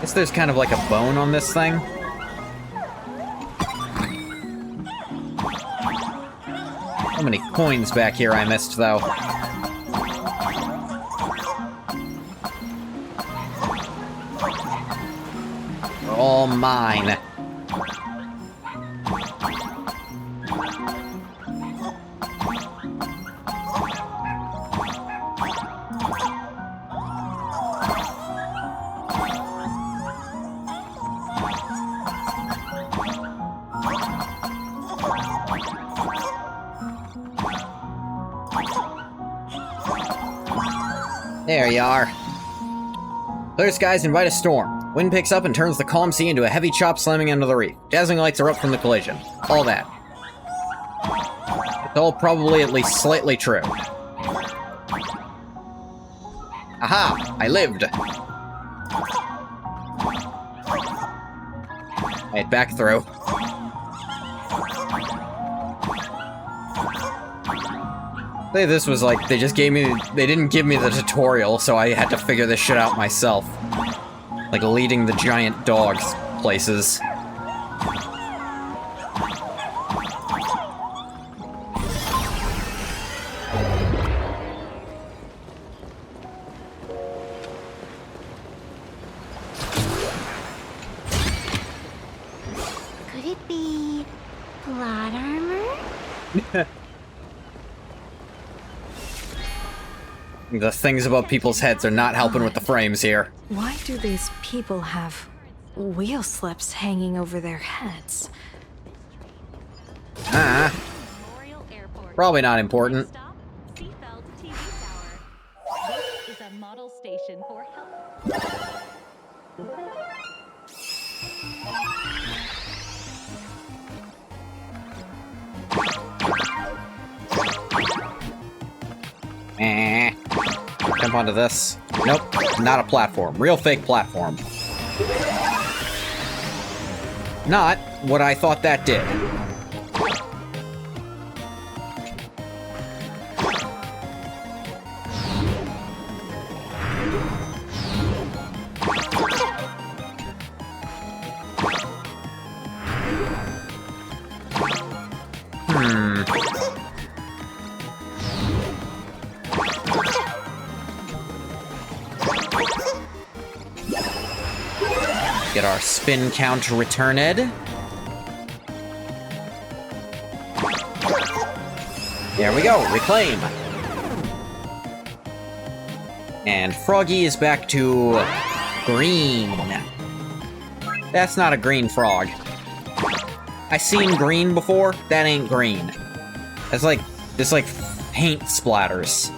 Guess there's kind of like a bone on this thing. How many coins back here I missed, though? They're all mine. There you are. Clear skies invite a storm. Wind picks up and turns the calm sea into a heavy chop slamming into the reef. Dazzling lights erupt from the collision. All that. It's all probably at least slightly true. Aha! I lived! Right, back through. Say this was like, they didn't give me the tutorial, so I had to figure this shit out myself. Like leading the giant dogs places. Plot armor? The things above people's heads are not helping with the frames here. Why do these people have wheel slips hanging over their heads? Probably not important. This is a model station for help. Jump onto this. Nope, not a platform. Real fake platform. Not what I thought that did. Get our spin count returned. There we go, reclaim. And Froggy is back to green. That's not a green frog. I seen green before, that ain't green. It's like paint splatters.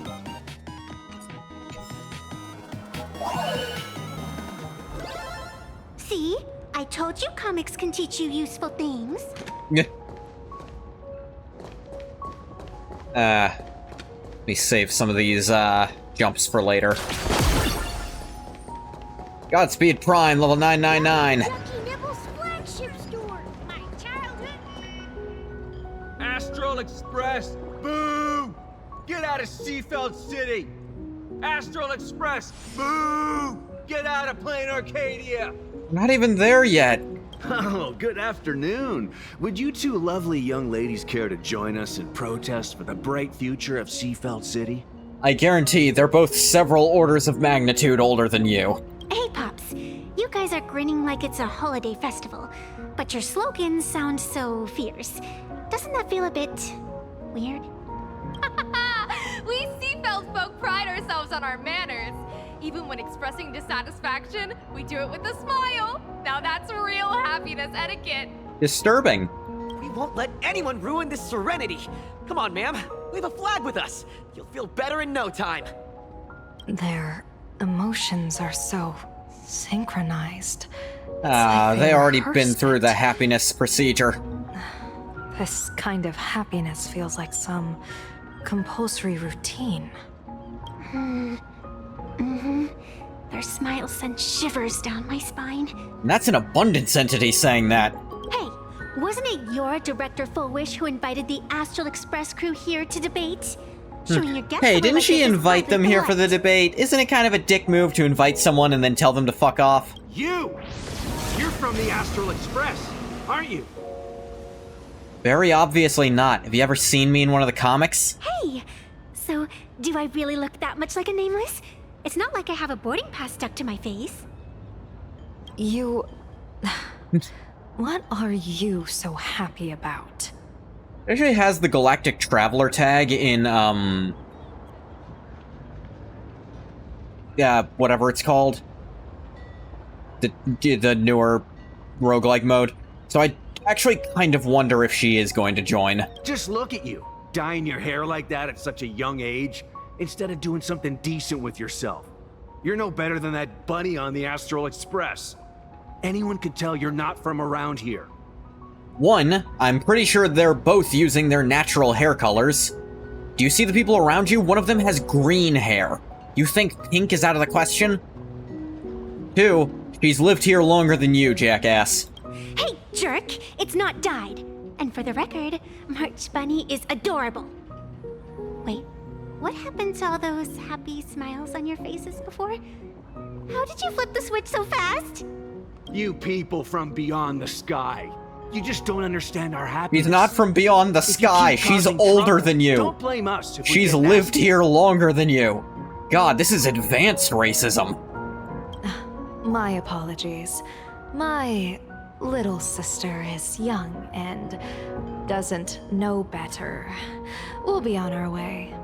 See? I told you comics can teach you useful things. Let me save some of these, jumps for later. Godspeed Prime, level 999. Astral Express, boo! Get out of Seafeld City! Astral Express, boo! Get out of Plain Arcadia! Not even there yet. Oh, good afternoon. Would you two lovely young ladies care to join us in protest for the bright future of Seafeld City? I guarantee they're both several orders of magnitude older than you. Hey, Pops. You guys are grinning like it's a holiday festival, but your slogans sound so fierce. Doesn't that feel a bit weird? We Seafeld folk pride ourselves on our manners. Even when expressing dissatisfaction, we do it with a smile. Now that's real happiness etiquette. Disturbing. We won't let anyone ruin this serenity. Come on, ma'am. Wave a flag with us. You'll feel better in no time. Their emotions are so synchronized. They already been through the happiness procedure. This kind of happiness feels like some compulsory routine. Their smiles send shivers down my spine. And that's an abundance entity saying that. Hey, wasn't it your Director Fullwish who invited the Astral Express crew here to debate? Showing your guests Hey, over didn't like she this is invite them hardly here for the polite. debate? Isn't it kind of a dick move to invite someone and then tell them to fuck off? You're from the Astral Express, aren't you? Very obviously not. Have you ever seen me in one of the comics? Hey, so do I really look that much like a nameless? It's not like I have a boarding pass stuck to my face. You... What are you so happy about? It actually has the Galactic Traveler tag in, yeah, whatever it's called. The newer roguelike mode. So I actually kind of wonder if she is going to join. Just look at you, dyeing your hair like that at such a young age, instead of doing something decent with yourself. You're no better than that bunny on the Astral Express. Anyone could tell you're not from around here. One, I'm pretty sure they're both using their natural hair colors. Do you see the people around you? One of them has green hair. You think pink is out of the question? Two, she's lived here longer than you, jackass. Hey, jerk! It's not dyed. And for the record, March Bunny is adorable. Wait, what happened to all those happy smiles on your faces before? How did you flip the switch so fast? You people from beyond the sky. You just don't understand our happiness. She's not from beyond the sky. She's older than you. Don't blame us if we She's get lived nasty. here longer than you. God, this is advanced racism. My apologies. My little sister is young and doesn't know better. We'll be on our way.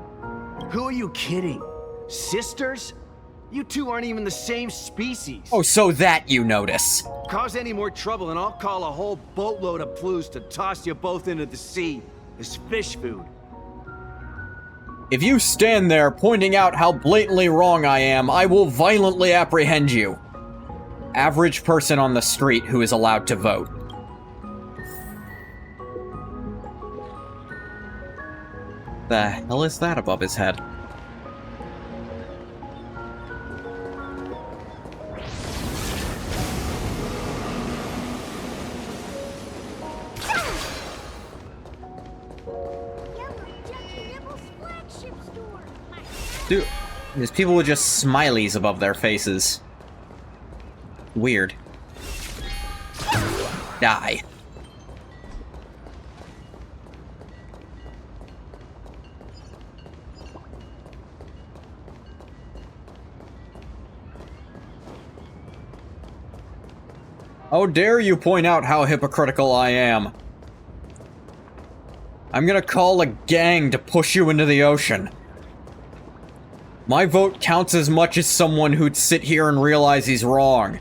Who are you kidding? Sisters? You two aren't even the same species. Oh, so that you notice. Cause any more trouble and I'll call a whole boatload of Ploos to toss you both into the sea as fish food. If you stand there pointing out how blatantly wrong I am, I will violently apprehend you. Average person on the street who is allowed to vote. The hell is that above his head? Dude, there's people with just smileys above their faces. Weird. Die. How dare you point out how hypocritical I am? I'm gonna call a gang to push you into the ocean. My vote counts as much as someone who'd sit here and realize he's wrong.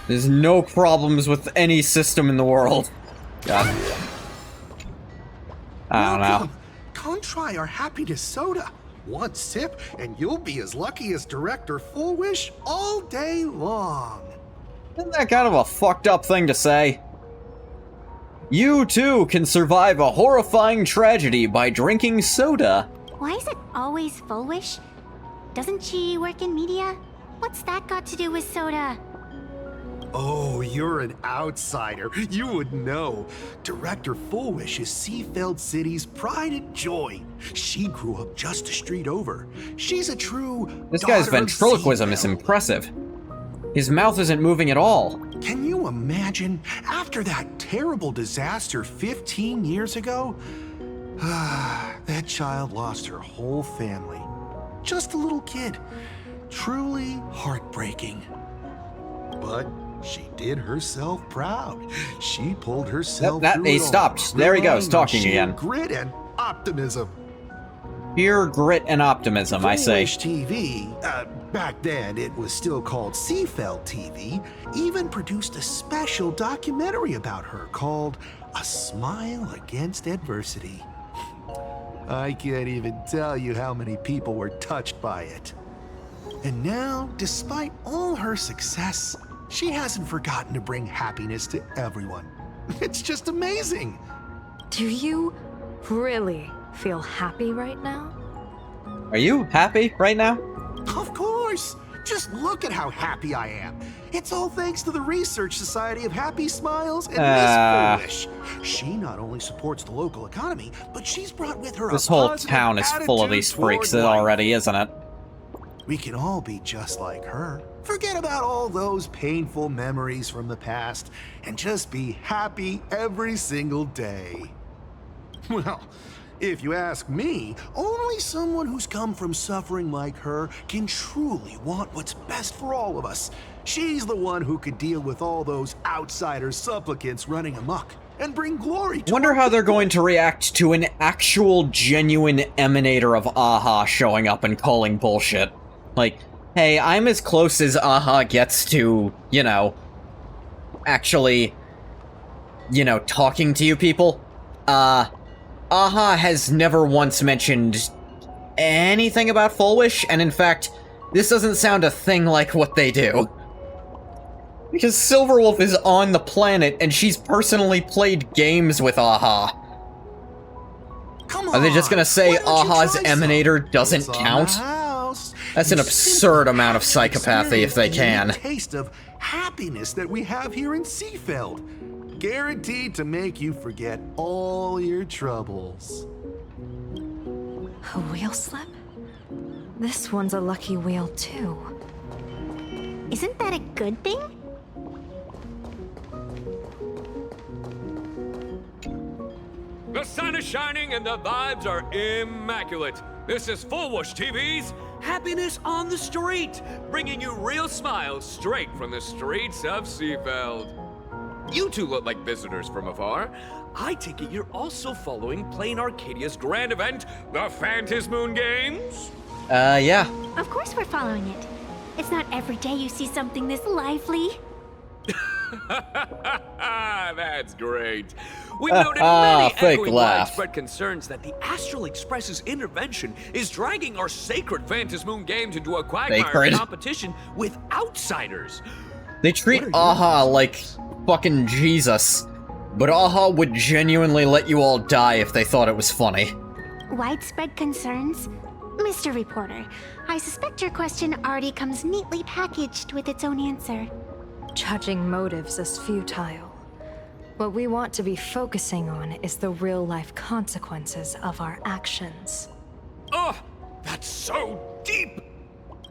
There's no problems with any system in the world. God. I don't know. Come try our happiness soda. One sip, and you'll be as lucky as Director Full Wish all day long. Isn't that kind of a fucked up thing to say? You too can survive a horrifying tragedy by drinking soda. Why is it always Full Wish? Doesn't she work in media? What's that got to do with soda? Oh, you're an outsider. You would know. Director Full Wish is Seafeld City's pride and joy. She grew up just a street over. She's a true This guy's daughter of ventriloquism is Seafeld. impressive. His mouth isn't moving at all. Can you imagine? After that terrible disaster 15 years ago, that child lost her whole family. Just a little kid. Truly heartbreaking. But she did herself proud. She pulled herself through He it all, stopped. There he goes, relying on talking sheer again. Grit and optimism. Pure grit and optimism, I say. Foolish TV, back then it was still called Seafeld TV, even produced a special documentary about her called A Smile Against Adversity. I can't even tell you how many people were touched by it. And now, despite all her success, she hasn't forgotten to bring happiness to everyone. It's just amazing. Do you really feel happy right now? Are you happy right now? Of course! Just look at how happy I am. It's all thanks to the Research Society of Happy Smiles and Miss Foolish. She not only supports the local economy, but she's brought with her This a whole positive town is full of these attitude toward freaks life. already, isn't it? We can all be just like her. Forget about all those painful memories from the past and just be happy every single day. Well, if you ask me, only someone who's come from suffering like her can truly want what's best for all of us. She's the one who could deal with all those outsider supplicants running amok and bring glory to Wonder our how they're people. going to react to an actual, genuine emanator of AHA showing up and calling bullshit. Like, hey, I'm as close as AHA gets to, you know, actually, you know, talking to you people. AHA has never once mentioned anything about Full Wish, and in fact, this doesn't sound a thing like what they do. Because Silverwolf is on the planet, and she's personally played games with AHA. Come Are they just gonna say why don't you AHA's try emanator doesn't It's on the count? house. That's an You absurd simply amount of have to psychopathy if they experience the can. taste of happiness that we have here in Seafeld. Guaranteed to make you forget all your troubles. A wheel slip? This one's a lucky wheel, too. Isn't that a good thing? The sun is shining and the vibes are immaculate. This is Full Wish TV's Happiness on the street, bringing you real smiles straight from the streets of Seafeld. You two look like visitors from afar. I take it you're also following Plain Arcadia's grand event, the Phantasmoon Games? Yeah. Of course we're following it. It's not every day you see something this lively. That's great. We've noted many Fake echoing laugh. widespread concerns that the Astral Express's intervention is dragging our sacred Phantasmoon Games into a quagmire Sacred. competition with outsiders. They treat AHA like fucking Jesus. But AHA would genuinely let you all die if they thought it was funny. Widespread concerns? Mr. Reporter, I suspect your question already comes neatly packaged with its own answer. Judging motives is futile. What we want to be focusing on is the real-life consequences of our actions. Oh, that's so deep!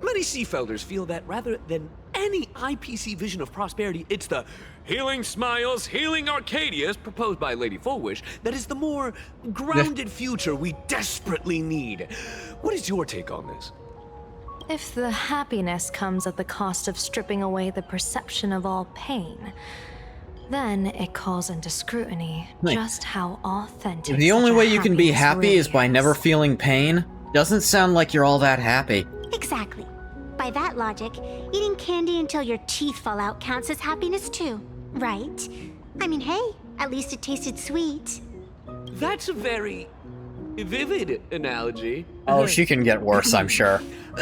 Many Seafelders feel that rather than any IPC vision of prosperity, it's the healing smiles, healing Arcadias proposed by Lady Fullwish that is the more grounded future we desperately need. What is your take on this? If the happiness comes at the cost of stripping away the perception of all pain, then it calls into scrutiny just how authentic. The only such a way you can be happiness happy really is by never feeling pain. Doesn't sound like you're all that happy. Exactly. By that logic, eating candy until your teeth fall out counts as happiness too, right? I mean, hey, at least it tasted sweet. That's a very vivid analogy. Oh, she can get worse, I'm sure.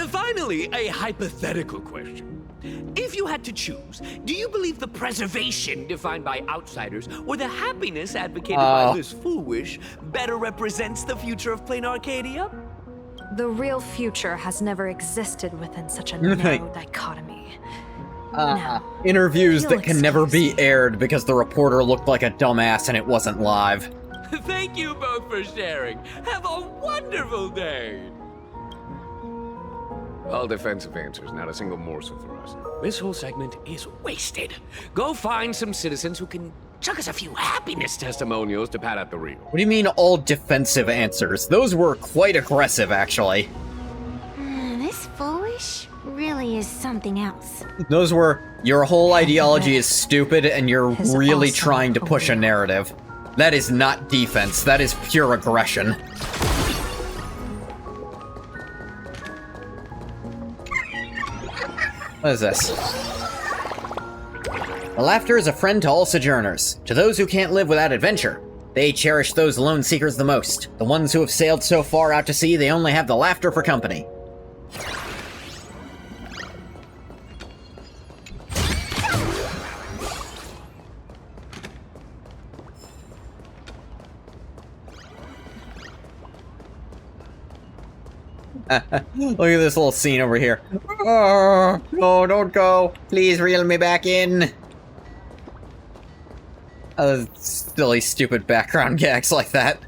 Finally, a hypothetical question. If you had to choose, do you believe the preservation defined by outsiders or the happiness advocated by Liz Foolish better represents the future of Plain Arcadia? The real future has never existed within such a narrow dichotomy. Interviews you'll that can never be aired because the reporter looked like a dumbass and it wasn't live. Thank you both for sharing. Have a wonderful day. All defensive answers, not a single morsel for us. This whole segment is wasted. Go find some citizens who can chuck us a few happiness testimonials to pad out the reel. What do you mean all defensive answers? Those were quite aggressive, actually. This Foolish really is something else. Those were, your whole ideology is stupid and you're really trying to push a narrative. That is not defense, that is pure aggression. What is this? The laughter is a friend to all sojourners, to those who can't live without adventure. They cherish those lone seekers the most. The ones who have sailed so far out to sea, they only have the laughter for company. Look at this little scene over here. Oh, no, don't go. Please reel me back in. Silly, stupid background gags like that.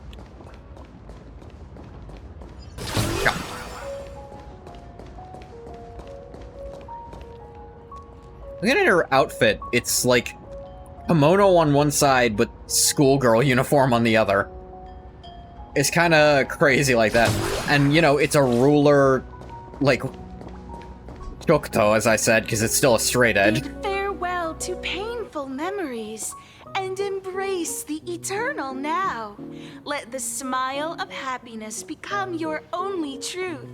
Look at her outfit. It's like kimono on one side, but schoolgirl uniform on the other. It's kind of crazy like that. And, you know, it's a ruler, like, Chokto, as I said, because it's still a straight edge. Bid farewell to painful memories and embrace the eternal now. Let the smile of happiness become your only truth.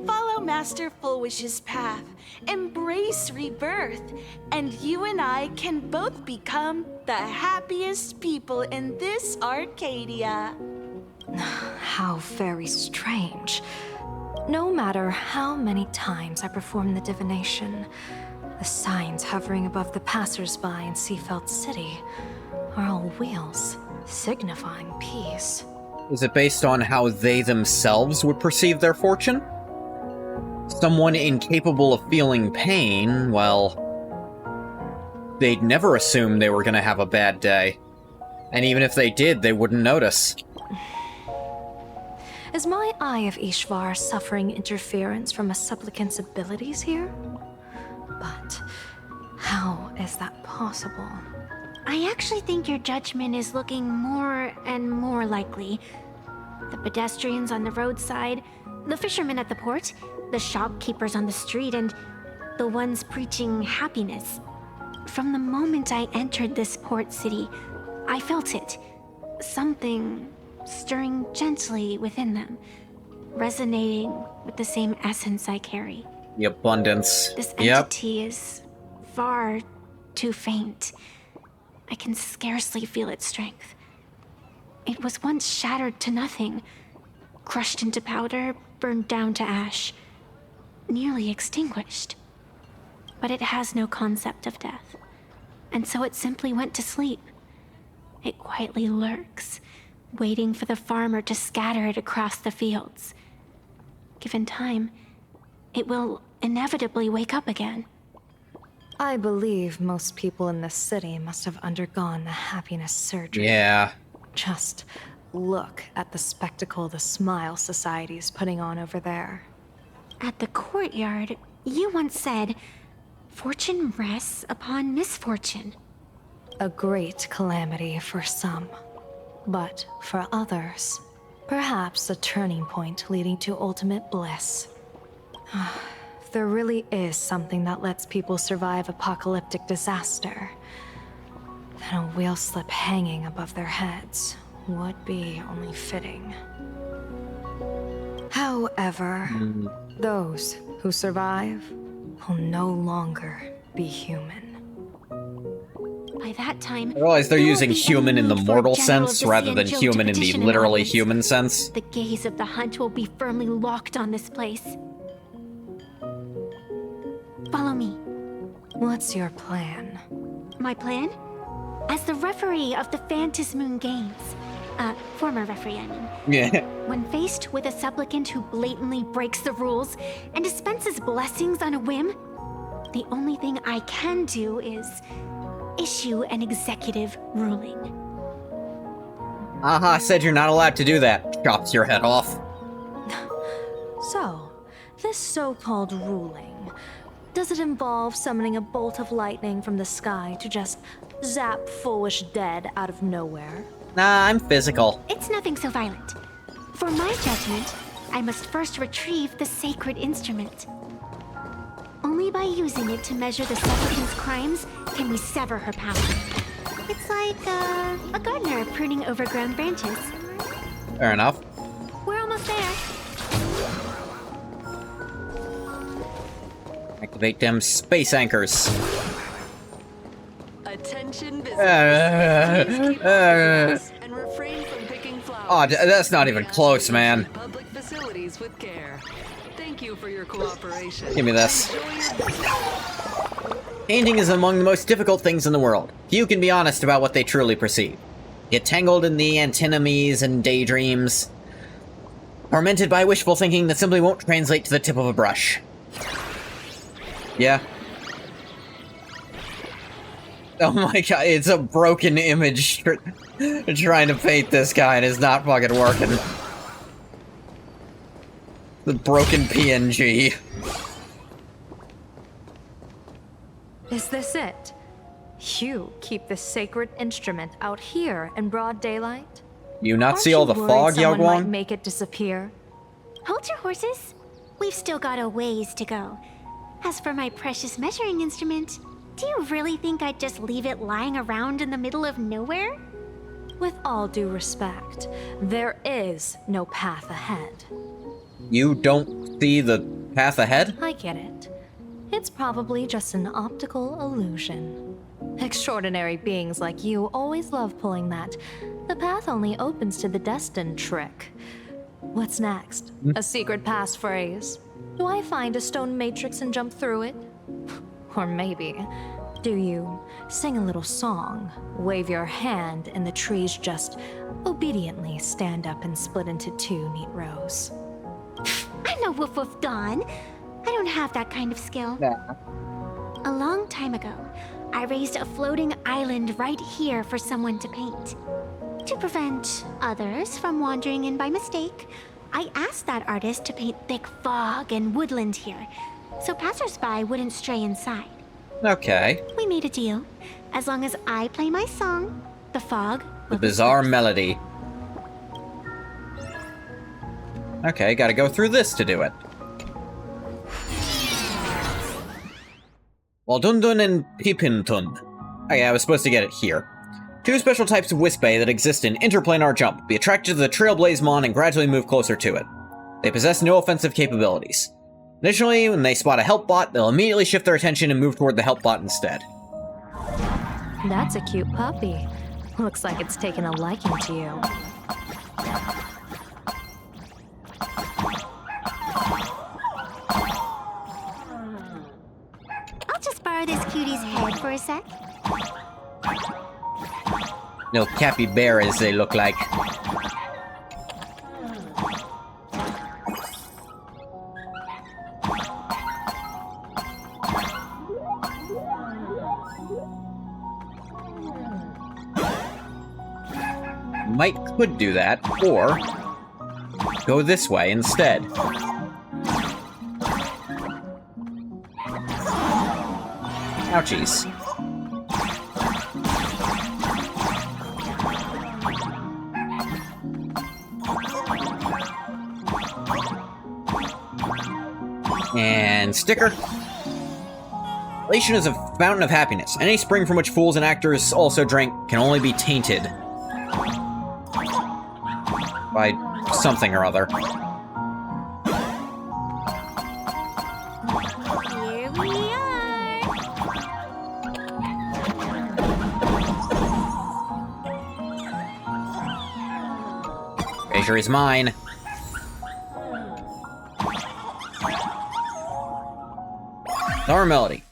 Follow Master Fullwish's path, embrace rebirth, and you and I can both become the happiest people in this Arcadia. How very strange. No matter how many times I perform the divination, the signs hovering above the passers-by in Seafeld City are all wheels, signifying peace. Is it based on how they themselves would perceive their fortune? Someone incapable of feeling pain, well, they'd never assume they were gonna have a bad day. And even if they did, they wouldn't notice. Is my Eye of Ishvar suffering interference from a supplicant's abilities here? But how is that possible? I actually think your judgment is looking more and more likely. The pedestrians on the roadside, the fishermen at the port, the shopkeepers on the street, and the ones preaching happiness. From the moment I entered this port city, I felt it. Something stirring gently within them, resonating with the same essence I carry. The abundance. This Yep. entity is far too faint. I can scarcely feel its strength. It was once shattered to nothing, crushed into powder, burned down to ash, nearly extinguished. But it has no concept of death, and so it simply went to sleep. It quietly lurks, waiting for the farmer to scatter it across the fields. Given time, it will inevitably wake up again. I believe most people in this city must have undergone the happiness surgery. Yeah. Just look at the spectacle the Smile Society's putting on over there. At the courtyard, you once said, "Fortune rests upon misfortune." A great calamity for some, but for others, perhaps a turning point leading to ultimate bliss. If there really is something that lets people survive apocalyptic disaster, then a wheel slip hanging above their heads would be only fitting. However, those who survive will no longer be human. By that time, I realize they're there will using be human in the need for a mortal general sense of rather than Cianjo human to in the petition an literally audience. human sense. The gaze of the hunt will be firmly locked on this place. Follow me. What's your plan? My plan? As the referee of the Phantasmoon Games, former referee, I mean. Yeah. When faced with a supplicant who blatantly breaks the rules and dispenses blessings on a whim, the only thing I can do is issue an executive ruling. Aha, said you're not allowed to do that. Chops your head off. So, this so-called ruling, does it involve summoning a bolt of lightning from the sky to just zap foolish dead out of nowhere? Nah, I'm physical. It's nothing so violent. For my judgment, I must first retrieve the sacred instrument. Only by using it to measure the supplicant's crimes can we sever her power. It's like a gardener pruning overgrown branches. Fair enough. We're almost there. Activate them space anchors. Attention visitors. Please keep off the grass and refrain from picking flowers. Oh, that's not even close, man. Public facilities with care. Thank you for your cooperation. Give me this. Enjoy your visit. Painting is among the most difficult things in the world. Few can be honest about what they truly perceive. Get tangled in the antinomies and daydreams. Tormented by wishful thinking that simply won't translate to the tip of a brush. Yeah. Oh my god, it's a broken image trying to paint this guy and it's not fucking working. The broken PNG. Is this it? You keep the sacred instrument out here in broad daylight? You not Aren't see all you the worried fog, someone might Yagwang? make it disappear? Hold your horses. We've still got a ways to go. As for my precious measuring instrument, do you really think I'd just leave it lying around in the middle of nowhere? With all due respect, there is no path ahead. You don't see the path ahead? I get it. It's probably just an optical illusion. Extraordinary beings like you always love pulling that. The path only opens to the destined trick. What's next? A secret passphrase? Do I find a stone matrix and jump through it? Or maybe, do you sing a little song, wave your hand, and the trees just obediently stand up and split into two neat rows? I'm no woof woof Dawn. I don't have that kind of skill. Nah. A long time ago, I raised a floating island right here for someone to paint. To prevent others from wandering in by mistake, I asked that artist to paint thick fog and woodland here, so passersby wouldn't stray inside. Okay. We made a deal. As long as I play my song, the fog The bizarre melody. Okay, gotta go through this to do it. Waldundun and Pipintun. Okay, I was supposed to get it here. 2 special types of Wispay that exist in interplanar jump. Be attracted to the Trailblazemon and gradually move closer to it. They possess no offensive capabilities. Additionally, when they spot a help bot, they'll immediately shift their attention and move toward the help bot instead. That's a cute puppy. Looks like it's taken a liking to you. I'll just borrow this cutie's head for a sec. No capybaras, they look like. Could do that, or go this way instead. Ouchies. And sticker. Elation is a fountain of happiness. Any spring from which fools and actors also drink can only be tainted by something or other. Here we are. Treasure is mine. Our melody.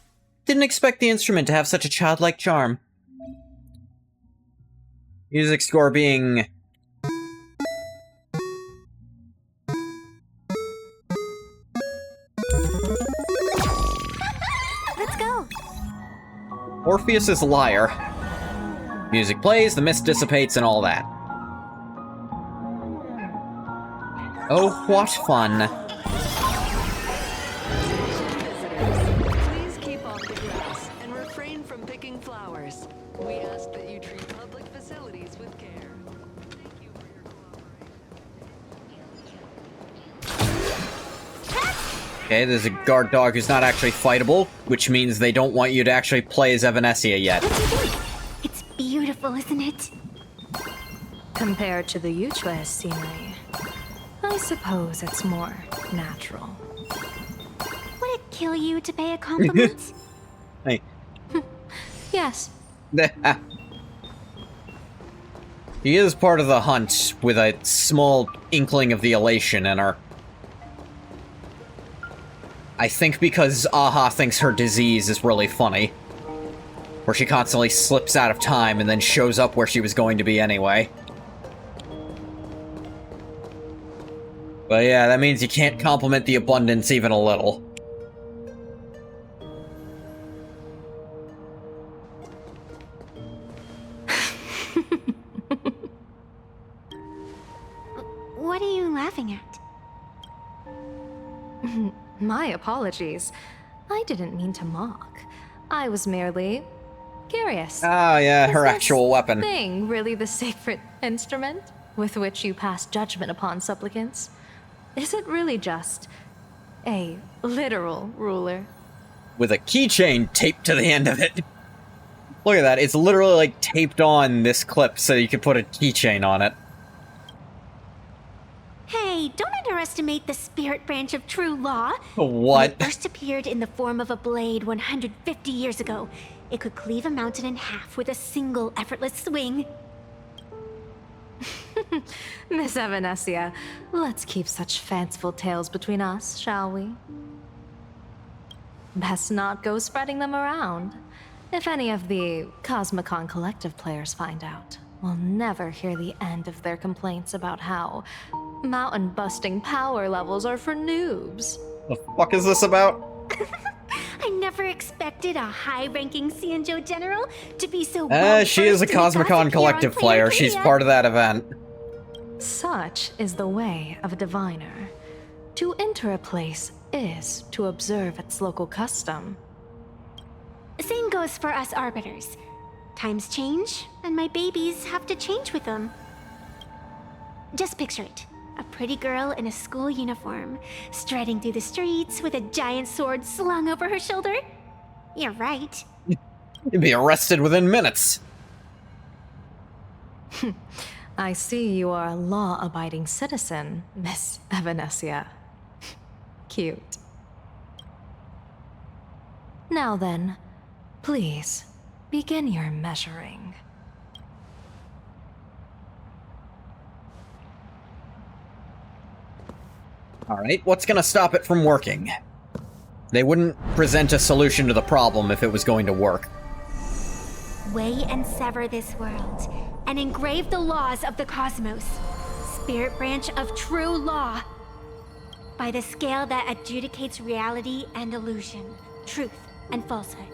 Didn't expect the instrument to have such a childlike charm. Music score being... Let's go. Orpheus is a liar. Music plays, the mist dissipates, and all that. Oh, what fun. Please keep off the grass and refrain from picking flowers. We ask that you treat public facilities with care. Thank you for your cooperation. Okay, there's a guard dog who's not actually fightable, which means they don't want you to actually play as Evanescia yet. What do you think? It's beautiful, isn't it? Compared to the Yuchua scenery, I suppose it's more natural. Would it kill you to pay a compliment? Hey. Yes. He is part of the hunt with a small inkling of the elation in her. I think because Aha thinks her disease is really funny. Where she constantly slips out of time and then shows up where she was going to be anyway. But yeah, that means you can't compliment the abundance even a little. What are you laughing at? My apologies. I didn't mean to mock. I was merely curious. Ah, yeah, her Is actual this weapon. thing really the sacred instrument with which you pass judgment upon supplicants? Is it really just a literal ruler? With a keychain taped to the end of it. Look at that, it's literally like taped on this clip so you can put a keychain on it. Hey, don't underestimate the spirit branch of true law. What? When it first appeared in the form of a blade 150 years ago, it could cleave a mountain in half with a single effortless swing. Miss Evanescia, let's keep such fanciful tales between us, shall we? Best not go spreading them around. If any of the Cosmicon Collective players find out, we'll never hear the end of their complaints about how mountain-busting power levels are for noobs. The fuck is this about? I never expected a high-ranking Xianzhou general to be so She is a Cosmicon Collective player. She's part of that event. Such is the way of a diviner. To enter a place is to observe its local custom. Same goes for us arbiters. Times change, and my babies have to change with them. Just picture it. A pretty girl in a school uniform, striding through the streets with a giant sword slung over her shoulder. You're right. You'd be arrested within minutes. I see you are a law-abiding citizen, Miss Evanesia. Cute. Now then, please, begin your measuring. Alright, what's gonna stop it from working? They wouldn't present a solution to the problem if it was going to work. Weigh and sever this world, and engrave the laws of the cosmos. Spirit branch of true law. By the scale that adjudicates reality and illusion, truth and falsehood.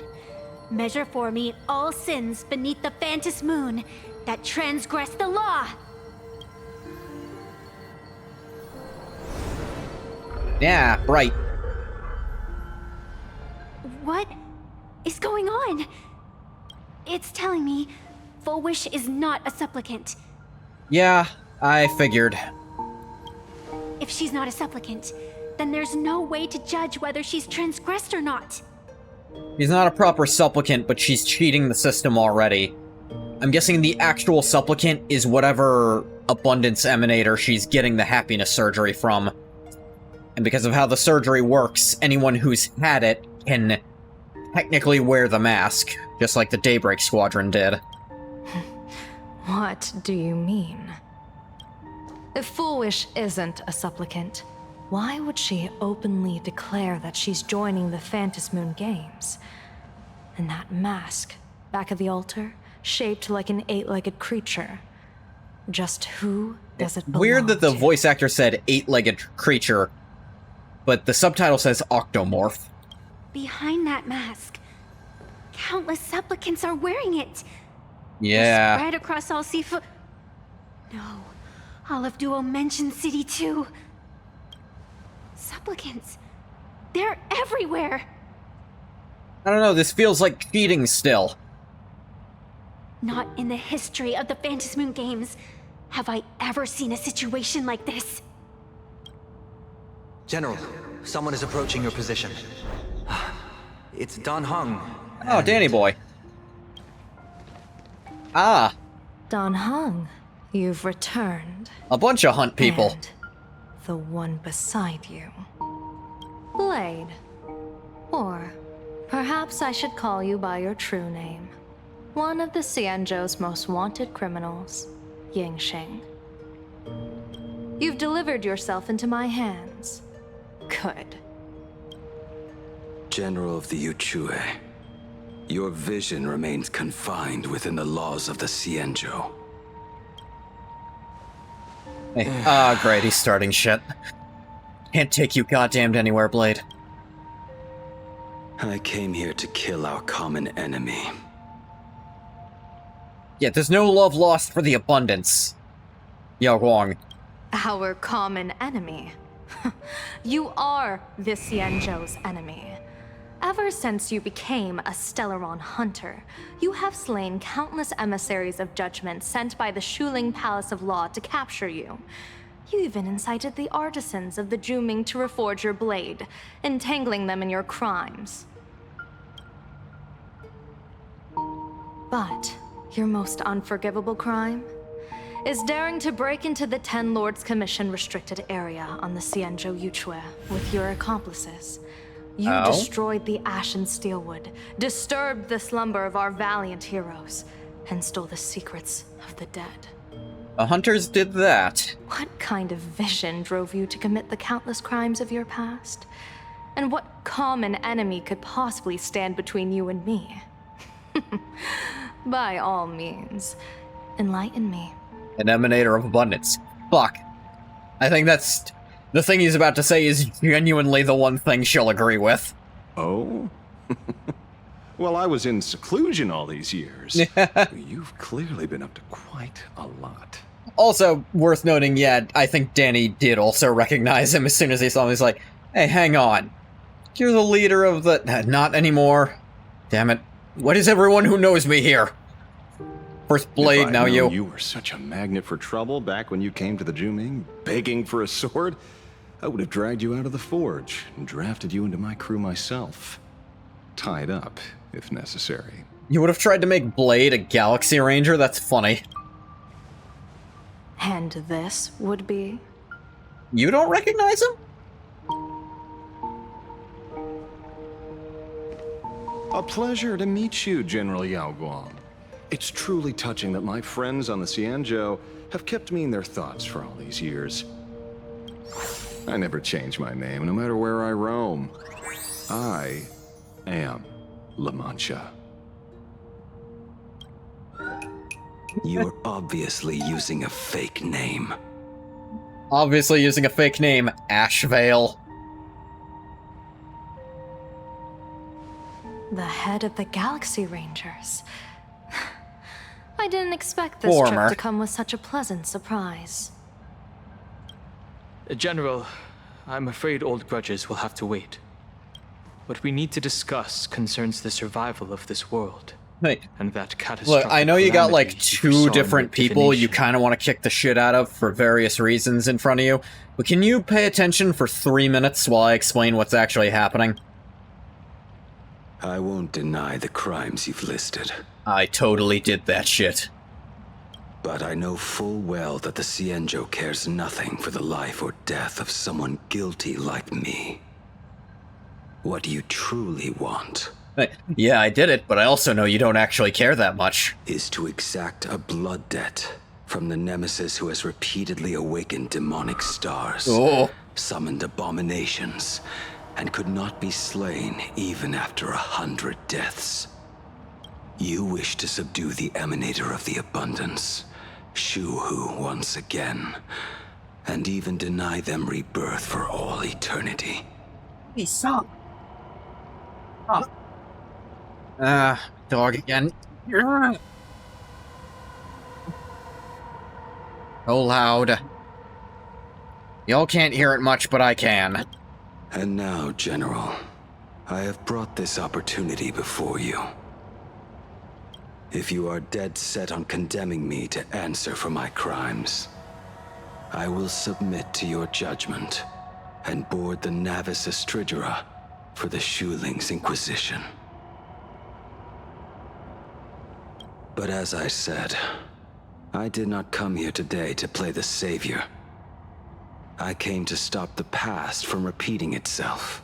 Measure for me all sins beneath the Phantom Moon that transgress the law. Yeah, right. What is going on? It's telling me Full Wish is not a supplicant. Yeah, I figured. If she's not a supplicant, then there's no way to judge whether she's transgressed or not. She's not a proper supplicant, but she's cheating the system already. I'm guessing the actual supplicant is whatever abundance emanator she's getting the happiness surgery from. And because of how the surgery works, anyone who's had it can technically wear the mask, just like the Daybreak Squadron did. What do you mean? If Full Wish isn't a supplicant, why would she openly declare that she's joining the Phantom Moon Games? And that mask, back of the altar, shaped like an 8-legged creature. Just who does it belong Weird that the to? voice actor said 8-legged creature, but the subtitle says octomorph. Behind that mask, countless supplicants are wearing it. Yeah. Spread across all Seafood. No, all of Duo mentioned City too. Supplicants, they're everywhere. I don't know, this feels like cheating still. Not in the history of the Phantom Moon Games have I ever seen a situation like this. General, someone is approaching your position. It's Don Hung. Oh, Danny boy. Ah, Don Hung, you've returned. a bunch of hunt people. And the one beside you. Blade. Or perhaps I should call you by your true name. One of the Xianzhou's most wanted criminals, Yingxing. You've delivered yourself into my hands. Good. General of the Yuchue, your vision remains confined within the laws of the Xianzhou. Hey, great, he's starting shit. Can't take you goddamned anywhere, Blade. I came here to kill our common enemy. Yeah, there's no love lost for the abundance. Yao Guang. Our common enemy. You are the Xianzhou's enemy. Ever since you became a Stellaron hunter, you have slain countless emissaries of judgment sent by the Shuling Palace of Law to capture you. You even incited the artisans of the Juming to reforge your blade, entangling them in your crimes. But your most unforgivable crime is daring to break into the Ten Lords Commission restricted area on the Xianzhou Yuchue with your accomplices. You destroyed the Ashen Steelwood, disturbed the slumber of our valiant heroes, and stole the secrets of the dead. The hunters did that. What kind of vision drove you to commit the countless crimes of your past? And what common enemy could possibly stand between you and me? By all means, enlighten me. An emanator of abundance. Fuck. I think that's... The thing he's about to say is genuinely the one thing she'll agree with. Oh? Well, I was in seclusion all these years. You've clearly been up to quite a lot. Also, worth noting, yeah, I think Danny did also recognize him as soon as he saw him. He's like, hey, hang on. You're the leader of the... Not anymore. Damn it. What is everyone who knows me here? First Blade, now you. You were such a magnet for trouble back when you came to the Juming, begging for a sword. I would have dragged you out of the forge and drafted you into my crew myself. tied up, if necessary. You would have tried to make Blade a Galaxy Ranger? That's funny. And this would be? You don't recognize him? A pleasure to meet you, General Yao Guang. It's truly touching that my friends on the Xianzhou have kept me in their thoughts for all these years. I never change my name, no matter where I roam. I am La Mancha. You're obviously using a fake name. Obviously using a fake name, Ashvale. The head of the Galaxy Rangers. I didn't expect this Former. trip to come with such a pleasant surprise. General, I'm afraid old grudges will have to wait. What we need to discuss concerns the survival of this world. Wait. And that catastrophic Look, I know you got like calamity you foresaw two in different your people you divination. kind of want to kick the shit out of for various reasons in front of you, but can you pay attention for 3 minutes while I explain what's actually happening? I won't deny the crimes you've listed. I totally did that shit. But I know full well that the Xianzhou cares nothing for the life or death of someone guilty like me. What you truly want... Yeah, I did it, but I also know you don't actually care that much. ...is to exact a blood debt from the nemesis who has repeatedly awakened demonic stars, summoned abominations, and could not be slain even after 100 deaths. You wish to subdue the emanator of the abundance, Shu-Hu, once again, and even deny them rebirth for all eternity. Hey, stop. Dog again. So loud. Y'all can't hear it much, but I can. And now, General, I have brought this opportunity before you. If you are dead set on condemning me to answer for my crimes, I will submit to your judgment and board the Navis Astridura for the Shuling's Inquisition. But as I said, I did not come here today to play the savior. I came to stop the past from repeating itself,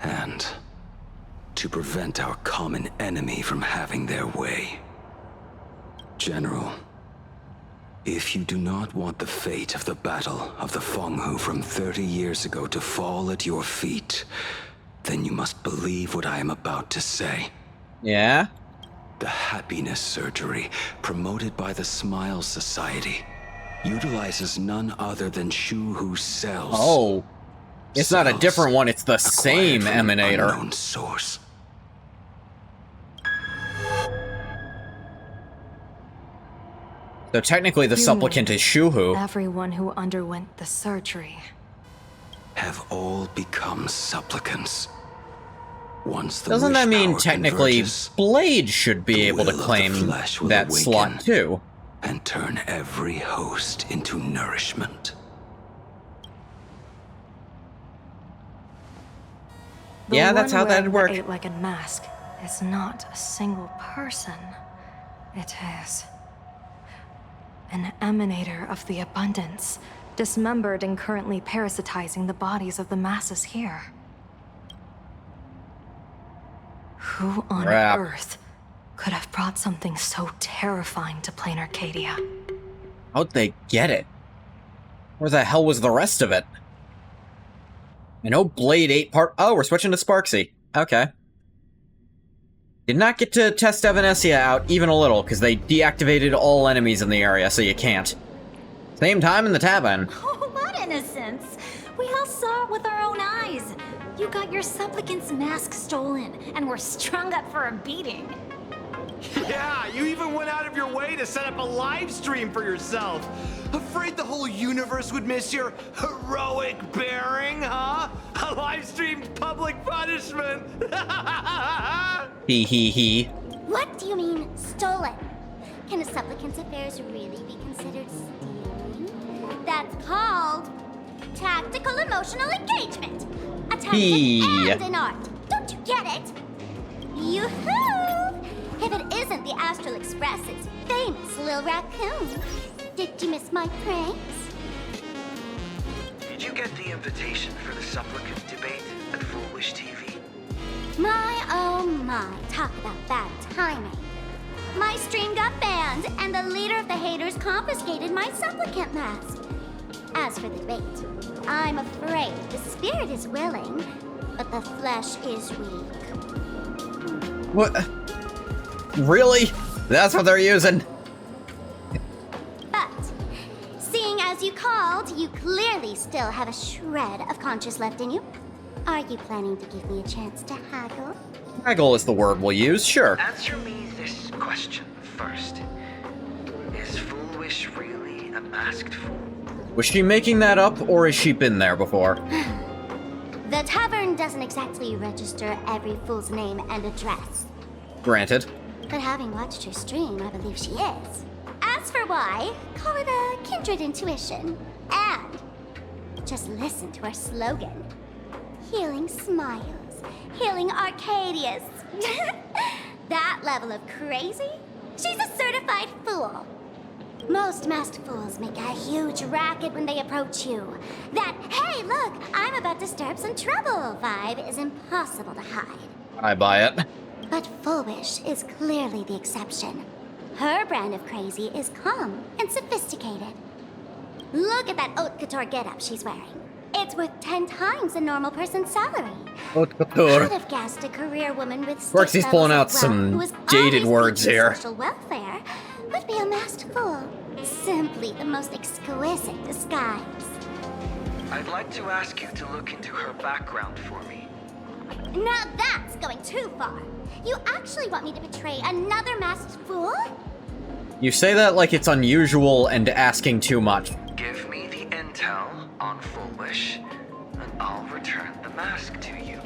and to prevent our common enemy from having their way. General, if you do not want the fate of the Battle of the Fenghu from 30 years ago to fall at your feet, then you must believe what I am about to say. Yeah? The happiness surgery, promoted by the Smile Society, utilizes none other than Shu-Hu's cells. Oh. It's not a different one, it's the same emanator. Unknown source. So technically the You supplicant mean is Shu-Hu. Everyone who underwent the surgery. Have all become supplicants. Once the Doesn't that wish mean power technically converges, Blade should be the able to will of the claim flesh will that awaken slot too? and turn every host into nourishment. The Yeah, that's one how that'd wearing work. the eight-legged mask is not a single person. It is an emanator of the abundance, dismembered and currently parasitizing the bodies of the masses here. Who on Crap. earth could have brought something so terrifying to plain Arcadia? How'd they get it? Where the hell was the rest of it? I know Blade 8 part- Oh, we're switching to Sparksy. Okay. Did not get to test Evanescia out even a little, because they deactivated all enemies in the area, so you can't. Same time in the tavern. Oh, what innocence! We all saw it with our own eyes. You got your supplicant's mask stolen, and were strung up for a beating. Yeah, you even went out of your way to set up a live stream for yourself. Afraid the whole universe would miss your heroic bearing, huh? A live streamed public punishment. Hee hee hee. What do you mean, stolen? Can a supplicant's affairs really be considered stealing? That's called tactical emotional engagement. A tactic and an art. Don't you get it? Yoo-hoo! If it isn't the Astral Express's famous Lil Raccoon. Did you miss my pranks? Did you get the invitation for the supplicant debate at Full Wish TV? My, oh my, talk about bad timing. My stream got banned, and the leader of the haters confiscated my supplicant mask. As for the debate, I'm afraid the spirit is willing, but the flesh is weak. What? Really? That's what they're using? But, seeing as you called, you clearly still have a shred of conscience left in you. Are you planning to give me a chance to haggle? Haggle is the word we'll use, sure. Answer me this question first. Is Full Wish really a masked fool? Was she making that up, or has she been there before? The tavern doesn't exactly register every fool's name and address. Granted. But having watched her stream, I believe she is. As for why, call it a kindred intuition. And just listen to our slogan. Healing smiles, healing Arcadius. That level of crazy? She's a certified fool. Most masked fools make a huge racket when they approach you. That, hey, look, I'm about to stir up some trouble vibe is impossible to hide. I buy it. But Full Wish is clearly the exception. Her brand of crazy is calm and sophisticated. Look at that haute couture getup she's wearing. It's worth 10 times a normal person's salary. Haute couture. I'd have guessed a career woman with Roxy's pulling out some dated words here. Social welfare would be a masked fool. Simply the most exquisite disguise. I'd like to ask you to look into her background for me. Now that's going too far. You actually want me to betray another masked fool? You say that like it's unusual and asking too much. Give me the intel on Full Wish, and I'll return the mask to you.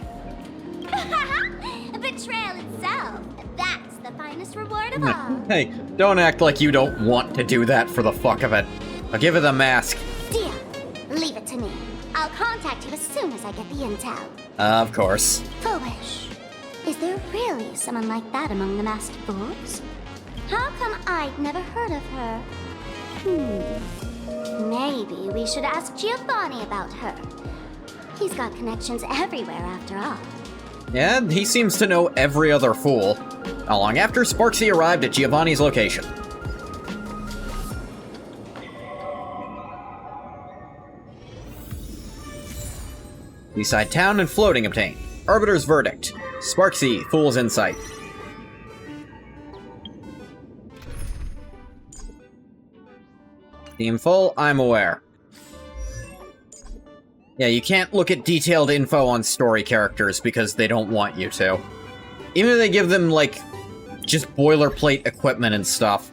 Betrayal itself. That's the finest reward of all. Hey, don't act like you don't want to do that for the fuck of it. I'll give her the mask. Deal. Leave it to me. I'll contact you as soon as I get the intel. Of course. Full Wish. Is there really someone like that among the masked fools? How come I'd never heard of her? Maybe we should ask Giovanni about her. He's got connections everywhere after all. Yeah, he seems to know every other fool. Not long after, Sparksy arrived at Giovanni's location. Seaside town and floating obtained. Arbiter's verdict. Sparksy, fool's insight. Theme full, I'm aware. Yeah, you can't look at detailed info on story characters because they don't want you to. Even if they give them, like, just boilerplate equipment and stuff.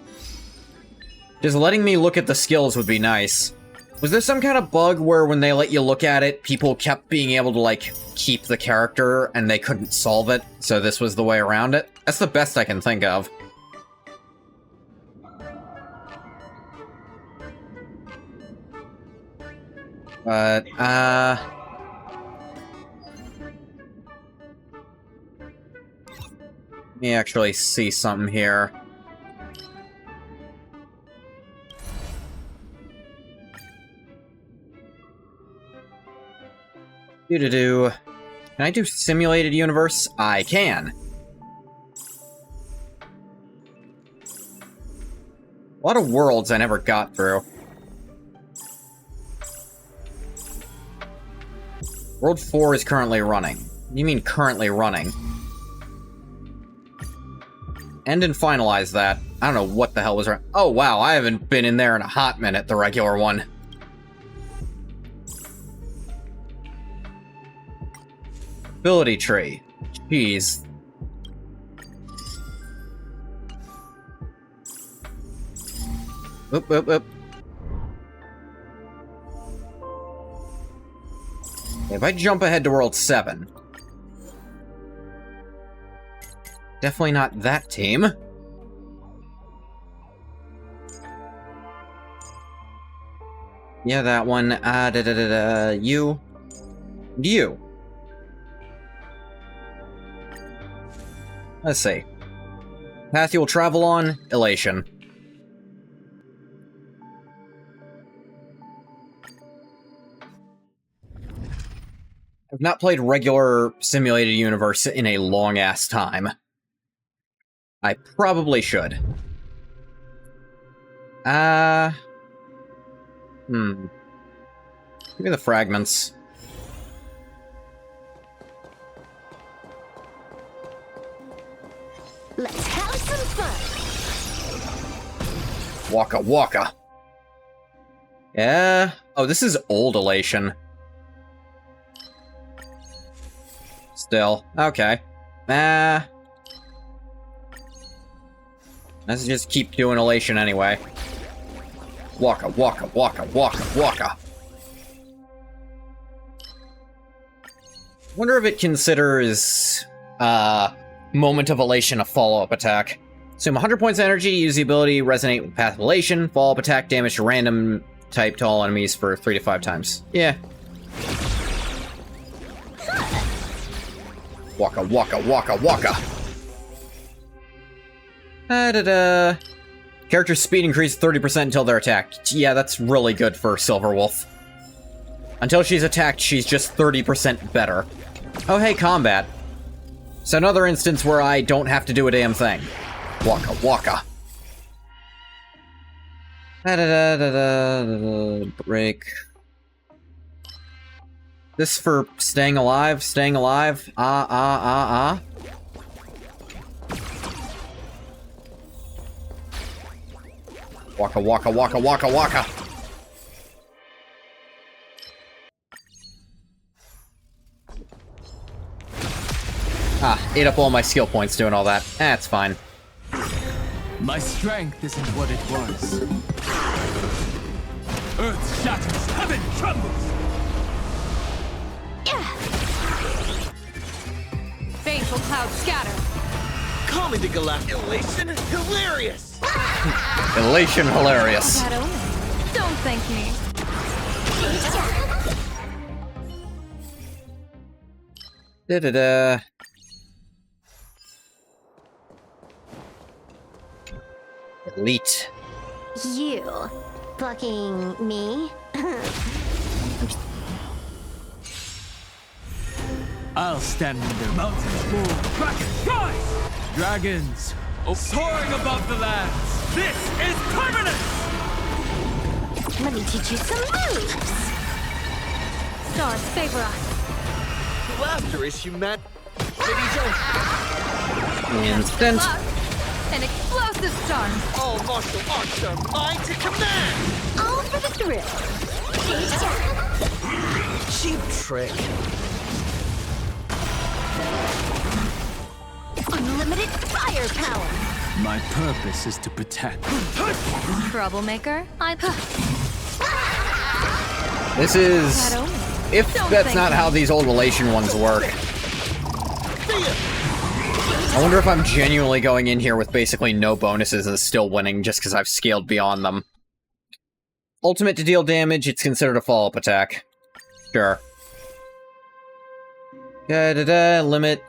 Just letting me look at the skills would be nice. Was there some kind of bug where when they let you look at it, people kept being able to, like, keep the character and they couldn't solve it, so this was the way around it? That's the best I can think of. But, let me actually see something here. Do-do-do. Can I do simulated universe? I can. A lot of worlds I never got through. World 4 is currently running. What do you mean currently running? End and finalize that. I don't know what the hell was wrong. Oh wow, I haven't been in there in a hot minute, the regular one. Ability tree. Jeez. Oop, oop, oop. If I jump ahead to World 7... Definitely not that team. Yeah, that one. You. You. Let's see. Path you will travel on, Elation. I've not played regular simulated universe in a long-ass time. I probably should. Give me the fragments. Let's have some fun. Waka waka. Yeah. Oh, this is old Elation. Still. Okay. Let's just keep doing Elation anyway. Waka waka waka waka waka. Wonder if it considers Moment of Elation a follow-up attack. Assume 100 points of energy, use the ability Resonate with Path of Elation, follow-up attack damage to random type to all enemies for 3 to 5 times. Yeah. Waka waka waka waka. Da-da-da. Character's speed increased 30% until they're attacked. Yeah, that's really good for Silverwolf. Until she's attacked, she's just 30% better. Oh, hey, combat. So another instance where I don't have to do a damn thing. Waka waka. Da-da-da-da-da-da. Break. This for staying alive? Staying alive? Waka waka waka waka waka. Ate up all my skill points doing all that. That's fine. My strength isn't what it was. Earth shatters, heaven trembles! Baneful clouds scatter. Calming to Elation, hilarious! Elation hilarious. That omen. Don't thank me. Da-da-da. Elite. You fucking me? I'll stand when their mountains move. Dragons, rise! Dragons, soaring above the lands. This is permanent! Let me teach you some moves. Stars favor us. The laughter issue, Matt. Maybe don't. Instant. An explosive star. All martial arts are mine to command. All for the thrill. Cheap trick. Unlimited firepower. My purpose is to protect. Troublemaker. This is... If that's not how these old Elation ones work. I wonder if I'm genuinely going in here with basically no bonuses and still winning just because I've scaled beyond them. Ultimate to deal damage, it's considered a follow-up attack. Sure. Limit,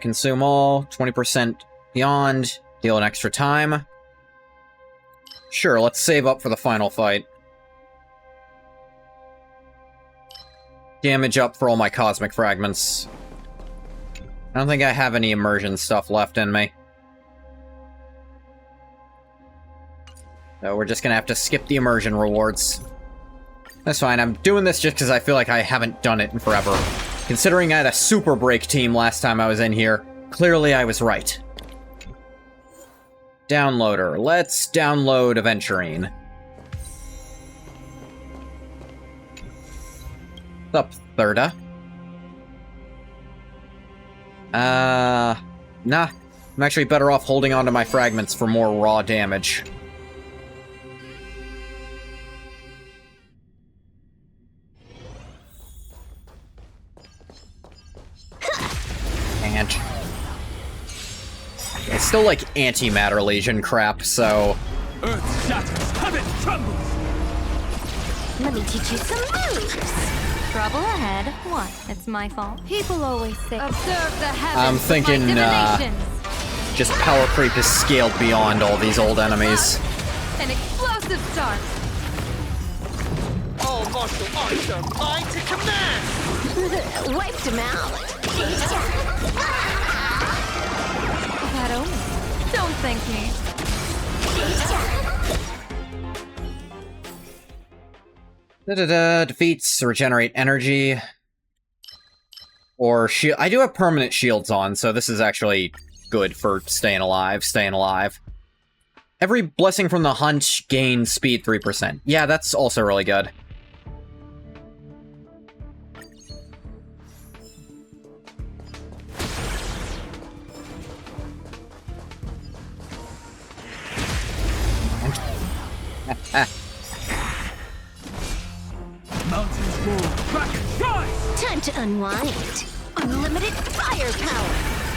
consume all, 20% beyond, deal an extra time. Sure, let's save up for the final fight. Damage up for all my cosmic fragments. I don't think I have any immersion stuff left in me. So we're just gonna have to skip the immersion rewards. That's fine, I'm doing this just because I feel like I haven't done it in forever. Considering I had a super break team last time I was in here, clearly I was right. Downloader. Let's download Aventurine. What's up, Thirda? Nah. I'm actually better off holding onto my fragments for more raw damage. And it's still like antimatter legion crap, so... Earth shatters, heaven trembles! Let me teach you some moves. Trouble ahead. What? It's my fault. People always say, observe the heavens. I'm with thinking, my divinations." just power creep is scaled beyond all these old enemies. An explosive start. All martial arts are mine to command! Wiped him out. That omen. Don't thank me. Defeats, regenerate energy. Or shield. I do have permanent shields on, so this is actually good for staying alive. Every blessing from the hunt gains speed 3%. Yeah, that's also really good. Mountains move. Rockets rise! Time to unwind. Unlimited firepower.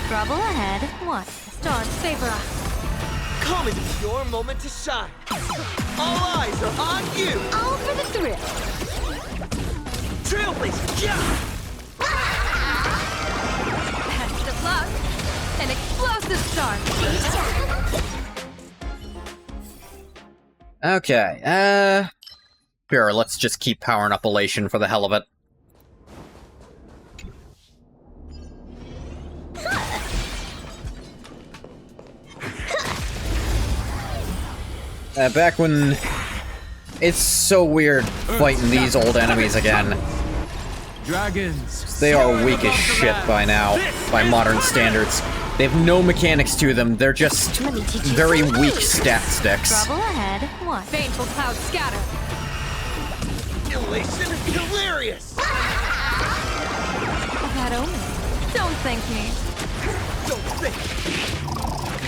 Trouble ahead. What? Stars favor us. Come, it is your moment to shine. All eyes are on you. All for the thrill. Trailblazer, yeah! Best of luck. An explosive start. Okay, sure, let's just keep powering up Elation for the hell of it. Back when... It's so weird fighting these old enemies again. Dragons. They are weak as shit by now, by modern standards. They have no mechanics to them, they're just very weak stat sticks. Trouble ahead. What? Baneful clouds scatter. Elation is hilarious! That omen. Don't thank me. Don't think!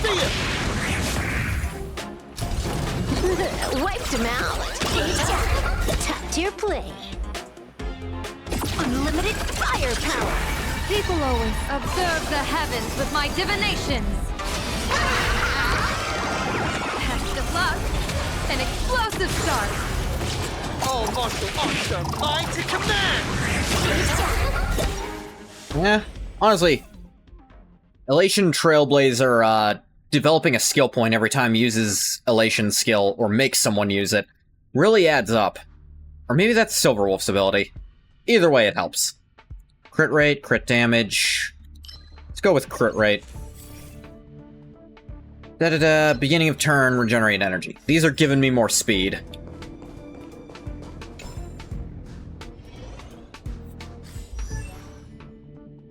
See ya! Wiped him out. Top tier play. Unlimited firepower. People always observe the heavens with my divinations. Best of luck. An explosive start. All martial arts are mine to command! Yeah, honestly, Elation Trailblazer, developing a skill point every time uses Elation's skill, or makes someone use it, really adds up. Or maybe that's Silverwolf's ability. Either way, it helps. Crit rate, crit damage. Let's go with crit rate. Beginning of turn, regenerate energy. These are giving me more speed.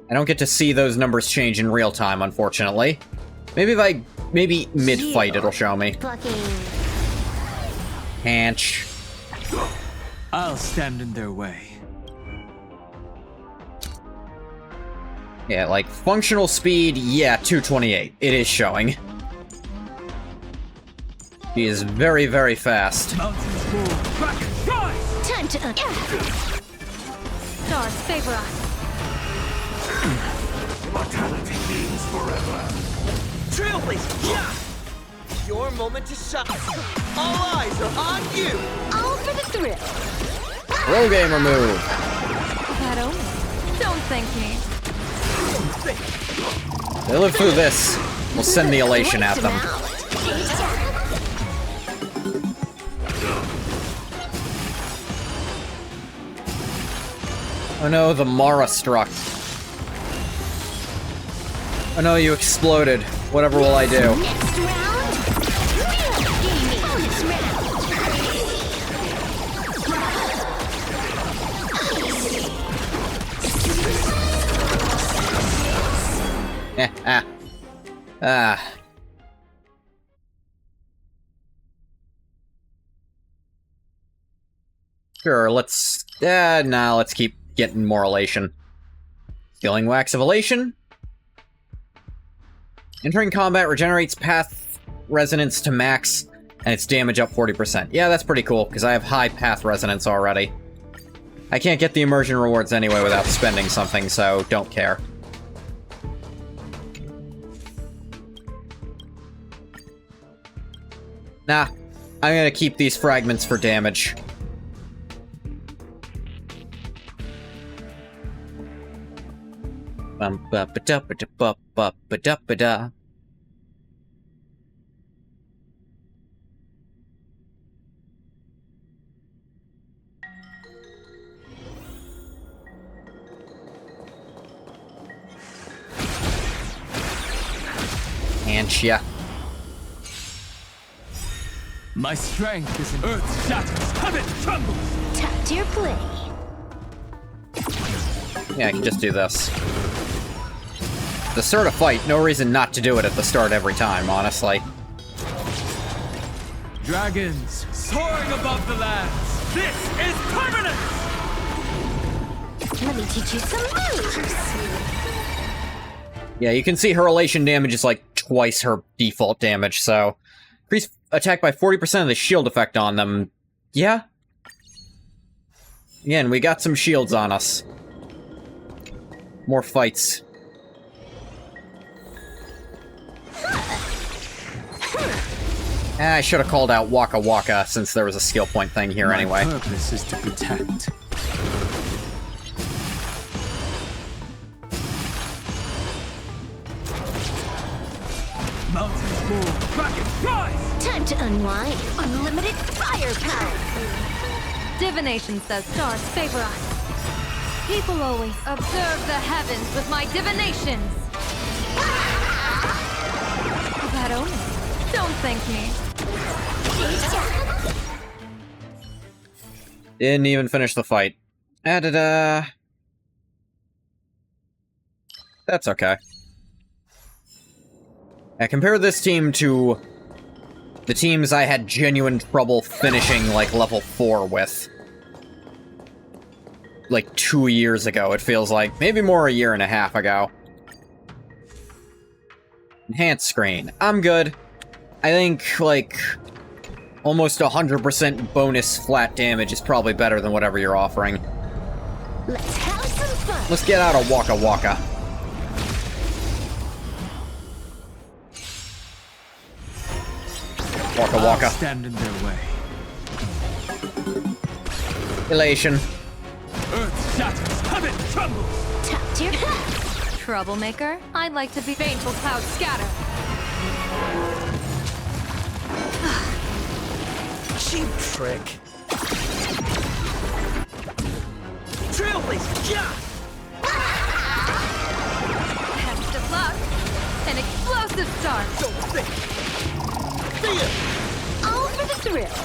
I don't get to see those numbers change in real time, unfortunately. Maybe mid-fight it'll show me. Hanch. I'll stand in their way. Yeah, like, functional speed, yeah, 228. It is showing. He is very, very fast. Mountains move. Rockets rise! Time to Stars favor us. Mortality means forever. Trailblazer, yeah! Your moment to shine. All eyes are on you. All for the thrill. Pro gamer move. That omen. Don't thank me. They live through this. We'll send the Elation at them. Oh no, the Mara struck. Oh no, you exploded. Whatever will I do? Next round. Bonus round. Sure, let's... nah, let's keep getting more Elation. Stealing Wax of Elation. Entering combat regenerates path resonance to max, and its damage up 40%. Yeah, that's pretty cool, because I have high path resonance already. I can't get the immersion rewards anyway without spending something, so don't care. Nah, I'm gonna keep these fragments for damage. Bum ba ba da ba da ba ba ba da ba da. And yeah. My strength is in earth shatters, heaven trembles. Tap to your play. Yeah, I can just do this. To start a fight, no reason not to do it at the start every time, honestly. Dragons soaring above the lands. This is permanent! Let me teach you some moves. Yeah, you can see her elation damage is like twice her default damage, so... Increase attack by 40% of the shield effect on them. Yeah? Again, we got some shields on us. More fights. I should have called out Waka Waka since there was a skill point thing here anyway. My purpose is to protect. Mountains move, rockets rise! Time to unwind. Unlimited firepower. Divination says stars favor us. People always observe the heavens with my divinations. That omen. Don't thank me. Didn't even finish the fight. Da-da-da. That's okay. I compare this team to the teams I had genuine trouble finishing, like, level 4 with. Like, 2 years ago, it feels like. Maybe more a year and a half ago. Enhanced screen. I'm good. I think, like, almost 100% bonus flat damage is probably better than whatever you're offering. Let's have some fun. Let's get out of Waka Waka. Waka Waka. I'll stand in their way. Elation. Earth shatters, heaven trembles. Tap to your head. Troublemaker, I'd like to be baneful clouds scatter. Cheap trick. Trailblazer, yeah! Best of luck. An explosive start. Don't think. See ya! All for the thrill.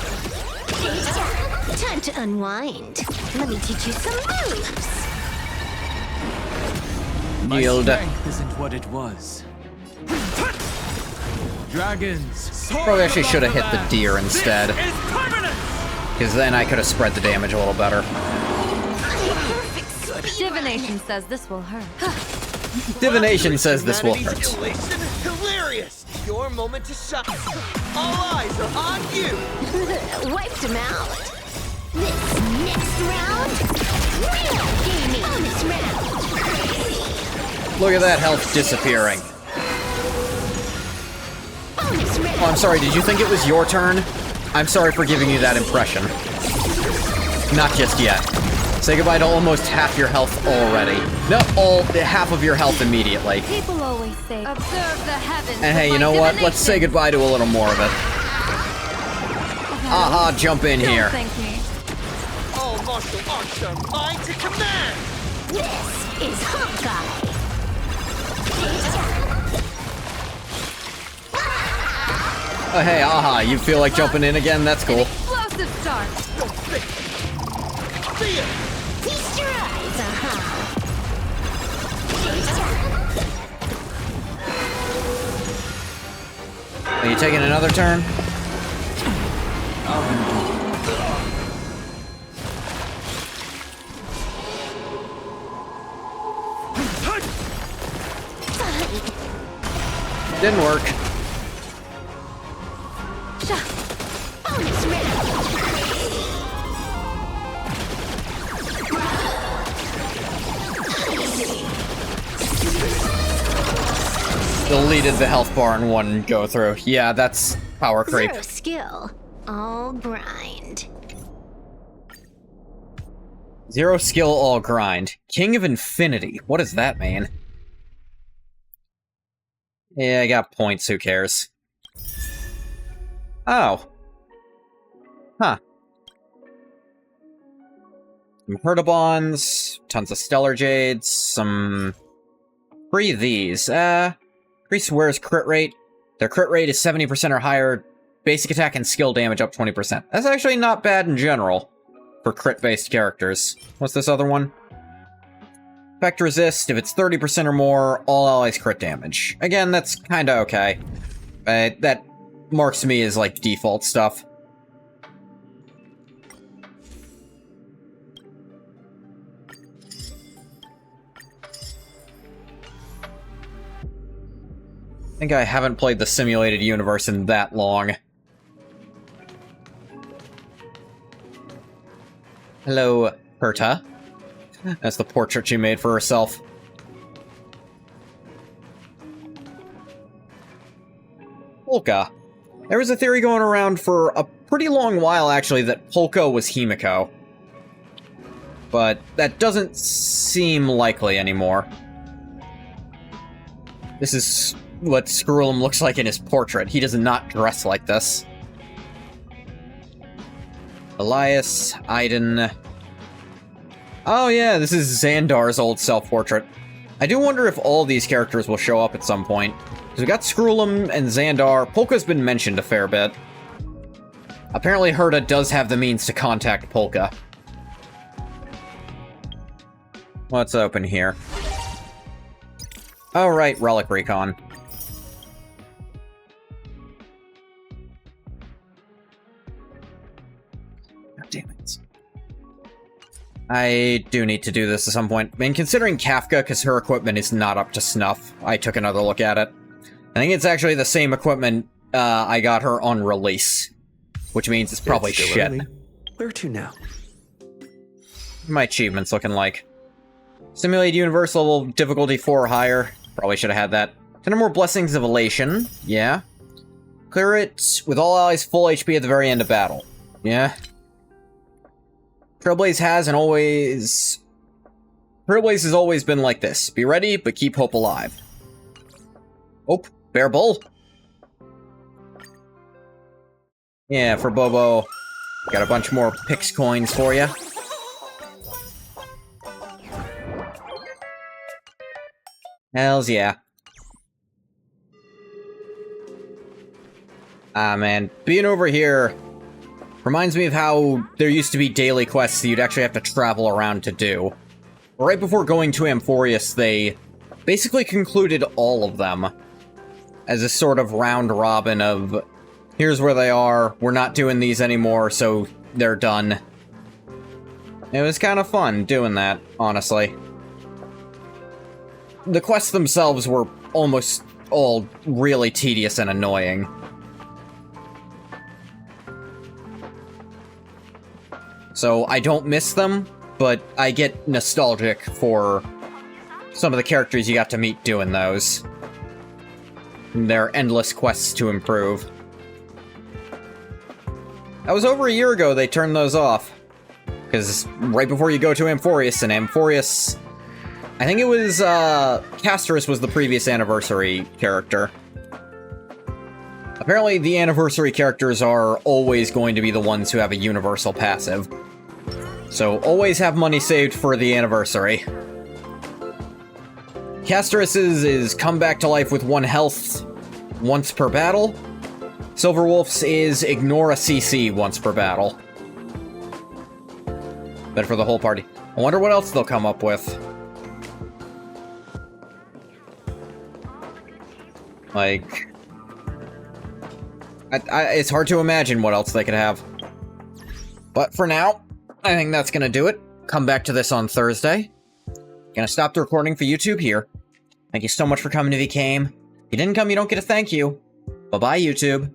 Time to unwind. Let me teach you some moves. My Yield. strength isn't what it was. Dragons. Probably actually should have hit the deer instead. Because then I could have spread the damage a little better. Divination says this will hurt. Divination says this will hurt. Elation, hilarious! Your moment to shine. All eyes are on you! Wiped him out. This next round, real gaming. Bonus round. Look at that health disappearing. Bonus round. Oh, I'm sorry, did you think it was your turn? I'm sorry for giving you that impression. Not just yet. Say goodbye to almost half your health already. No, half of your health immediately. People always say, observe the heavens. And hey, you know what? Let's say goodbye to a little more of it. Aha, jump in Don't here. thank me. All martial arts are mine to command! This is HONKAI. Oh, hey, aha, you feel like jumping in again? That's cool. Explosive start. Don't think. See ya! Feast your eyes, Are you taking another turn? Didn't work. Bonus round. Deleted the health bar in one go through. Yeah, that's power creep. Zero skill, all grind. Zero skill, all grind. King of Infinity. What does that mean? Yeah, I got points, who cares? Oh. Huh. Some Hertobons, tons of Stellar Jades, some... Free these. Increase wearer's crit rate. Their crit rate is 70% or higher. Basic attack and skill damage up 20%. That's actually not bad in general for crit-based characters. What's this other one? Effect resist. If it's 30% or more, all allies crit damage. Again, that's kinda okay. That marks me as, like, default stuff. I think I haven't played the simulated universe in that long. Hello, Herta. That's the portrait she made for herself. Polka. There was a theory going around for a pretty long while, actually, that Polka was Himiko. But that doesn't seem likely anymore. This is what Screw'em looks like in his portrait. He does not dress like this. Elias, Aiden... Oh yeah, this is Xandar's old self-portrait. I do wonder if all these characters will show up at some point. Because we got Screw'em and Xandar. Polka's been mentioned a fair bit. Apparently Herta does have the means to contact Polka. What's open here? Oh right, Relic Recon. God damn it. I do need to do this at some point. I mean, considering Kafka, because her equipment is not up to snuff, I took another look at it. I think it's actually the same equipment I got her on release. Which means it's probably shit. Early. Where to now? What are my achievements looking like? Simulate universe level difficulty 4 or higher. Probably should have had that. 10 or more blessings of elation. Yeah. Clear it with all allies full HP at the very end of battle. Yeah. Trailblaze has always been like this. Be ready, but keep hope alive. Oh, Bear Bull. Yeah, for Bobo. Got a bunch more Pix coins for you. Hells yeah. Ah man, being over here reminds me of how there used to be daily quests that you'd actually have to travel around to do. Right before going to Amphorius, they basically concluded all of them as a sort of round robin of, here's where they are, we're not doing these anymore, so they're done. It was kind of fun doing that, honestly. The quests themselves were almost all really tedious and annoying. So I don't miss them, but I get nostalgic for some of the characters you got to meet doing those. And their endless quests to improve. That was over a year ago they turned those off. Because right before you go to Amphorius, and Amphorius... I think it was, Castorus was the previous anniversary character. Apparently the anniversary characters are always going to be the ones who have a universal passive. So always have money saved for the anniversary. Castorus's is come back to life with 1 health once per battle. Silverwolf's is ignore a CC once per battle. Better for the whole party. I wonder what else they'll come up with. Like... it's hard to imagine what else they could have. But for now, I think that's gonna do it. Come back to this on Thursday. Gonna stop the recording for YouTube here. Thank you so much for coming if you came. If you didn't come, you don't get a thank you. Bye-bye, YouTube.